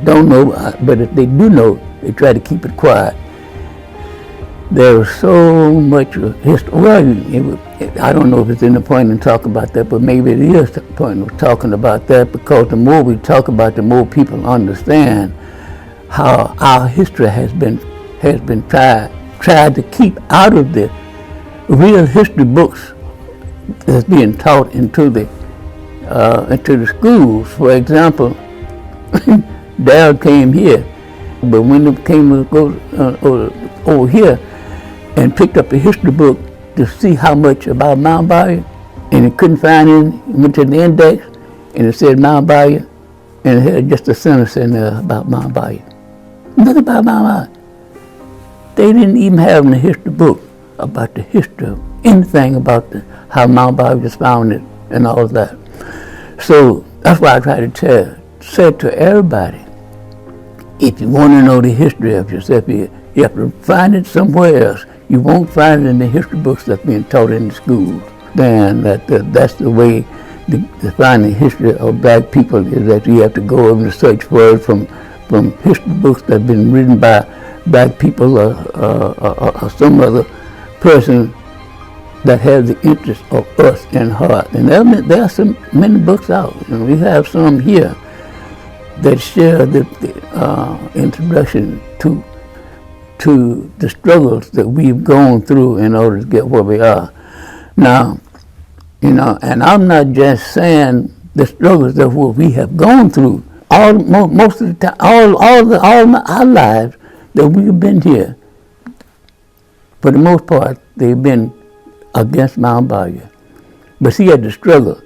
don't know, but if they do know, they try to keep it quiet. There was so much history. Well, I don't know if it's in the point in talking about that, but maybe it is the point of talking about that, because the more we talk about it, the more people understand how our history has been tried to keep out of the real history books that's being taught into the into the schools. For example, Dad came here, but when he came to go over here and picked up a history book to see how much about Mount Bayou, and he couldn't find it, he went to the index, and it said Mount Bayou, and it had just a sentence in there about Mount Bayou. Nothing about Mount Bayou. They didn't even have in the history book about the history of anything about how Mount Bayou was founded and all of that. So that's why I try to say to everybody, if you want to know the history of yourself, you have to find it somewhere else. You won't find it in the history books that's being taught in the schools. Then that's the way to find the history of black people, is that you have to go over and search for it from history books that have been written by black people or some other person that has the interest of us in heart. And there are so many books out, and we have some here that share the introduction to the struggles that we've gone through in order to get where we are. Now, and I'm not just saying the struggles of what we have gone through. Most of the time, all our lives that we've been here, for the most part, they've been against Mount Bayou. But see, at the struggle,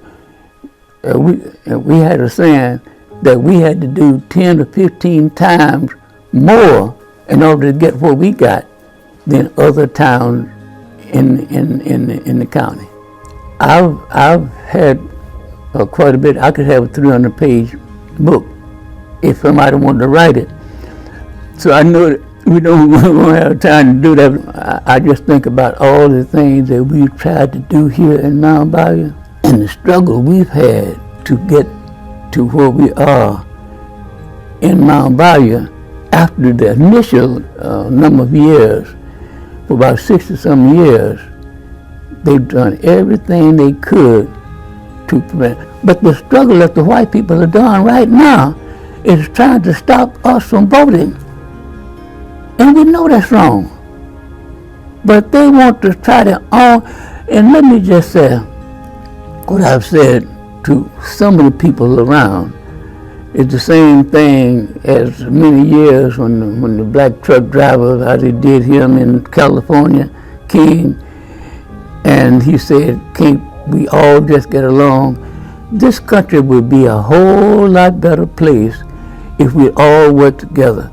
we had a saying that we had to do 10 to 15 times more in order to get what we got than other towns in the county. I've had quite a bit. I could have a 300-page book if somebody wanted to write it. So I know that we don't have time to do that. I just think about all the things that we've tried to do here in Mount Bayou and the struggle we've had to get to where we are in Mount Bayou after the initial number of years, for about 60-some years. They've done everything they could to prevent. But the struggle that the white people are doing right now is trying to stop us from voting. And we know that's wrong. But they want to try to and let me just say what I've said to some of the people around. It's the same thing as many years when the black truck driver, as they did him in California, came and he said, can't we all just get along? This country would be a whole lot better place if we all worked together.